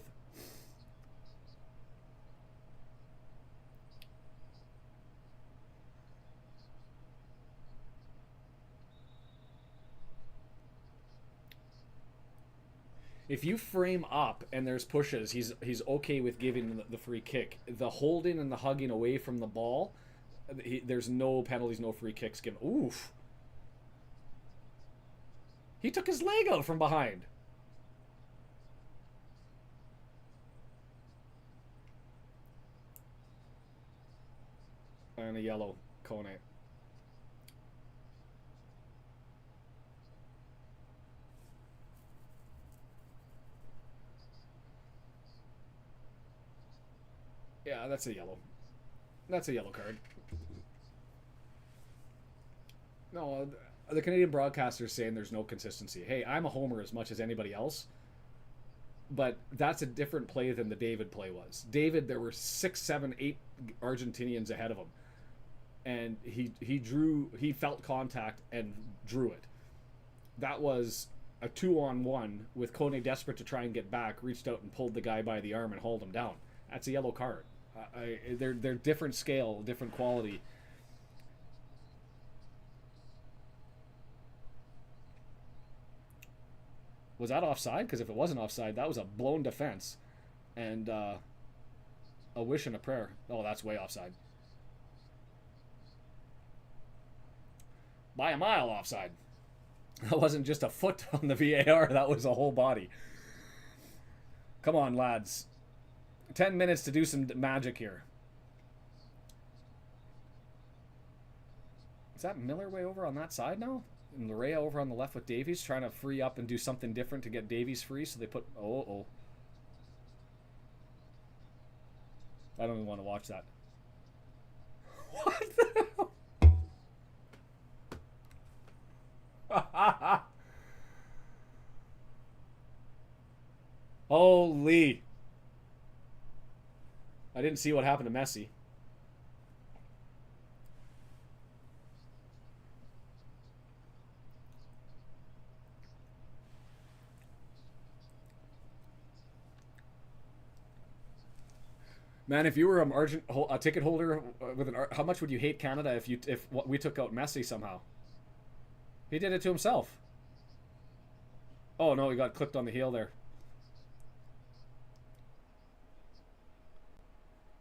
If you frame up and there's pushes, he's okay with giving the free kick. The holding and the hugging away from the ball, there's no penalties, no free kicks given. Oof. He took his leg out from behind. And a yellow, Kone. Yeah, that's a yellow. That's a yellow card. No, the Canadian broadcaster's saying there's no consistency. Hey, I'm a homer as much as anybody else, but that's a different play than the David play was. David, there were 6, 7, 8 Argentinians ahead of him, and he felt contact and drew it. That was a 2-on-1 with Kone desperate to try and get back, reached out and pulled the guy by the arm and hauled him down. That's a yellow card. They're different scale, different quality. Was that offside? Because if it wasn't offside, that was a blown defense. And a wish and a prayer. Oh, that's way offside. By a mile offside. That wasn't just a foot on the VAR. That was a whole body. Come on, lads. 10 minutes to do some magic here. Is that Miller way over on that side now? And Larea over on the left with Davies, trying to free up and do something different to get Davies free. So they put... Oh. I don't even want to watch that. What the hell? Holy. I didn't see what happened to Messi. Man, if you were a ticket holder with how much would you hate Canada if we took out Messi somehow? He did it to himself. Oh no, he got clipped on the heel there.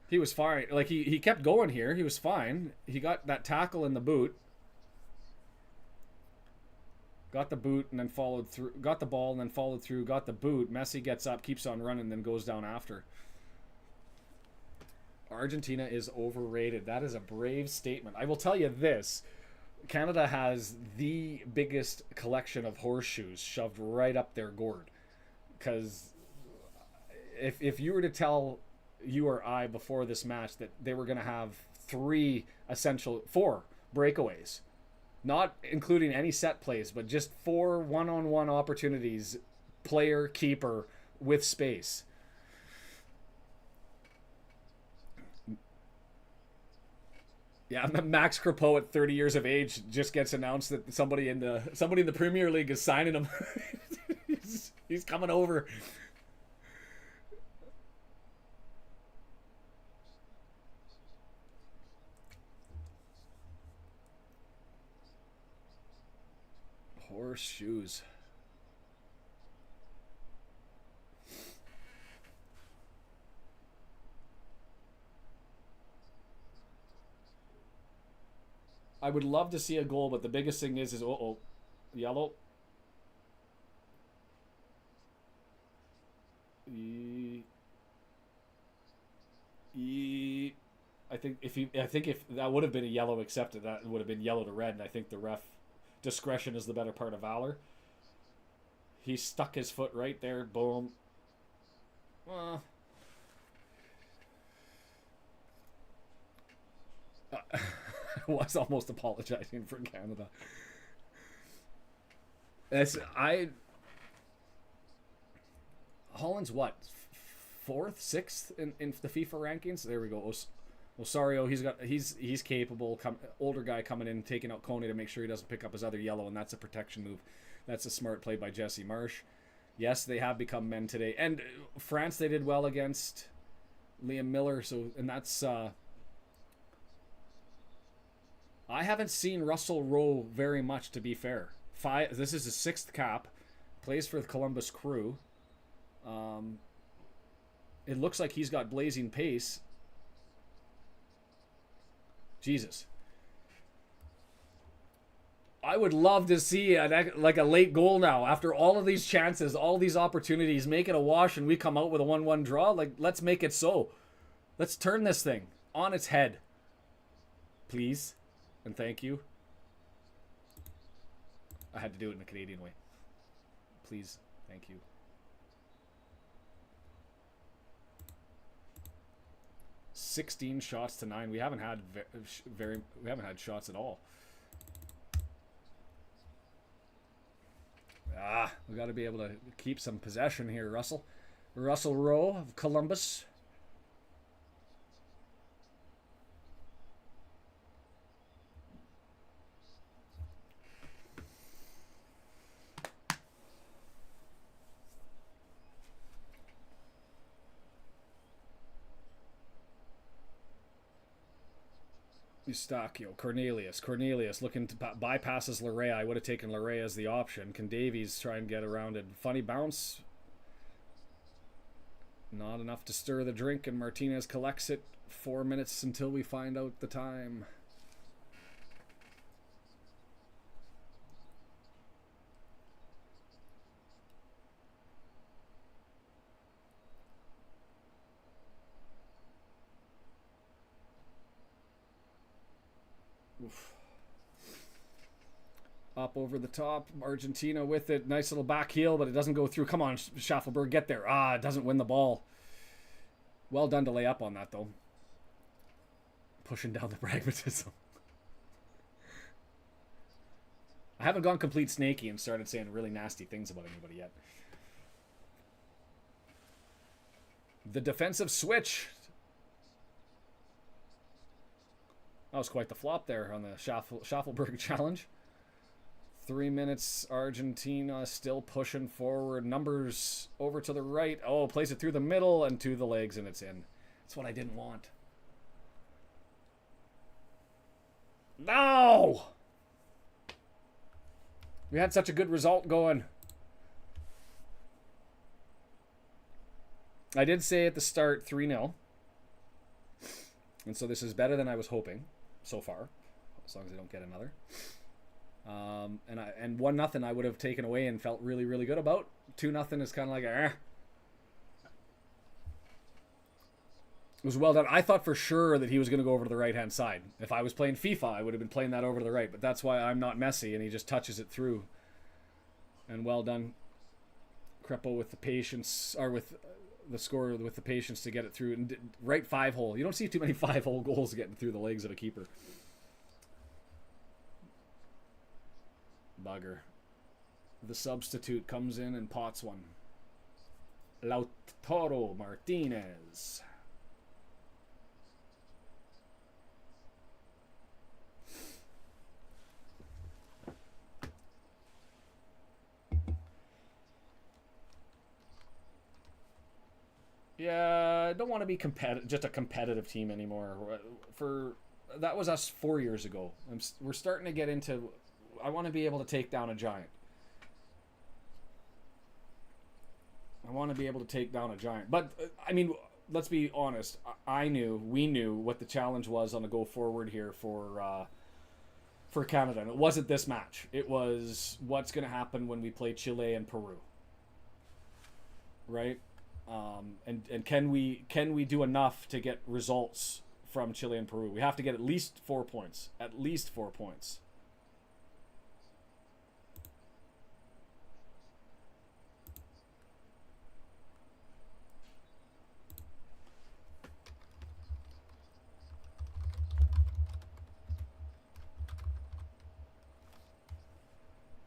He was fine. Like he kept going here. He was fine. He got that tackle in the boot. Got the boot and then followed through. Got the ball and then followed through. Got the boot. Messi gets up, keeps on running, then goes down after. Argentina is overrated. That is a brave statement. I will tell you this. Canada has the biggest collection of horseshoes shoved right up their gourd. Because if you were to tell you or I before this match that they were going to have four breakaways, not including any set plays, but just 4 one-on-one opportunities, player, keeper, with space. Yeah, Max Crepeau at 30 years of age just gets announced that somebody in the Premier League is signing him. he's coming over. Horseshoes. I would love to see a goal, but the biggest thing is yellow. I think if that would have been a yellow accepted, that would have been yellow to red, and I think the ref discretion is the better part of valor. He stuck his foot right there. Boom. I was almost apologizing for Canada. Holland's what? 4th, 6th in the FIFA rankings. There we go. Osorio, he's capable. Older guy coming in, taking out Kone to make sure he doesn't pick up his other yellow, and that's a protection move. That's a smart play by Jesse Marsh. Yes, they have become men today, and France they did well against Liam Miller. And that's. I haven't seen Russell Rowe very much, to be fair. This is his 6th cap. Plays for the Columbus Crew. It looks like he's got blazing pace. Jesus. I would love to see a late goal now. After all of these chances, all these opportunities, make it a wash and we come out with a 1-1 draw. Let's make it so. Let's turn this thing on its head. Please. And thank you. I had to do it in a Canadian way. Please. Thank you. $16 shots to 9. We haven't had we haven't had shots at all. We got to be able to keep some possession here, Russell. Russell Rowe of Columbus. Eustachio, Cornelius looking to bypasses Larrea. I would have taken Larrea as the option. Can Davies try and get around it? Funny bounce. Not enough to stir the drink, and Martinez collects it. 4 minutes until we find out the time. Oof. Up over the top, Argentina with it. Nice little back heel, but it doesn't go through. Come on, Schaffelberg, get there. It doesn't win the ball. Well done to lay up on that, though. Pushing down the pragmatism. I haven't gone complete snaky and started saying really nasty things about anybody yet. The defensive switch. That was quite the flop there on the Schaffelberg challenge. 3 minutes, Argentina still pushing forward. Numbers over to the right. Oh, plays it through the middle and to the legs, and it's in. That's what I didn't want. No! We had such a good result going. I did say at the start 3-0. And so this is better than I was hoping so far, as long as I don't get another. And 1-0 I would have taken away and felt really, really good about. 2-0 is kind of like It was well done. I thought for sure that he was going to go over to the right-hand side. If I was playing FIFA, I would have been playing that over to the right. But that's why I'm not Messi, and he just touches it through. And well done, Crepo, with the patience, or with the scorer with the patience to get it through. And right 5-hole. You don't see too many 5-hole goals getting through the legs of a keeper. Bugger. The substitute comes in and pots one. Lautaro Martinez. Yeah, I don't want to be just a competitive team anymore. That was us 4 years ago. We're starting to get into. I want to be able to take down a giant. But I mean, let's be honest. We knew what the challenge was on the go forward here for Canada. And it wasn't this match. It was what's going to happen when we play Chile and Peru. Right? And can we do enough to get results from Chile and Peru? We have to get at least 4 points. At least 4 points.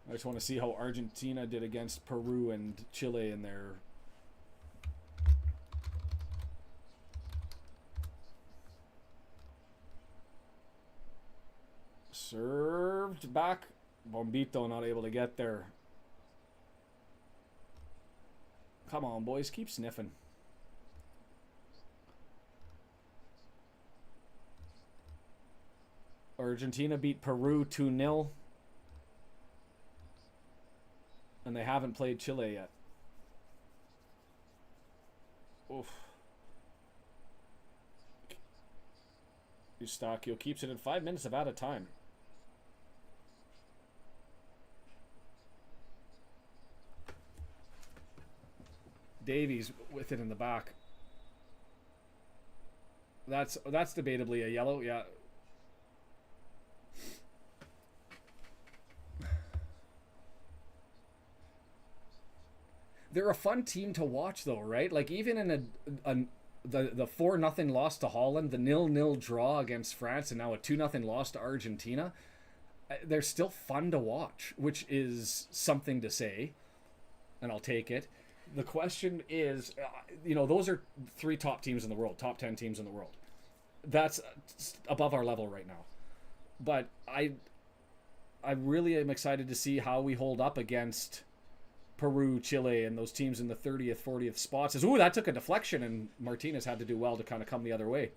I just want to see how Argentina did against Peru and Chile in their. Served back. Bombito not able to get there. Come on, boys. Keep sniffing. Argentina beat Peru 2-0. And they haven't played Chile yet. Oof. Eustachio keeps it in 5 minutes of out of time. Davies with it in the back. That's debatably a yellow, yeah. They're a fun team to watch, though, right? Like, even in the 4-0 loss to Holland, the 0-0 draw against France, and now a 2-0 loss to Argentina, they're still fun to watch, which is something to say, and I'll take it. The question is, those are 3 top teams in the world, top 10 teams in the world. That's above our level right now. But I really am excited to see how we hold up against Peru, Chile, and those teams in the 30th, 40th spots. Ooh, that took a deflection, and Martinez had to do well to kind of come the other way.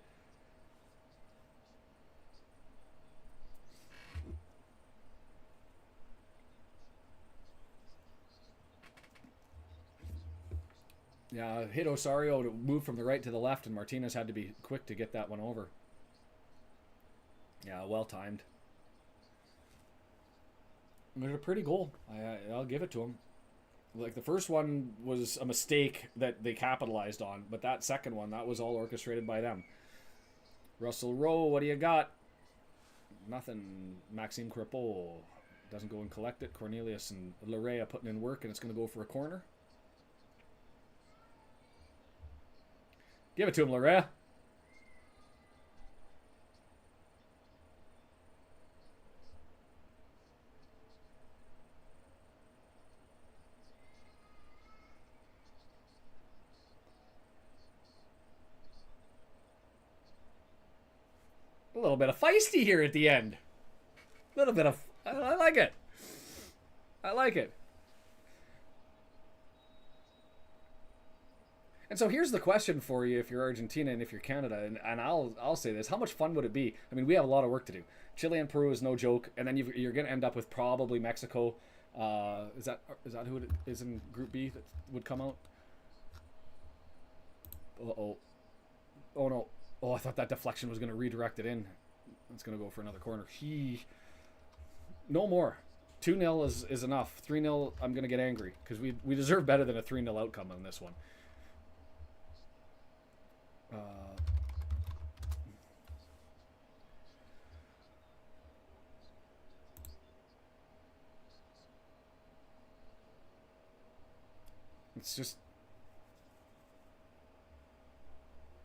Yeah, hit Osario to move from the right to the left, and Martinez had to be quick to get that one over. Yeah, well timed. It was a pretty goal. I'll give it to him. Like, the first one was a mistake that they capitalized on, but that second one, that was all orchestrated by them. Russell Rowe, what do you got? Nothing. Maxime Crepeau doesn't go and collect it. Cornelius and Larea putting in work, and it's going to go for a corner. Give it to him, Larea. A little bit of feisty here at the end. A little bit of... I like it. I like it. And so here's the question for you if you're Argentina and if you're Canada, and I'll say this. How much fun would it be? I mean, we have a lot of work to do. Chile and Peru is no joke, and then you're going to end up with probably Mexico. Is that who it is in Group B that would come out? Uh-oh. Oh, no. Oh, I thought that deflection was going to redirect it in. It's going to go for another corner. No more. 2-0 is enough. 3-0, I'm going to get angry because we deserve better than a 3-0 outcome on this one. It's just...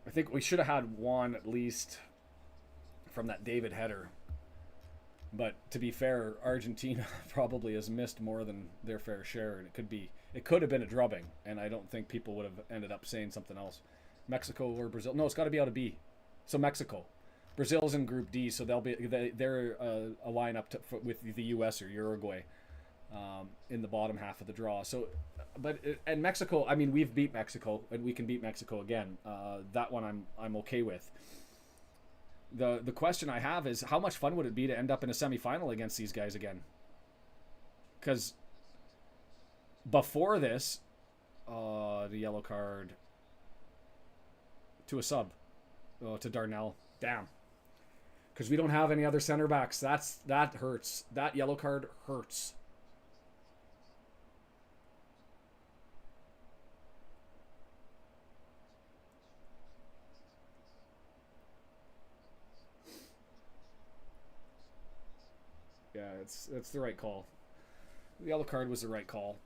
I think we should have had one at least from that David header. But to be fair, Argentina probably has missed more than their fair share, and it could have been a drubbing, and I don't think people would have ended up saying something else. Mexico or Brazil? No, it's got to be out of B. So Mexico. Brazil's in Group D, so they're a lineup with the U.S. or Uruguay in the bottom half of the draw. So, and Mexico, I mean, we've beat Mexico, and we can beat Mexico again. That one I'm okay with. The question I have is, how much fun would it be to end up in a semifinal against these guys again? Because before this, the yellow card to a sub, to Darnell. Damn. Because we don't have any other center backs. That hurts. That yellow card hurts. Yeah, it's the right call. The yellow card was the right call.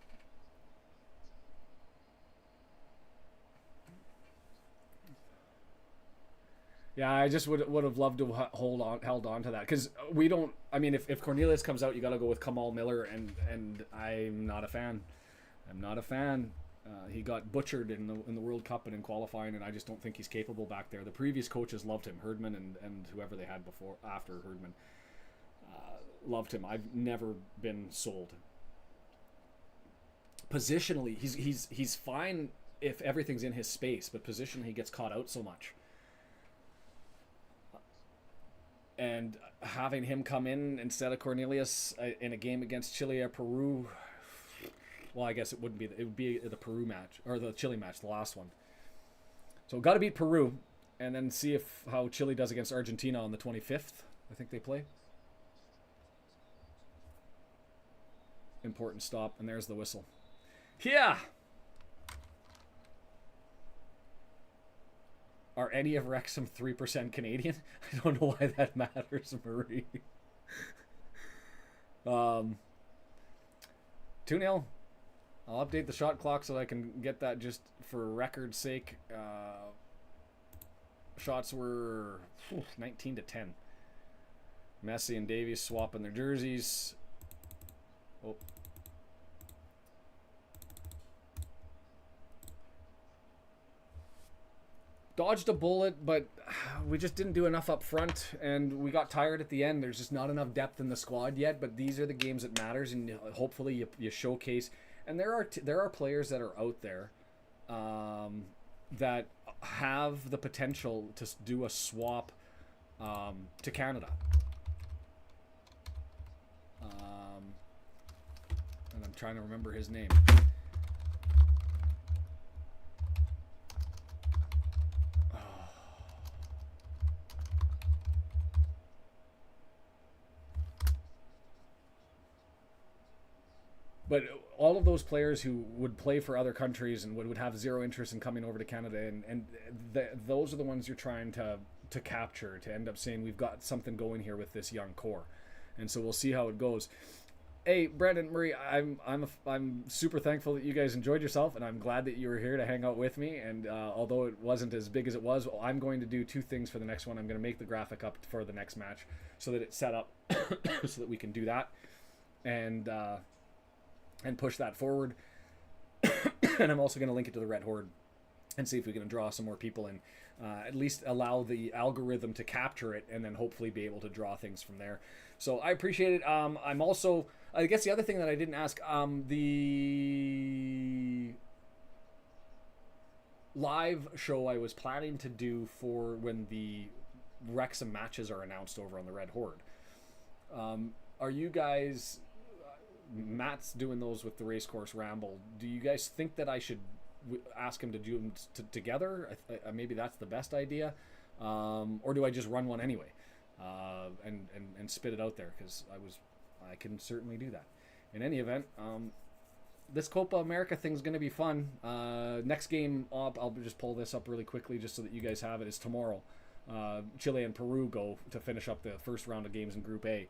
Yeah, I just would have loved to held on to that, because we don't. I mean, if Cornelius comes out, you got to go with Kamal Miller, and I'm not a fan. I'm not a fan. He got butchered in the World Cup and in qualifying, and I just don't think he's capable back there. The previous coaches loved him, Herdman and whoever they had after Herdman, loved him. I've never been sold. Positionally, he's fine if everything's in his space, but positionally he gets caught out so much. And having him come in instead of Cornelius in a game against Chile or Peru, well, I guess it wouldn't be. It would be the Peru match or the Chile match, the last one. So got to beat Peru, and then see how Chile does against Argentina on the 25th. I think they play. Important stop, and there's the whistle. Yeah. Are any of Wrexham 3% Canadian? I don't know why that matters, Marie. 2-0. I'll update the shot clock so that I can get that just for record's sake. Shots were 19-10. Messi and Davies swapping their jerseys. Oh. Dodged a bullet, but we just didn't do enough up front, and we got tired at the end. There's just not enough depth in the squad yet, but these are the games that matters, and hopefully you showcase. And there are players that are out there that have the potential to do a swap to Canada. And I'm trying to remember his name. but all of those players who would play for other countries and would have zero interest in coming over to Canada, and those are the ones you're trying to capture, to end up saying we've got something going here with this young core. And so we'll see how it goes. Hey, Brandon, Murray, I'm super thankful that you guys enjoyed yourself, and I'm glad that you were here to hang out with me. And although it wasn't as big as it was, I'm going to do two things for the next one. I'm going to make the graphic up for the next match so that it's set up so that we can do that and push that forward. And I'm also going to link it to the Red Horde and see if we can draw some more people in. At least allow the algorithm to capture it, and then hopefully be able to draw things from there. So I appreciate it. I'm also, I guess the other thing that I didn't ask, the live show I was planning to do for when the Wrexham matches are announced over on the Red Horde. Are you guys, Matt's doing those with the Racecourse Ramble. Do you guys think that I should ask him to do them together? Maybe that's the best idea, or do I just run one anyway and spit it out there? Because I can certainly do that. In any event, this Copa America thing's going to be fun. Next game up, I'll just pull this up really quickly just so that you guys have it, is tomorrow. Chile and Peru go to finish up the first round of games in Group A.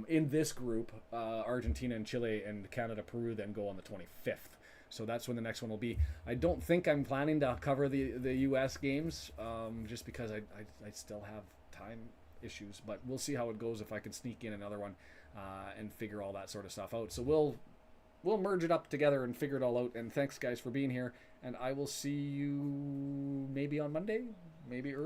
In this group, Argentina and Chile and Canada, Peru then go on the 25th. So that's when the next one will be. I don't think I'm planning to cover the U.S. games, just because I still have time issues. But we'll see how it goes if I can sneak in another one and figure all that sort of stuff out. So we'll merge it up together and figure it all out. And thanks, guys, for being here. And I will see you maybe on Monday, maybe early.